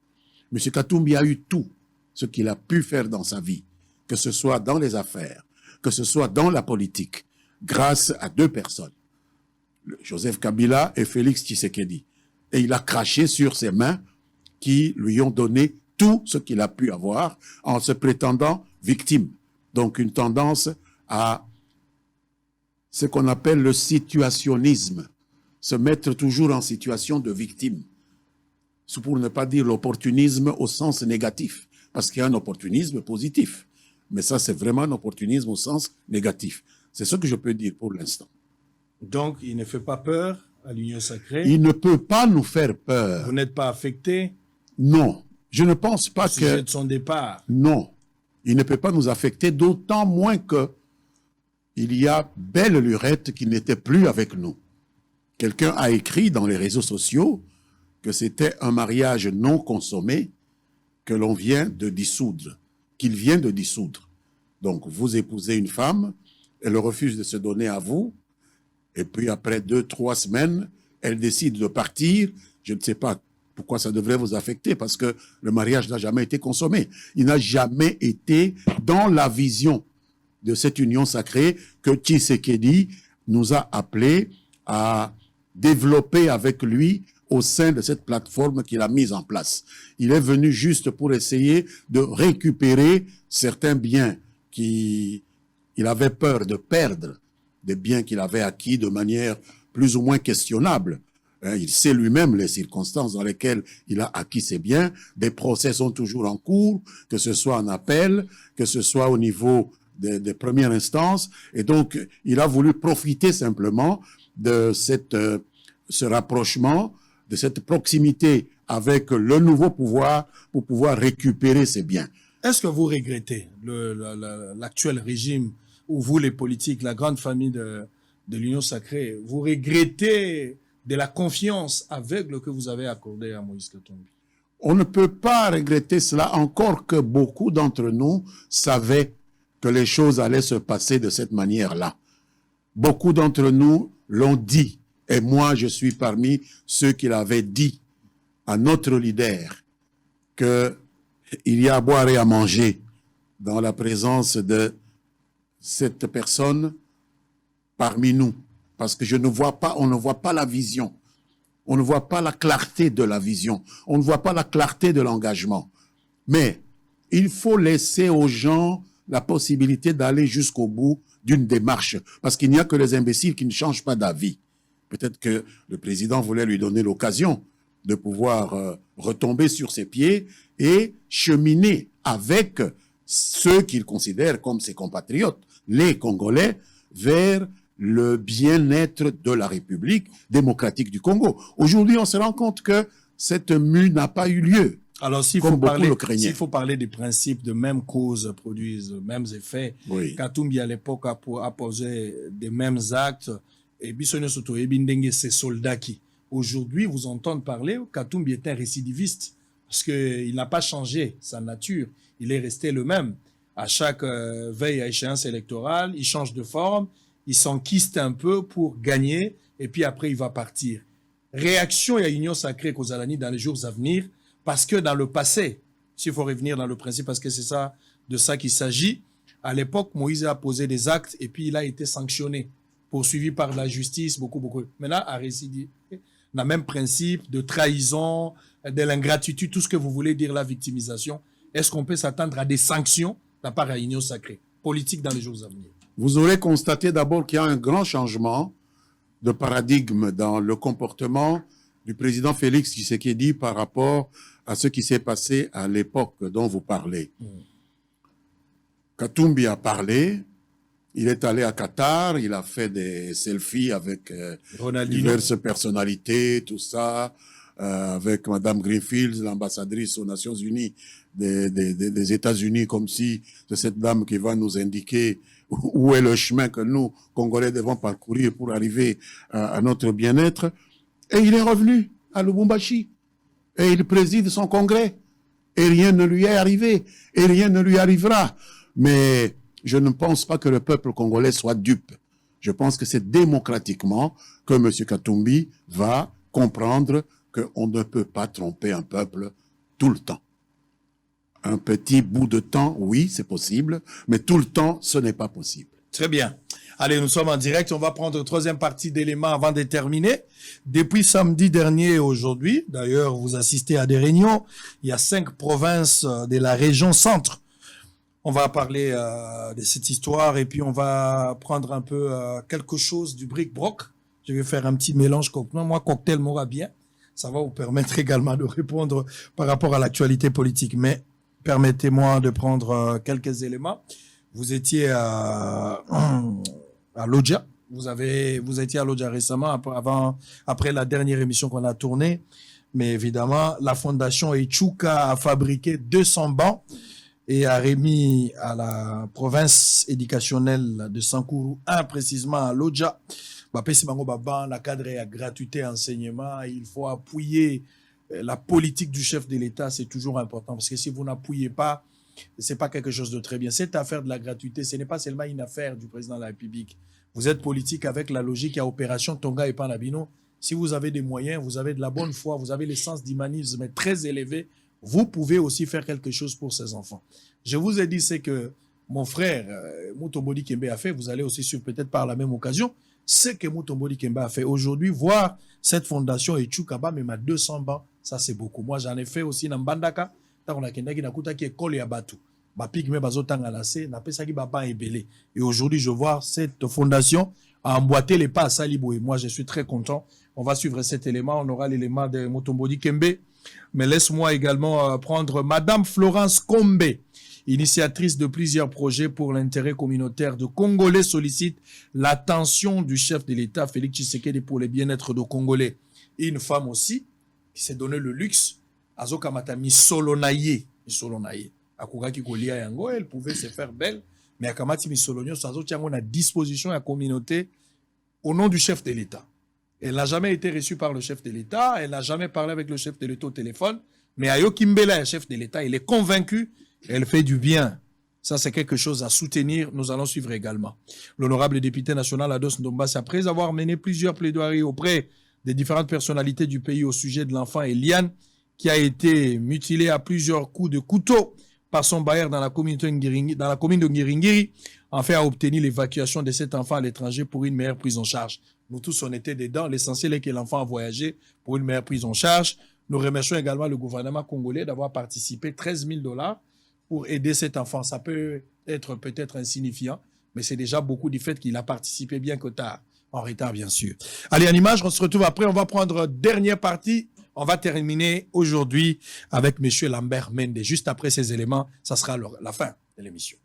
M. Katumbi a eu tout ce qu'il a pu faire dans sa vie, que ce soit dans les affaires, que ce soit dans la politique, grâce à 2 personnes, Joseph Kabila et Félix Tshisekedi. Et il a craché sur ses mains qui lui ont donné tout ce qu'il a pu avoir en se prétendant victime. Donc une tendance à ce qu'on appelle le situationnisme, se mettre toujours en situation de victime. C'est pour ne pas dire l'opportunisme au sens négatif, parce qu'il y a un opportunisme positif. Mais ça, c'est vraiment un opportunisme au sens négatif. C'est ce que je peux dire pour l'instant. Donc, il ne fait pas peur à l'Union sacrée? Il ne peut pas nous faire peur. Vous n'êtes pas affecté? Non. Je ne pense pas que... Au sujet de son départ? Non. Il ne peut pas nous affecter, d'autant moins que il y a belle lurette qui n'était plus avec nous. Quelqu'un a écrit dans les réseaux sociaux que c'était un mariage non consommé que l'on vient de dissoudre, qu'il vient de dissoudre. Donc, vous épousez une femme, elle refuse de se donner à vous, et puis après 2-3 semaines, elle décide de partir. Je ne sais pas pourquoi ça devrait vous affecter, parce que le mariage n'a jamais été consommé. Il n'a jamais été dans la vision de cette union sacrée que Tshisekedi nous a appelés à développer avec lui au sein de cette plateforme qu'il a mise en place. Il est venu juste pour essayer de récupérer certains biens qu'il avait peur de perdre, des biens qu'il avait acquis de manière plus ou moins questionnable. Il sait lui-même les circonstances dans lesquelles il a acquis ces biens. Des procès sont toujours en cours, que ce soit en appel, que ce soit au niveau des premières instances. Et donc, il a voulu profiter simplement de ce rapprochement, de cette proximité avec le nouveau pouvoir pour pouvoir récupérer ces biens. Est-ce que vous regrettez l'actuel régime, ou vous les politiques, la grande famille de l'Union sacrée, vous regrettez de la confiance aveugle que vous avez accordée à Moïse Katumbi? On ne peut pas regretter cela, encore que beaucoup d'entre nous savaient que les choses allaient se passer de cette manière-là. Beaucoup d'entre nous l'ont dit, et moi je suis parmi ceux qui l'avaient dit à notre leader, qu'il y a à boire et à manger dans la présence de cette personne parmi nous. Parce que on ne voit pas la vision. On ne voit pas la clarté de la vision. On ne voit pas la clarté de l'engagement. Mais il faut laisser aux gens la possibilité d'aller jusqu'au bout d'une démarche. Parce qu'il n'y a que les imbéciles qui ne changent pas d'avis. Peut-être que le président voulait lui donner l'occasion de pouvoir retomber sur ses pieds et cheminer avec ceux qu'il considère comme ses compatriotes, les Congolais, vers le bien-être de la République démocratique du Congo. Aujourd'hui, on se rend compte que cette mue n'a pas eu lieu. Alors, s'il faut parler des principes de même cause produisent les mêmes effets, oui. Katumbi à l'époque a posé des mêmes actes, et Bissonio Soto et Bindenge, ces soldats qui, aujourd'hui, vous entendent parler, Katumbi est un récidiviste, parce qu'il n'a pas changé sa nature, il est resté le même. À chaque veille à échéance électorale, il change de forme, il s'enquiste un peu pour gagner, et puis après, il va partir. Réaction à Union Sacrée Kozalani dans les jours à venir, parce que dans le passé, s'il faut revenir dans le principe, parce que c'est ça, de ça qu'il s'agit, à l'époque, Moïse a posé des actes, et puis il a été sanctionné, poursuivi par la justice, beaucoup. Maintenant, à récidiver, dans le même principe de trahison, de l'ingratitude, tout ce que vous voulez dire, la victimisation, est-ce qu'on peut s'attendre à des sanctions de la part de l'Union Sacrée, politique dans les jours à venir? Vous aurez constaté d'abord qu'il y a un grand changement de paradigme dans le comportement du président Félix Tshisekedi par rapport à ce qui s'est passé à l'époque dont vous parlez. Katumbi a parlé, il est allé à Qatar, il a fait des selfies avec diverses personnalités, tout ça, avec Madame Greenfield, l'ambassadrice aux Nations Unies des États-Unis, comme si c'est cette dame qui va nous indiquer où est le chemin que nous, Congolais, devons parcourir pour arriver à notre bien-être. Et il est revenu à Lubumbashi. Et il préside son congrès. Et rien ne lui est arrivé. Et rien ne lui arrivera. Mais je ne pense pas que le peuple congolais soit dupe. Je pense que c'est démocratiquement que M. Katumbi va comprendre qu'on ne peut pas tromper un peuple tout le temps. Un petit bout de temps, oui, c'est possible, mais tout le temps, ce n'est pas possible. Très bien. Allez, nous sommes en direct. On va prendre une troisième partie d'éléments avant de terminer. Depuis samedi dernier et aujourd'hui, d'ailleurs, vous assistez à des réunions. Il y a 5 provinces de la région centre. On va parler de cette histoire et puis on va prendre un peu quelque chose du bric-broc. Je vais faire un petit mélange cocktail. Moi, cocktail m'aura bien. Ça va vous permettre également de répondre par rapport à l'actualité politique. Mais permettez-moi de prendre quelques éléments. Vous étiez à Lodja. Vous étiez à Lodja récemment, après la dernière émission qu'on a tournée. Mais évidemment, la fondation Echuka a fabriqué 200 bancs et a remis à la province éducationnelle de Sankuru 1, précisément à Lodja. La cadre à gratuité enseignement, il faut appuyer la politique du chef de l'État, c'est toujours important parce que si vous n'appuyez pas, c'est pas quelque chose de très bien. Cette affaire de la gratuité, ce n'est pas seulement une affaire du président de la République. Vous êtes politique avec la logique à opération Tonga et Panabino. Si vous avez des moyens, vous avez de la bonne foi, vous avez le sens d'humanisme très élevé, vous pouvez aussi faire quelque chose pour ces enfants. Je vous ai dit, c'est que mon frère Mutombodi Kembe a fait, vous allez aussi suivre peut-être par la même occasion, ce que Mutombodi Kembe a fait. Aujourd'hui, voir cette fondation Echukaba, même à 200 bancs, ça c'est beaucoup. Moi, j'en ai fait aussi dans Mbandaka, on a kendaki na kuta ki école ya batu. Ba pigme bazotanga la se, na pesa ki ba ban ebele. Et aujourd'hui, je vois cette fondation a emboîté les pas à Salibo. Et moi, je suis très content. On va suivre cet élément. On aura l'élément de Mutombodi Kembe. Mais laisse-moi également prendre Madame Florence Kombe, initiatrice de plusieurs projets pour l'intérêt communautaire de Congolais, sollicite l'attention du chef de l'État, Félix Tshisekedi, pour le bien-être de Congolais. Et une femme aussi, qui s'est donné le luxe, Azoka Matami Solonaye. Akugaki Kolia Yango, elle pouvait se faire belle, mais Akamati Missolonio, Sazoki Yango à disposition à la communauté au nom du chef de l'État. Elle n'a jamais été reçue par le chef de l'État, elle n'a jamais parlé avec le chef de l'État au téléphone, mais Ayo Kimbela, le chef de l'État, il est convaincu, elle fait du bien. Ça, c'est quelque chose à soutenir. Nous allons suivre également. L'honorable député national Ados Ndombas, après avoir mené plusieurs plaidoiries auprès des différentes personnalités du pays au sujet de l'enfant Eliane, qui a été mutilé à plusieurs coups de couteau par son bailleur dans la commune de Ngiringiri, en fait, a obtenu l'évacuation de cet enfant à l'étranger pour une meilleure prise en charge. Nous tous, on était dedans. L'essentiel est que l'enfant a voyagé pour une meilleure prise en charge. Nous remercions également le gouvernement congolais d'avoir participé $13 000 pour aider cet enfant. Ça peut être peut-être insignifiant, mais c'est déjà beaucoup du fait qu'il a participé bien que tard, en retard bien sûr. Allez, en image, on se retrouve après. On va prendre dernière partie. On va terminer aujourd'hui avec M. Lambert Mende. Juste après ces éléments, ça sera la fin de l'émission.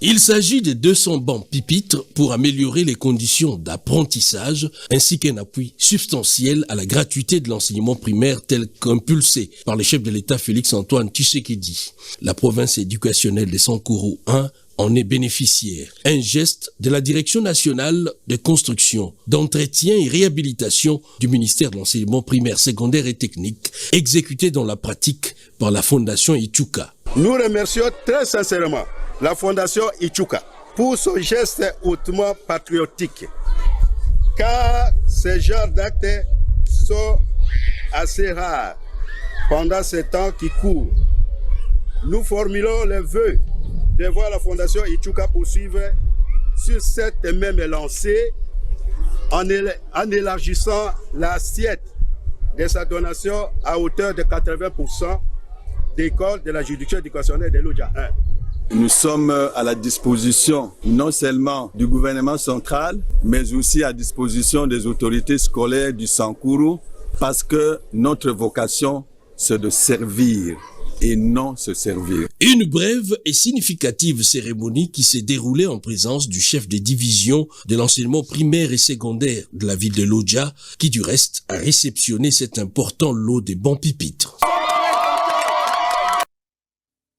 Il s'agit de 200 bancs pupitres pour améliorer les conditions d'apprentissage ainsi qu'un appui substantiel à la gratuité de l'enseignement primaire tel qu'impulsé par le chef de l'État Félix-Antoine Tshisekedi. La province éducationnelle de Sankuru 1 en est bénéficiaire. Un geste de la Direction nationale de construction, d'entretien et réhabilitation du ministère de l'enseignement primaire, secondaire et technique, exécuté dans la pratique par la Fondation Ichuka. Nous remercions très sincèrement la Fondation Ichuka pour ce geste hautement patriotique, car ces genres d'actes sont assez rares pendant ces temps qui courent. Nous formulons le vœu de voir la Fondation Ichuka poursuivre sur cette même lancée en élargissant l'assiette de sa donation à hauteur de 80% d'écoles de la juridiction éducationnelle de l'Odja 1. Nous sommes à la disposition non seulement du gouvernement central, mais aussi à disposition des autorités scolaires du Sankuru, parce que notre vocation, c'est de servir et non se servir. Une brève et significative cérémonie qui s'est déroulée en présence du chef des divisions de l'enseignement primaire et secondaire de la ville de Lodja, qui du reste a réceptionné cet important lot de bancs pupitres.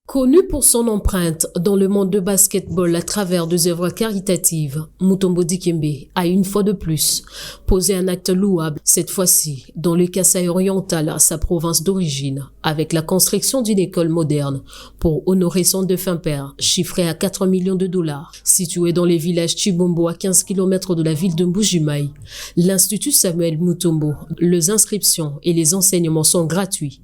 Connu pour son empreinte dans le monde de basketball à travers des œuvres caritatives, Mutombo Dikembe a une fois de plus posé un acte louable, cette fois-ci dans le Kasaï oriental, sa province d'origine, avec la construction d'une école moderne pour honorer son défunt père, chiffré à 4 millions de dollars. Situé dans les villages Chibombo à 15 km de la ville de Mbujimaï, l'Institut Samuel Mutombo, les inscriptions et les enseignements sont gratuits,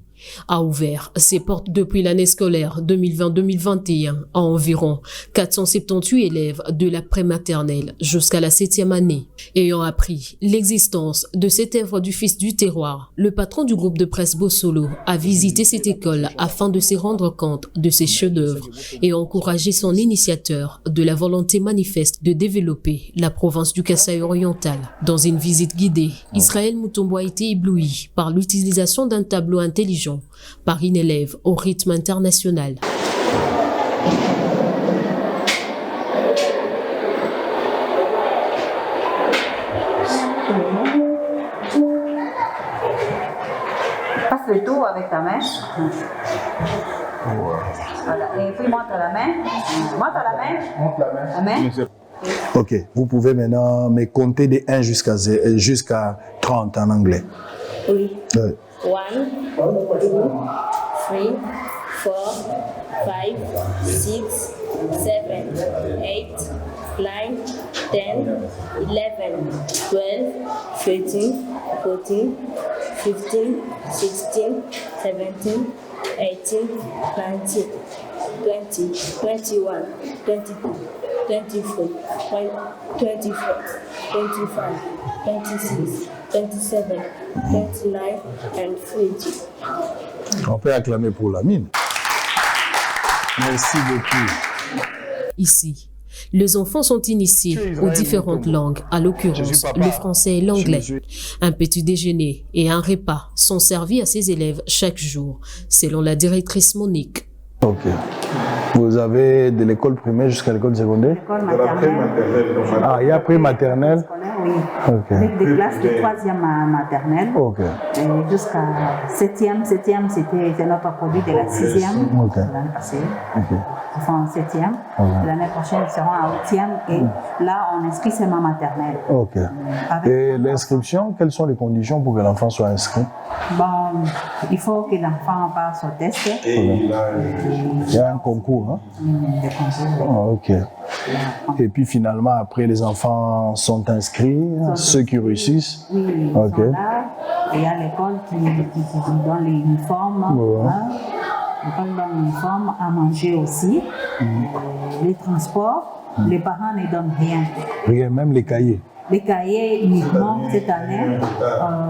a ouvert ses portes depuis l'année scolaire 2020-2021 à environ 478 élèves de la prématernelle jusqu'à la 7e année. Ayant appris l'existence de cette œuvre du fils du terroir, le patron du groupe de presse Bossolo a visité cette école afin de se rendre compte de ses chefs-d'œuvre et encourager son initiateur de la volonté manifeste de développer la province du Kasaï oriental. Dans une visite guidée, Israël Mutombo a été ébloui par l'utilisation d'un tableau intelligent par une élève au rythme international. Passe le tour avec ta main. Voilà. Et puis monte la main. Monte la main. Monte la main. Ok, vous pouvez maintenant me compter de 1 jusqu'à 30 en anglais. Oui. 1, 2, 3, 4, 5, 6, 7, 8, 9, 10, 11, 12, 13, 14, 15, 16, 17, 18, 19, 20, 21, 22, 24, 25, 26, 27, 29 and 30. On peut acclamer pour la mine. Merci beaucoup. Ici, les enfants sont initiés aux différentes langues, à l'occurrence le français et l'anglais. Un petit déjeuner et un repas sont servis à ces élèves chaque jour, selon la directrice Monique. Ok. Vous avez de l'école primaire jusqu'à l'école secondaire? L'école maternelle. Ah, il y a pré-maternelle? Oui. Ok. Avec des classes de 3e maternelle. Ok. Et jusqu'à 7e. 7e, c'est notre produit de la 6e. Ok. L'année passée. Ok. Ils sont en 7e. Ok. L'année prochaine, ils seront en 8e. Et là, on inscrit seulement maternelle. Ok. Et l'inscription, quelles sont les conditions pour que l'enfant soit inscrit? Bon, il faut que l'enfant passe au test. Il y a un concours, hein? Des concours, Ok. oui. Et puis finalement, après, les enfants sont inscrits, ceux qui réussissent. Oui, ils ok. sont là. Il y a l'école qui donne l'uniforme. Ouais. Hein? L'école donne l'uniforme, à manger aussi. Les transports, les parents ne donnent rien. Rien, même les cahiers. Les cahiers uniquement cette année,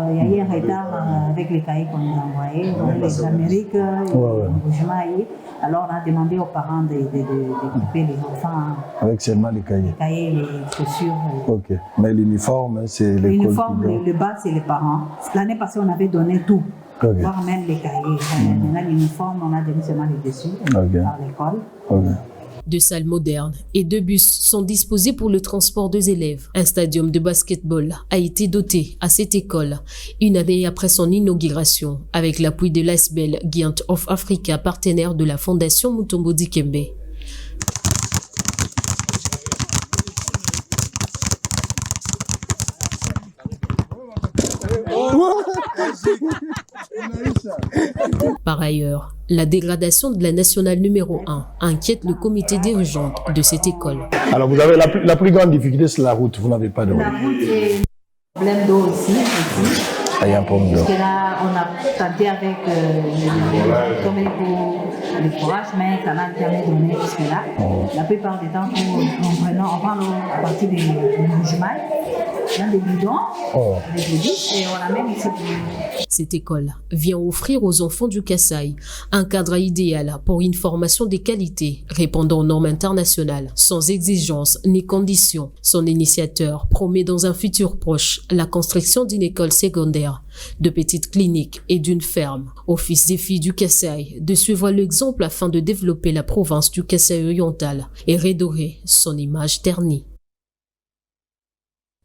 il y a eu un retard avec les cahiers qu'on nous a envoyés, les Amériques, les alors on a demandé aux parents d'équiper les enfants avec seulement les cahiers. Les cahiers, les chaussures. Ok, mais l'uniforme, c'est l'école. L'uniforme, le bas, c'est les parents. L'année passée, on avait donné tout, voire même les cahiers. Maintenant, l'uniforme, on a donné seulement les dessus par l'école. Deux salles modernes et 2 bus sont disposés pour le transport des élèves. Un stadium de basketball a été doté à cette école une année après son inauguration avec l'appui de l'ASBEL Giant of Africa, partenaire de la Fondation Mutombo Dikembe. Par ailleurs, la dégradation de la nationale numéro 1 inquiète le comité dirigeant de cette école. Alors vous avez la plus grande difficulté, c'est la route, vous n'avez pas de route. La route est un problème d'eau ici. Il y a un problème d'eau. Parce que là, on a tenté avec le forage, mais ça n'a jamais donné jusque-là. La plupart des temps, on prend l'eau à partir des Bougimailles, dans des bidons, avec les bus, et on amène ici. Cette école vient offrir aux enfants du Kasaï un cadre idéal pour une formation de qualité répondant aux normes internationales, sans exigence ni conditions. Son initiateur promet dans un futur proche la construction d'une école secondaire, de petites cliniques et d'une ferme. Aux fils des filles du Kasaï de suivre l'exemple afin de développer la province du Kasaï oriental et redorer son image ternie.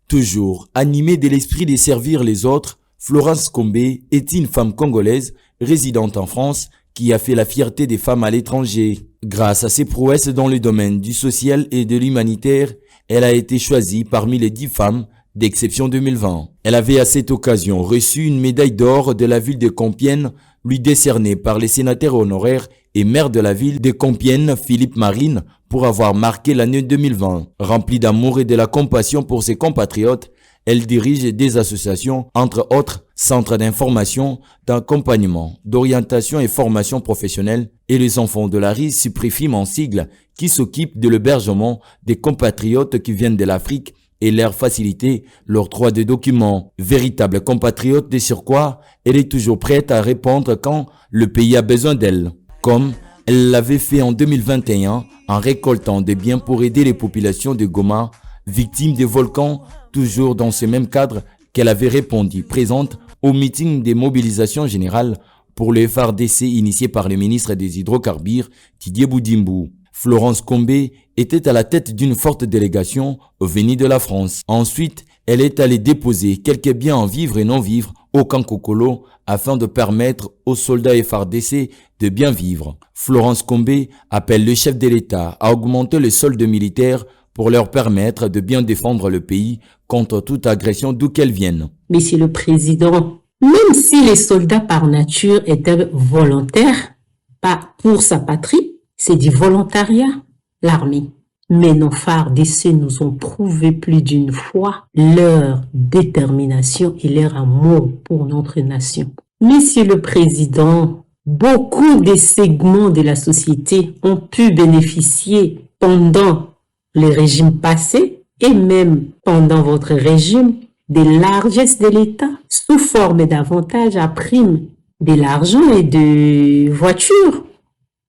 Toujours animée de l'esprit de servir les autres, Florence Combé est une femme congolaise résidente en France qui a fait la fierté des femmes à l'étranger. Grâce à ses prouesses dans le domaine du social et de l'humanitaire, elle a été choisie parmi les 10 femmes d'exception 2020. Elle avait à cette occasion reçu une médaille d'or de la ville de Compiègne, lui décernée par les sénateurs honoraires et maire de la ville de Compiègne, Philippe Marine, pour avoir marqué l'année 2020. Remplie d'amour et de la compassion pour ses compatriotes, elle dirige des associations, entre autres centres d'information, d'accompagnement, d'orientation et formation professionnelle, et les enfants de la RIS Suprifim en sigle, qui s'occupent de l'hébergement des compatriotes qui viennent de l'Afrique et leur faciliter l'octroi de documents. Véritable compatriote de surcroît, elle est toujours prête à répondre quand le pays a besoin d'elle, comme elle l'avait fait en 2021 en récoltant des biens pour aider les populations de Goma, victimes des volcans, toujours dans ce même cadre qu'elle avait répondu présente au meeting des mobilisations générales pour le FARDC initié par le ministre des Hydrocarbures, Didier Boudimbu. Florence Combé était à la tête d'une forte délégation venue de la France. Ensuite, elle est allée déposer quelques biens en vivre et non vivre au camp Kokolo afin de permettre aux soldats FARDC de bien vivre. Florence Combé appelle le chef de l'État à augmenter le solde militaire pour leur permettre de bien défendre le pays contre toute agression d'où qu'elle vienne. Monsieur le Président, même si les soldats par nature étaient volontaires, pas pour sa patrie, c'est du volontariat, l'armée. Mais nos FARDC nous ont prouvé plus d'une fois leur détermination et leur amour pour notre nation. Monsieur le Président, beaucoup des segments de la société ont pu bénéficier pendant les régimes passés et même pendant votre régime des largesses de l'État sous forme d'avantages à prime, de l'argent et de voitures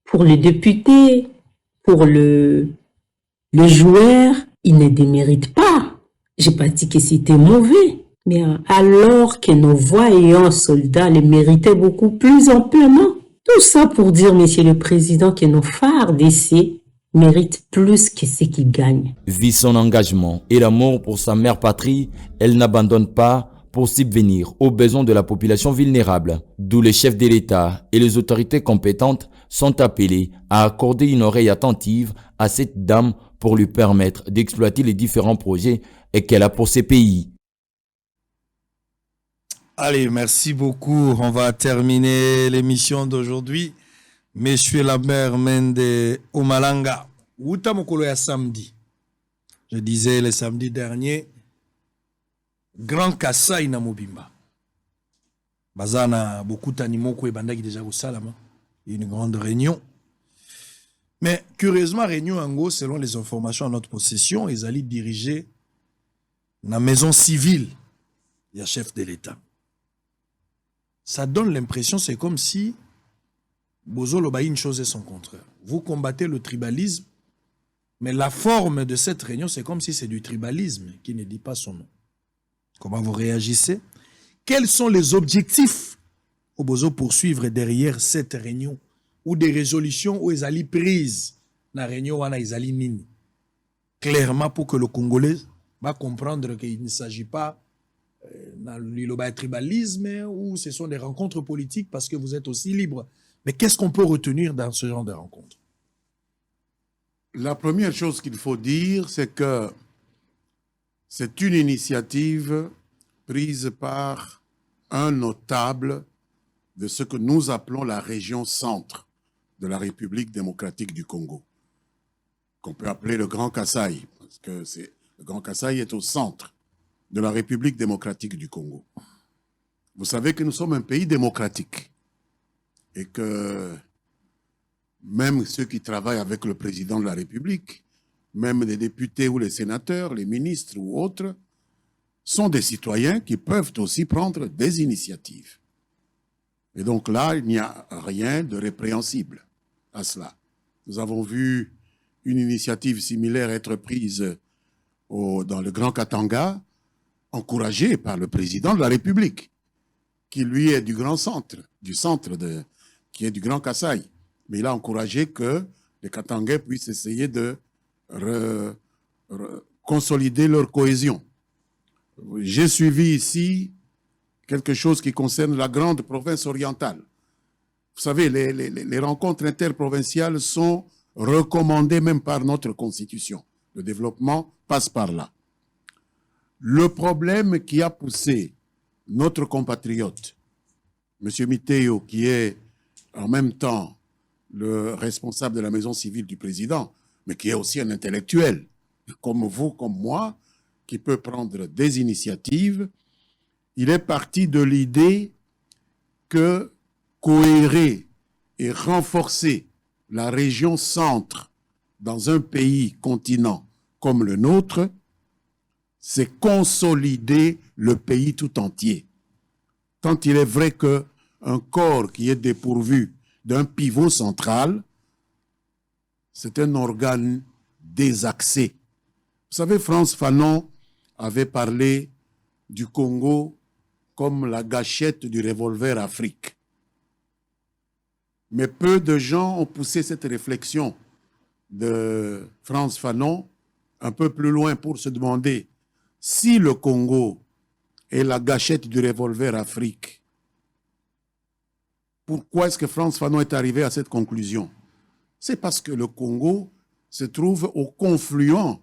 pour les députés, pour le joueur. Ils ne déméritent pas. J'ai pas dit que c'était mauvais, mais alors que nos voyants soldats les méritaient beaucoup plus amplement. Tout ça pour dire, Monsieur le Président, que nos FARDC mérite plus que ce qu'il gagne. Vu son engagement et l'amour pour sa mère patrie, elle n'abandonne pas pour subvenir aux besoins de la population vulnérable, d'où les chefs de l'État et les autorités compétentes sont appelés à accorder une oreille attentive à cette dame pour lui permettre d'exploiter les différents projets qu'elle a pour ces pays. Allez, merci beaucoup. On va terminer l'émission d'aujourd'hui. Monsieur Lambert Mende Omalanga, Wuta Mokolo ya samedi. Je disais le samedi dernier, Grand Kasaï na Mobimba. Bazana beaucoup d'animaux qui bandaki déjà au Salama. Une grande réunion. Mais curieusement, réunion en gros, selon les informations à notre possession, ils allaient diriger la maison civile, il y a chef de l'État. Ça donne l'impression, c'est comme si Bozo Loba une chose et son contraire. Vous combattez le tribalisme, mais la forme de cette réunion, c'est comme si c'est du tribalisme qui ne dit pas son nom. Comment vous réagissez? Quels sont les objectifs au Bozo poursuivre derrière cette réunion ou des résolutions où ils allaient prises dans la réunion où ils allaient nini? Clairement pour que le Congolais va comprendre qu'il ne s'agit pas dans le tribalisme ou ce sont des rencontres politiques parce que vous êtes aussi libre. Mais qu'est-ce qu'on peut retenir dans ce genre de rencontres? La première chose qu'il faut dire, c'est que c'est une initiative prise par un notable de ce que nous appelons la région centre de la République démocratique du Congo, qu'on peut appeler le Grand Kasaï, parce que le Grand Kasaï est au centre de la République démocratique du Congo. Vous savez que nous sommes un pays démocratique et que même ceux qui travaillent avec le président de la République, même les députés ou les sénateurs, les ministres ou autres, sont des citoyens qui peuvent aussi prendre des initiatives. Et donc là, il n'y a rien de répréhensible à cela. Nous avons vu une initiative similaire être prise dans le Grand Katanga, encouragée par le président de la République, qui lui est du grand centre, qui est du Grand Kasaï. Mais il a encouragé que les Katangais puissent essayer de consolider leur cohésion. J'ai suivi ici quelque chose qui concerne la grande province orientale. Vous savez, les rencontres interprovinciales sont recommandées même par notre Constitution. Le développement passe par là. Le problème qui a poussé notre compatriote, M. Miteo, qui est en même temps le responsable de la maison civile du président, mais qui est aussi un intellectuel, comme vous, comme moi, qui peut prendre des initiatives, il est parti de l'idée que cohérer et renforcer la région centre dans un pays continent comme le nôtre, c'est consolider le pays tout entier. Tant il est vrai qu'un corps qui est dépourvu d'un pivot central, c'est un organe désaxé. Vous savez, Frantz Fanon avait parlé du Congo comme la gâchette du revolver Afrique. Mais peu de gens ont poussé cette réflexion de Frantz Fanon un peu plus loin pour se demander si le Congo est la gâchette du revolver Afrique. Pourquoi est-ce que Frantz Fanon est arrivé à cette conclusion? C'est parce que le Congo se trouve au confluent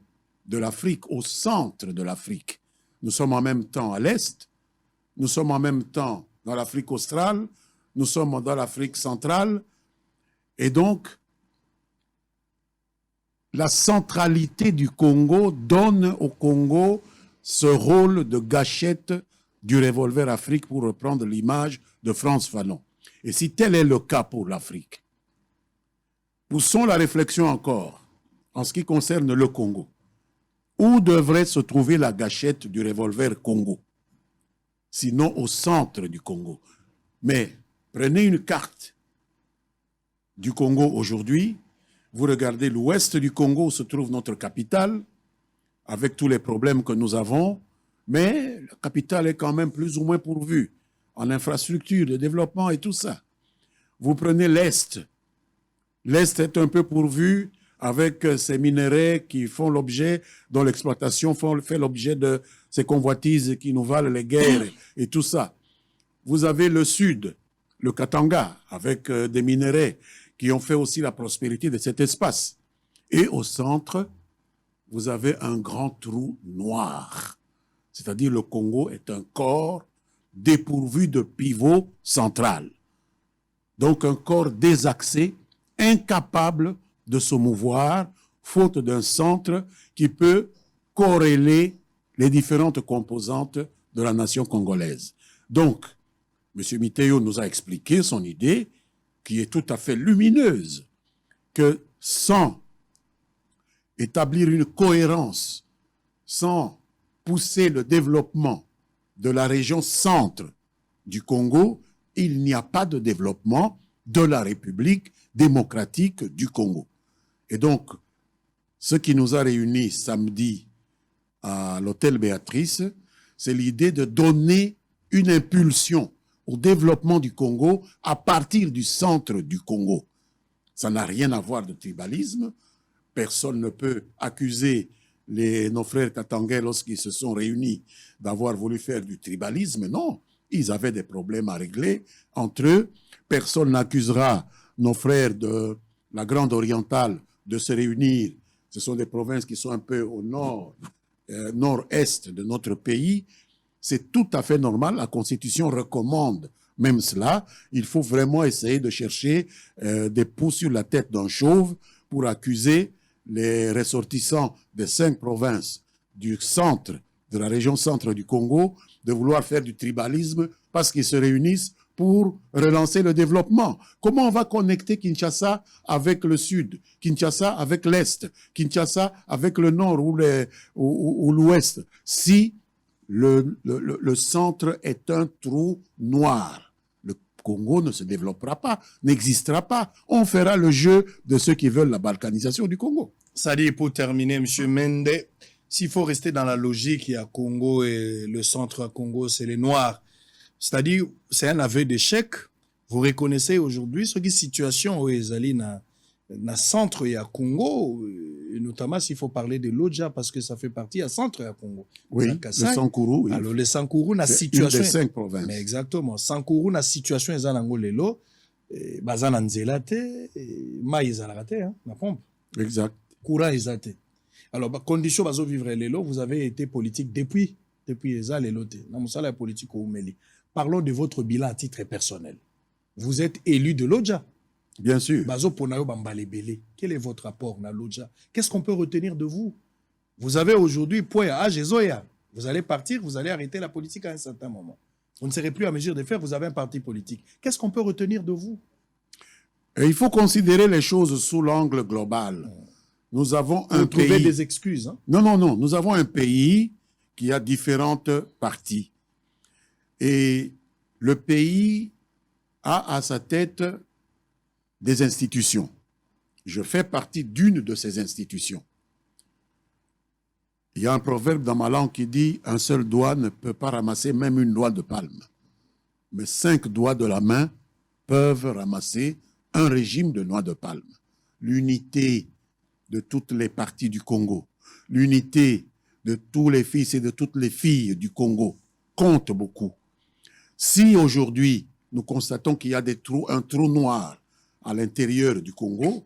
de l'Afrique, au centre de l'Afrique. Nous sommes en même temps à l'Est, nous sommes en même temps dans l'Afrique australe, nous sommes dans l'Afrique centrale, et donc la centralité du Congo donne au Congo ce rôle de gâchette du revolver Afrique, pour reprendre l'image de Frantz Fanon. Et si tel est le cas pour l'Afrique, poussons la réflexion encore en ce qui concerne le Congo. Où devrait se trouver la gâchette du revolver Congo? Sinon au centre du Congo. Mais prenez une carte du Congo aujourd'hui, vous regardez l'ouest du Congo où se trouve notre capitale, avec tous les problèmes que nous avons, mais la capitale est quand même plus ou moins pourvue en infrastructure, de développement et tout ça. Vous prenez l'Est. L'Est est un peu pourvu avec ces minéraux qui font l'objet, dont l'exploitation fait l'objet de ces convoitises qui nous valent les guerres et tout ça. Vous avez le Sud, le Katanga, avec des minéraux qui ont fait aussi la prospérité de cet espace. Et au centre, vous avez un grand trou noir. C'est-à-dire le Congo est un corps dépourvu de pivot central. Donc un corps désaxé, incapable de se mouvoir, faute d'un centre qui peut corréler les différentes composantes de la nation congolaise. Donc, M. Miteo nous a expliqué son idée, qui est tout à fait lumineuse, que sans établir une cohérence, sans pousser le développement de la région centre du Congo, il n'y a pas de développement de la République démocratique du Congo. Et donc, ce qui nous a réunis samedi à l'hôtel Béatrice, c'est l'idée de donner une impulsion au développement du Congo à partir du centre du Congo. Ça n'a rien à voir de tribalisme. Personne ne peut accuser nos frères Katangais, lorsqu'ils se sont réunis, d'avoir voulu faire du tribalisme. Non, ils avaient des problèmes à régler entre eux. Personne n'accusera nos frères de la Grande Orientale de se réunir. Ce sont des provinces qui sont un peu au nord, nord-est de notre pays. C'est tout à fait normal. La Constitution recommande même cela. Il faut vraiment essayer de chercher des poux sur la tête d'un chauve pour accuser les ressortissants des 5 provinces du centre, de la région centre du Congo, de vouloir faire du tribalisme parce qu'ils se réunissent pour relancer le développement. Comment on va connecter Kinshasa avec le sud, Kinshasa avec l'est, Kinshasa avec le nord ou l'ouest, si le centre est un trou noir? Le Congo ne se développera pas, n'existera pas. On fera le jeu de ceux qui veulent la balkanisation du Congo. Ça dit, pour terminer, M. Mende, s'il faut rester dans la logique, il y a Congo et le centre à Congo, c'est les Noirs. C'est-à-dire, c'est un aveu d'échec. Vous reconnaissez aujourd'hui ce qui est situation où ils allaient dans le centre et à Congo, et notamment s'il faut parler de l'Odja, parce que ça fait partie à centre et à Congo. Oui, le Sankourou. Oui. Alors, le Sankourou, la situation. Une des 5 provinces. Mais exactement. Sankourou, la situation est en Lelo, bazan anzelate, ma izalate, hein, la pompe. Exact. Courant izate. Alors, condition bazo vivre Lelo, vous avez été politique depuis Eza Lelote. Dans mon salaire politique au Meli. Parlons de votre bilan à titre personnel. Vous êtes élu de l'Odja. Bien sûr. Bazo Ponayo Bambalebele. Quel est votre apport dans l'Odja? Qu'est-ce qu'on peut retenir de vous? Vous avez aujourd'hui point à Agezoya. Vous allez partir, vous allez arrêter la politique à un certain moment. Vous ne serez plus à mesure de faire, vous avez un parti politique. Qu'est-ce qu'on peut retenir de vous? Et il faut considérer les choses sous l'angle global. Nous avons un pays... trouver des excuses. Hein? Non. Nous avons un pays qui a différentes parties. Et le pays a à sa tête des institutions. Je fais partie d'une de ces institutions. Il y a un proverbe dans ma langue qui dit « Un seul doigt ne peut pas ramasser même une noix de palme. Mais 5 doigts de la main peuvent ramasser un régime de noix de palme. » L'unité de toutes les parties du Congo, l'unité de tous les fils et de toutes les filles du Congo compte beaucoup. Si aujourd'hui, nous constatons qu'il y a un trou noir à l'intérieur du Congo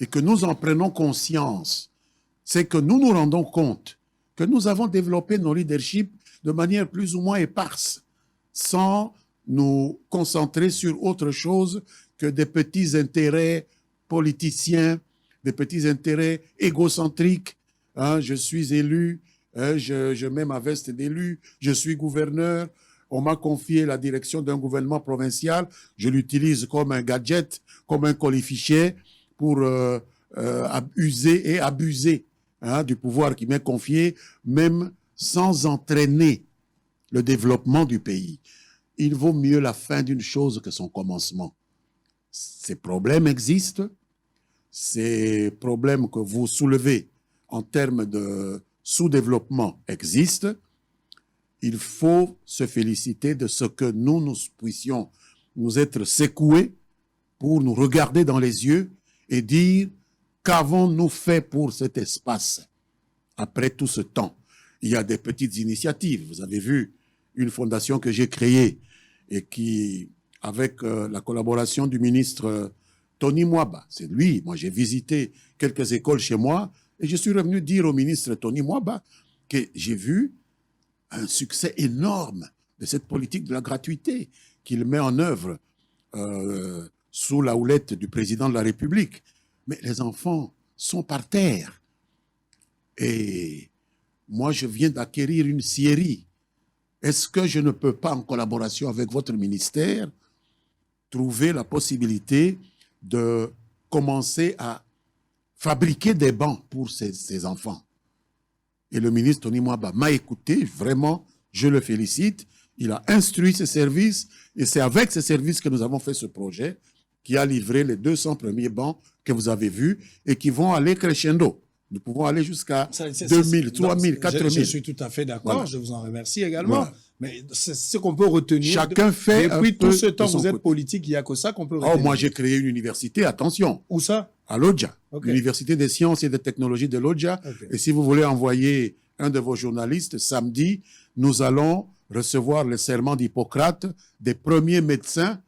et que nous en prenons conscience, c'est que nous nous rendons compte que nous avons développé nos leaderships de manière plus ou moins éparse, sans nous concentrer sur autre chose que des petits intérêts politiciens, des petits intérêts égocentriques. Hein, je suis élu, je mets ma veste d'élu, je suis gouverneur, on m'a confié la direction d'un gouvernement provincial, je l'utilise comme un gadget, comme un colifichet pour user et abuser du pouvoir qui m'est confié, même sans entraîner le développement du pays. Il vaut mieux la fin d'une chose que son commencement. Ces problèmes existent, ces problèmes que vous soulevez en termes de sous-développement existent. Il faut se féliciter de ce que nous puissions nous être secoués pour nous regarder dans les yeux et dire qu'avons-nous fait pour cet espace après tout ce temps. Il y a des petites initiatives. Vous avez vu une fondation que j'ai créée et qui, avec la collaboration du ministre Tony Mwaba, c'est lui, moi j'ai visité quelques écoles chez moi et je suis revenu dire au ministre Tony Mwaba que j'ai vu un succès énorme de cette politique de la gratuité qu'il met en œuvre sous la houlette du président de la République. Mais les enfants sont par terre. Et moi, je viens d'acquérir une scierie. Est-ce que je ne peux pas, en collaboration avec votre ministère, trouver la possibilité de commencer à fabriquer des bancs pour ces enfants? Et le ministre Tony Mwaba m'a écouté, vraiment, je le félicite. Il a instruit ses services et c'est avec ces services que nous avons fait ce projet qui a livré les 200 premiers bancs que vous avez vus et qui vont aller crescendo. Nous pouvons aller jusqu'à 2000, 3000, 4000. Je suis tout à fait d'accord, Voilà. je vous en remercie également. Voilà. Mais c'est ce qu'on peut retenir. Chacun fait depuis un peu tout ce temps de son vous êtes côté. politique, il n'y a que ça qu'on peut retenir. Oh, moi j'ai créé une université, attention. Où ça? À Lodja, Ok. l'université des sciences et des technologies de Lodja. Ok. Et si vous voulez envoyer un de vos journalistes, samedi, nous allons recevoir le serment d'Hippocrate des premiers médecins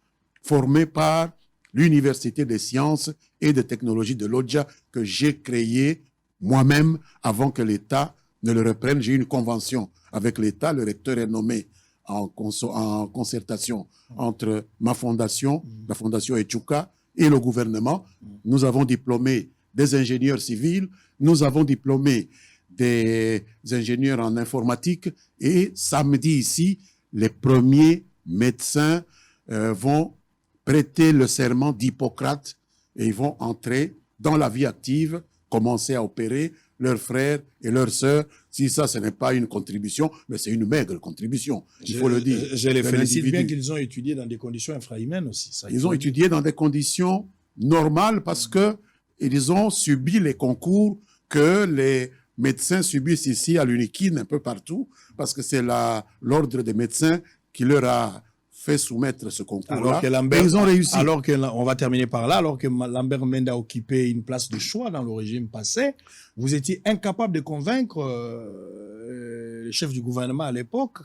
formés par l'université des sciences et des technologies de Lodja que j'ai créé moi-même avant que l'État ne le reprenne. J'ai eu une convention avec l'État, le recteur est nommé en concertation entre ma fondation, la fondation Echuka, et le gouvernement. Nous avons diplômé des ingénieurs civils, nous avons diplômé des ingénieurs en informatique et samedi ici, les premiers médecins vont prêter le serment d'Hippocrate et ils vont entrer dans la vie active, commencer à opérer leurs frères et leurs sœurs. Si ça, ce n'est pas une contribution, mais c'est une maigre contribution, il faut le dire. Je les de félicite bien l'individu. qu'ils ont étudié dans des conditions infrahumaines aussi. Ça, il Ils faut ont le dire. étudié dans des conditions normales parce que ils ont subi les concours que les médecins subissent ici à l'UNIKIN, un peu partout, parce que c'est l'ordre des médecins qui leur a fait soumettre ce concours-là. Alors que Et Lambert, ils ont réussi. on va terminer par là, alors que Lambert Mende a occupé une place de choix dans le régime passé, vous étiez incapable de convaincre le chef du gouvernement à l'époque,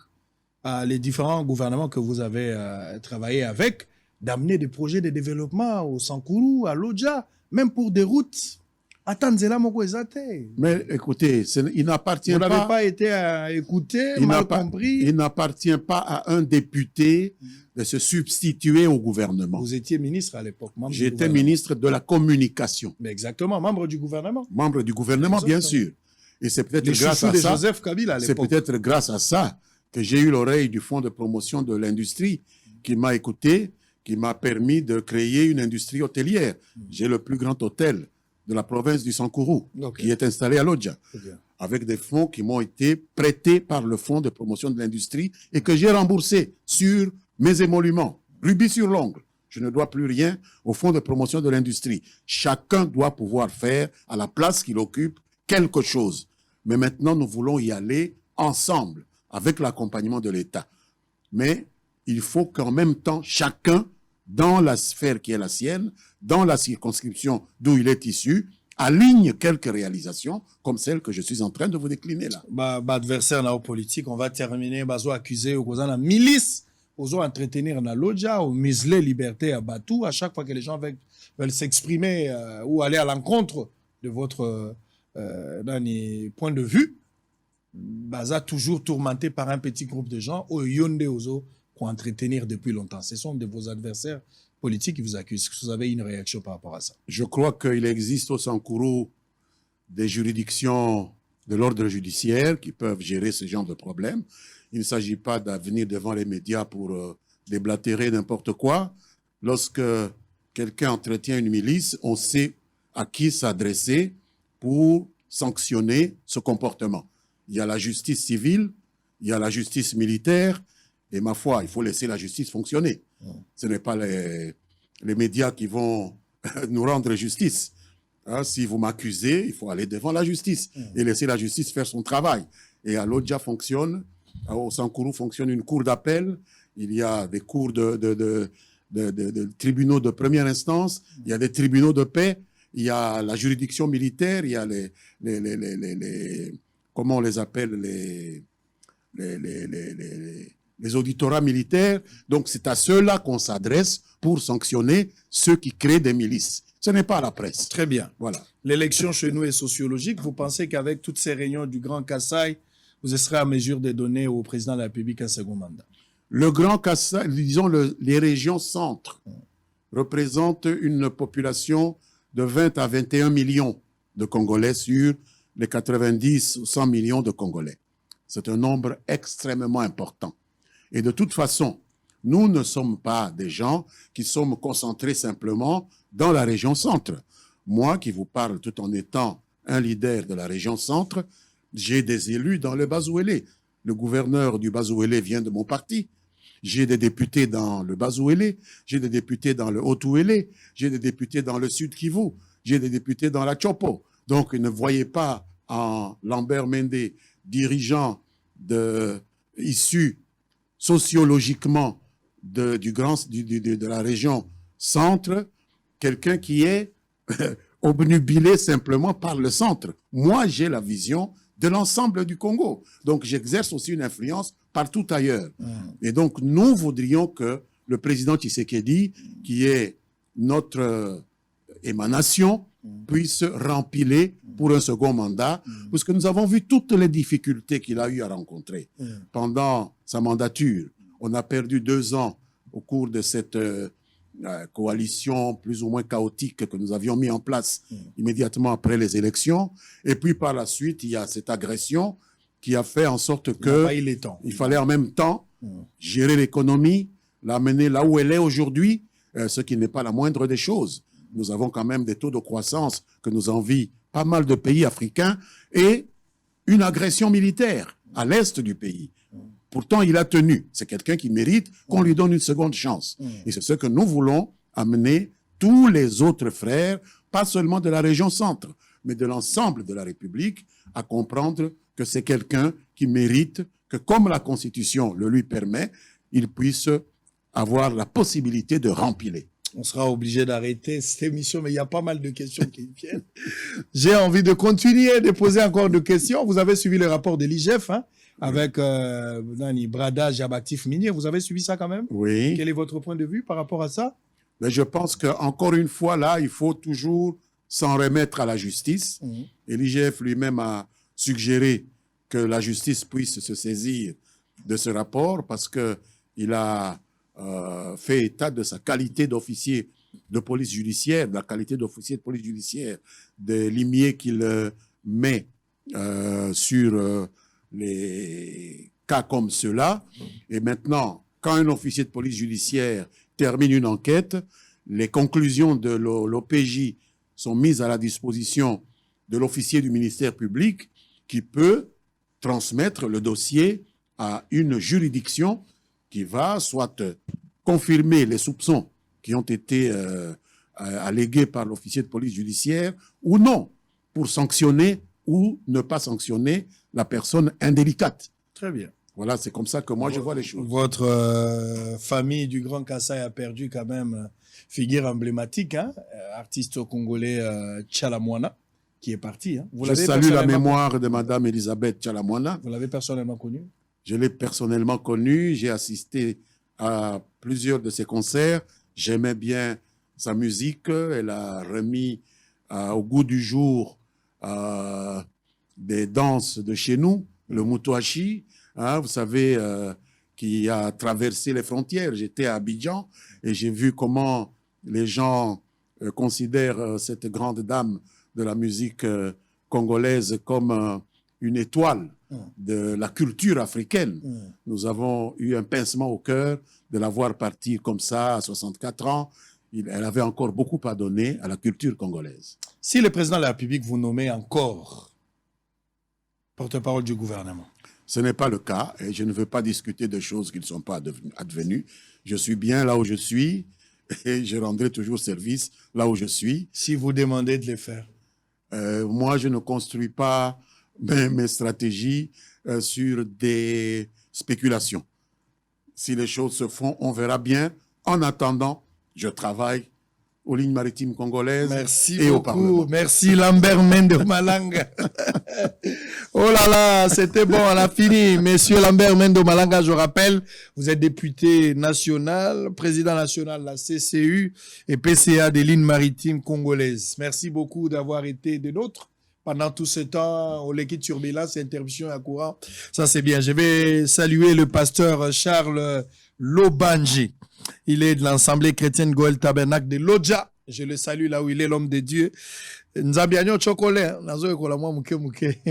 les différents gouvernements que vous avez travaillé avec, d'amener des projets de développement au Sankourou, à Lodja, même pour des routes. Attendez-la, Moko Ezate. Mais écoutez, il n'appartient Vous pas... n'avez pas été écouté, mal compris. Il n'appartient pas à un député de se substituer au gouvernement. Vous étiez ministre à l'époque. membre du J'étais gouvernement. ministre de la communication. Mais exactement, membre du gouvernement. Membre du gouvernement, bien Exactement. sûr. Et c'est peut-être Les grâce chouchous à de ça. Joseph Kabila à C'est l'époque. peut-être grâce à ça que j'ai eu l'oreille du Fonds de promotion de l'industrie qui m'a écouté, qui m'a permis de créer une industrie hôtelière. J'ai le plus grand hôtel de la province du Sankourou, qui est installé à Lodja, avec des fonds qui m'ont été prêtés par le Fonds de promotion de l'industrie et que j'ai remboursé sur mes émoluments, rubis sur l'ongle. Je ne dois plus rien au Fonds de promotion de l'industrie. Chacun doit pouvoir faire à la place qu'il occupe quelque chose. Mais maintenant, nous voulons y aller ensemble, avec l'accompagnement de l'État. Mais il faut qu'en même temps, chacun, dans la sphère qui est la sienne, dans la circonscription d'où il est issu, aligne quelques réalisations comme celle que je suis en train de vous décliner là. Adversaire dans la politique, on va terminer, bazo accusé au la milice, ozo entretenir dans Lodja, au museler liberté à Batou, à chaque fois que les gens veulent s'exprimer ou aller à l'encontre de votre point de vue, baza toujours tourmenté par un petit groupe de gens, au Yonde ozo, pour entretenir depuis longtemps. Ce sont de vos adversaires politiques qui vous accusent. Est-ce que vous avez une réaction par rapport à ça? Je crois qu'il existe au Sankourou des juridictions de l'ordre judiciaire qui peuvent gérer ce genre de problème. Il ne s'agit pas de venir devant les médias pour déblatérer n'importe quoi. Lorsque quelqu'un entretient une milice, on sait à qui s'adresser pour sanctionner ce comportement. Il y a la justice civile, il y a la justice militaire, et ma foi, il faut laisser la justice fonctionner. Ce n'est pas les médias qui vont nous rendre justice. Hein, si vous m'accusez, il faut aller devant la justice et laisser la justice faire son travail. Et à Lodja fonctionne, au Sankourou fonctionne une cour d'appel, il y a des cours de tribunaux de première instance, il y a des tribunaux de paix, il y a la juridiction militaire, il y a comment on les appelle, les auditorat militaires. Donc, c'est à ceux-là qu'on s'adresse pour sanctionner ceux qui créent des milices. Ce n'est pas à la presse. Très bien. Voilà. L'élection chez nous est sociologique. Vous pensez qu'avec toutes ces réunions du Grand Kassai, vous serez à mesure de donner au président de la République un second mandat? Le Grand Kassai, disons les régions centres, représentent une population de 20 à 21 millions de Congolais sur les 90 ou 100 millions de Congolais. C'est un nombre extrêmement important. Et de toute façon, nous ne sommes pas des gens qui sommes concentrés simplement dans la région centre. Moi qui vous parle tout en étant un leader de la région centre, J'ai des élus dans le Bazouélé. Le gouverneur du Bazouélé vient de mon parti. J'ai des députés dans le Bazouélé, j'ai des députés dans le Haut-Ouélé, j'ai des députés dans le Sud Kivu, j'ai des députés dans la Chopo. Donc, ne voyez pas en Lambert Mende, dirigeant issu sociologiquement de la région centre, quelqu'un qui est obnubilé simplement par le centre. Moi, j'ai la vision de l'ensemble du Congo. Donc, j'exerce aussi une influence partout ailleurs. Et donc, nous voudrions que le président Tshisekedi, qui est notre émanation, puisse rempiler pour un second mandat, parce que nous avons vu toutes les difficultés qu'il a eu à rencontrer. Pendant sa mandature, on a perdu 2 ans au cours de cette coalition plus ou moins chaotique que nous avions mis en place immédiatement après les élections. Et puis par la suite, il y a cette agression qui a fait en sorte que il fallait en même temps gérer l'économie, l'amener là où elle est aujourd'hui, ce qui n'est pas la moindre des choses. Nous avons quand même des taux de croissance que nous envient pas mal de pays africains et une agression militaire à l'est du pays. Pourtant, il a tenu. C'est quelqu'un qui mérite qu'on lui donne une seconde chance. Et c'est ce que nous voulons amener tous les autres frères, pas seulement de la région centre, mais de l'ensemble de la République, à comprendre que c'est quelqu'un qui mérite que, comme la Constitution le lui permet, il puisse avoir la possibilité de rempiler. On sera obligé d'arrêter cette émission, mais il y a pas mal de questions qui viennent. J'ai envie de continuer, de poser encore des questions. Vous avez suivi le rapport de l'IGF, hein, avec Brada Jabatif Minier. Vous avez suivi ça quand même? Oui. Quel est votre point de vue par rapport à ça? Mais je pense qu'encore une fois, là, il faut toujours s'en remettre à la justice. Et l'IGF lui-même a suggéré que la justice puisse se saisir de ce rapport parce qu'il a fait état de sa qualité d'officier de police judiciaire, de la qualité d'officier de police judiciaire, des limiers qu'il met sur les cas comme ceux-là. Et maintenant, quand un officier de police judiciaire termine une enquête, les conclusions de l'OPJ sont mises à la disposition de l'officier du ministère public qui peut transmettre le dossier à une juridiction qui va soit confirmer les soupçons qui ont été allégués par l'officier de police judiciaire ou non, pour sanctionner ou ne pas sanctionner la personne indélicate. Très bien. Voilà, c'est comme ça que moi je vois les choses. Votre famille du Grand Kassai a perdu quand même figure emblématique, hein, artiste congolais Tchalamouana, qui est parti. Hein. Je salue la mémoire de Madame Elisabeth Tchalamouana. Vous l'avez personnellement connue? Je l'ai personnellement connue, j'ai assisté à plusieurs de ses concerts, j'aimais bien sa musique, elle a remis au goût du jour des danses de chez nous, le Mutuashi, hein, vous savez, qui a traversé les frontières. J'étais à Abidjan et j'ai vu comment les gens considèrent cette grande dame de la musique congolaise comme une étoile de la culture africaine. Nous avons eu un pincement au cœur de la voir partir comme ça à 64 ans. Elle avait encore beaucoup à donner à la culture congolaise. Si le président de la République vous nommait encore porte-parole du gouvernement? Ce n'est pas le cas et je ne veux pas discuter de choses qui ne sont pas advenues. Je suis bien là où je suis et je rendrai toujours service là où je suis. Si vous demandez de les faire? Moi, je ne construis pas mes stratégies sur des spéculations. Si les choses se font, on verra bien. En attendant, je travaille aux lignes maritimes congolaises et au Parlement. Merci Lambert Mende Malanga. Oh là là, c'était bon, on a fini. Monsieur Lambert Mende Malanga, je rappelle, vous êtes député national, président national de la CCU et PCA des lignes maritimes congolaises. Merci beaucoup d'avoir été des nôtres pendant tout ce temps. Au l'équipe turbulence, interruption à courant. Ça, c'est bien. Je vais saluer le pasteur Charles Lobanji. Il est de l'Assemblée chrétienne Goël Tabernacle de Lodja. Je le salue là où il est, l'homme de Dieu. Nzabianyo chocolate, nazo ekola mwa muke muke.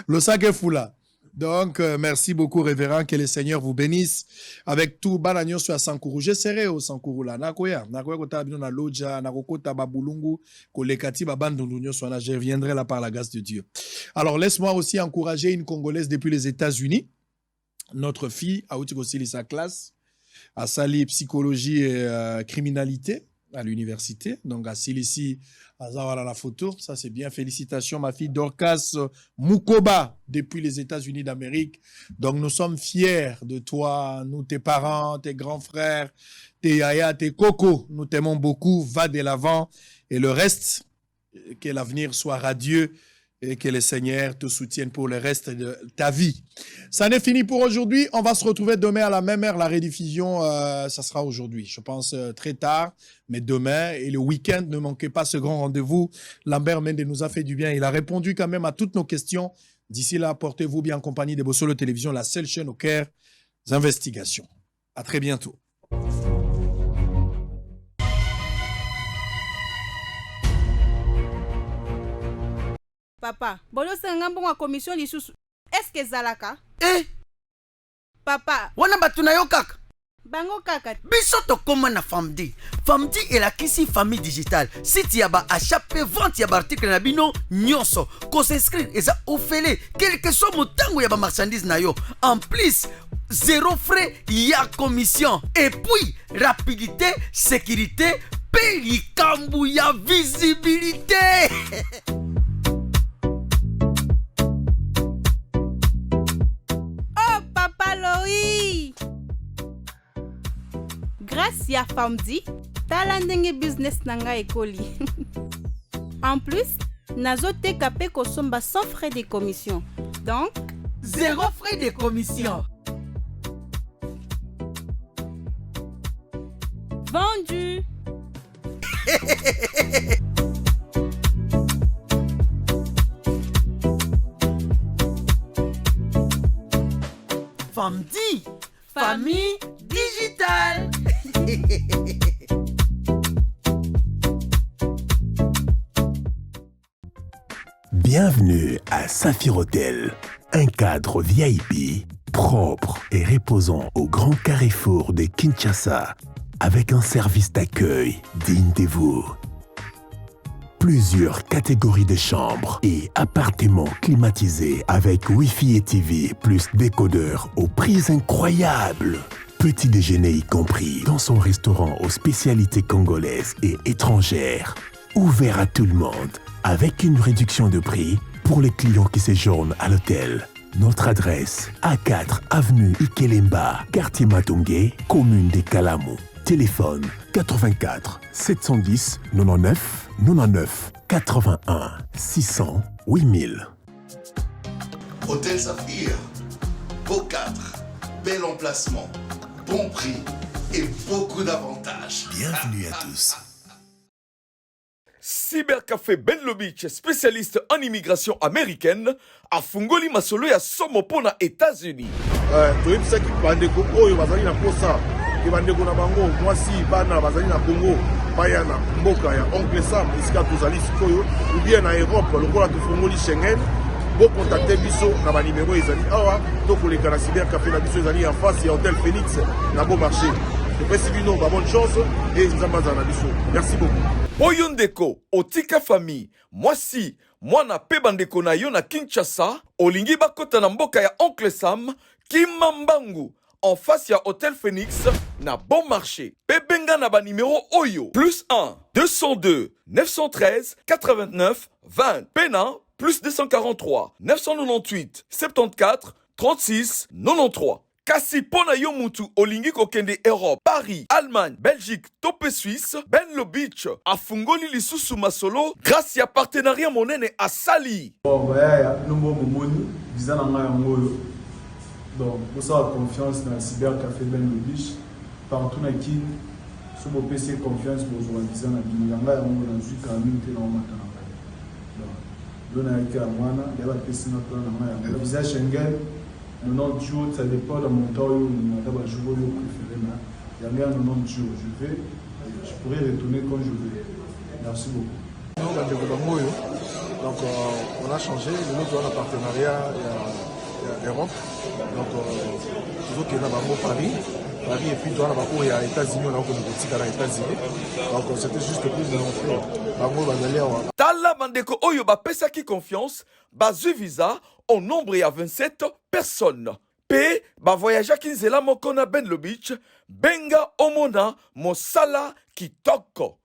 Lo sake fula. Donc, merci beaucoup, révérend. Que le Seigneur vous bénisse. Avec tout, Banagnon sur Sankourou. J'essaierai au Sankourou là. Nakoya kota bino na loja, nakokota babulungu, kolekati babandundu sur na. Je reviendrai là par la grâce de Dieu. Alors, laisse-moi aussi encourager une Congolaise depuis les États-Unis. Notre fille, a aussi sa classe, à Sali psychologie et criminalité à l'université. Donc, à Silici, à la photo. Ça, c'est bien. Félicitations, ma fille Dorcas Mukoba, depuis les États-Unis d'Amérique. Donc, nous sommes fiers de toi, nous, tes parents, tes grands frères, tes yaya, tes cocos. Nous t'aimons beaucoup. Va de l'avant. Et le reste, que l'avenir soit radieux et que le Seigneur te soutienne pour le reste de ta vie. Ça n'est fini pour aujourd'hui. On va se retrouver demain à la même heure. La rediffusion, ça sera aujourd'hui. Je pense très tard, mais demain et le week-end, ne manquez pas ce grand rendez-vous. Lambert Mende nous a fait du bien. Il a répondu quand même à toutes nos questions. D'ici là, portez-vous bien en compagnie de Bossolo Télévision, la seule chaîne au cœur des investigations. À très bientôt. Papa, bolosanga mbongo commission lisusu. Est-ce que zalaka? Eh? Papa. Wana batuna yo kaka. Bango kaka. Biso tokoma na Famdi. Famdi elakisi famille digitale. Site ya ba achape vente ya ba article na bino nyonso. Ko s'inscrire eza ofele quel que soit motango ya ba marchandise na yo. En plus, zéro frais ya commission. Et puis, rapidité, sécurité, paye kambu ya visibilité. Grâce à Famdi, tala ndenge business nanga ekoli. En plus, nazote kapé kosomba sans frais de commission. Donc, zéro frais de commission. Vendu. Famdi, famille digitale. Bienvenue à Saphir Hotel, un cadre VIP propre et reposant au grand carrefour de Kinshasa, avec un service d'accueil digne de vous. Plusieurs catégories de chambres et appartements climatisés avec Wi-Fi et TV plus décodeur aux prix incroyables. Petit déjeuner y compris dans son restaurant aux spécialités congolaises et étrangères. Ouvert à tout le monde avec une réduction de prix pour les clients qui séjournent à l'hôtel. Notre adresse, A4 avenue Ikelemba, quartier Matongé, commune des Kalamou. Téléphone 84 710 99 99 81 600 8000. Hôtel Saphir, beau cadre, bel emplacement, bon prix et beaucoup d'avantages. Bienvenue à tous. Cybercafé Benlo Beach, spécialiste en immigration américaine, a fungoli masolo ya somo pona États-Unis. toyebisaki bandeko oyo bazali na posa ke bandeko na bango mwasi bana bazali na Congo baya na mboka ya oncle Sam esika tozali sikoyo ou bien na Europe lokola tofungoli Schengen bocontacte biso na banimero ezali awa tokoleka na cybercafé na biso ezali en face ya Hôtel Phoenix na Bon Marché. Topesi bino ba bonne chance et nzamba za na biso. Merci beaucoup. Oyo ndeko otika famille mwasi mwana pe bandeko na yo na Kinshasa olingi bakota na mboka ya oncle Sam Kimambangu en face ya Hôtel Phoenix na Bon Marché. Pebenga na ba numéro Oyo +1 202 913 89 20 Pena +243 998 74 36 93. Kasi pona yo mutu olingi kokende Europe, Paris, Allemagne, Belgique, Topé Suisse, Benlo Beach, afungoli lisusu masolo grâce ya partenariat monene asali. Bon, ya nombo momoni, visa na nga ngoyo. Donc, pour ça confiance dans le cybercafé Benlo Beach, partout na kin, sur mon PC confiance pour jouer visa na bini nga ngoyo na zui communauté na matana. Donc, dona yake amwana, ya ba PC na plan na nga visa Schengen. 90 jours, ça dépend de mon temps où je vais jouer au préféré. Il y a 90 jours, je pourrais retourner quand je veux. Merci beaucoup. Donc, on a changé, nous avons un partenariat Europe. Donc, nous avons Paris et puis dans les États-Unis, on a les États-Unis. Donc, c'était juste pour nous montrer. Tala Mandeko Oyo Bapesaki confiance, bazu visa, au nombre il y a 27 personnes. P, voyager Kinzela Mokona Ben le Beach, Benga Omona, Mosala Kitoko.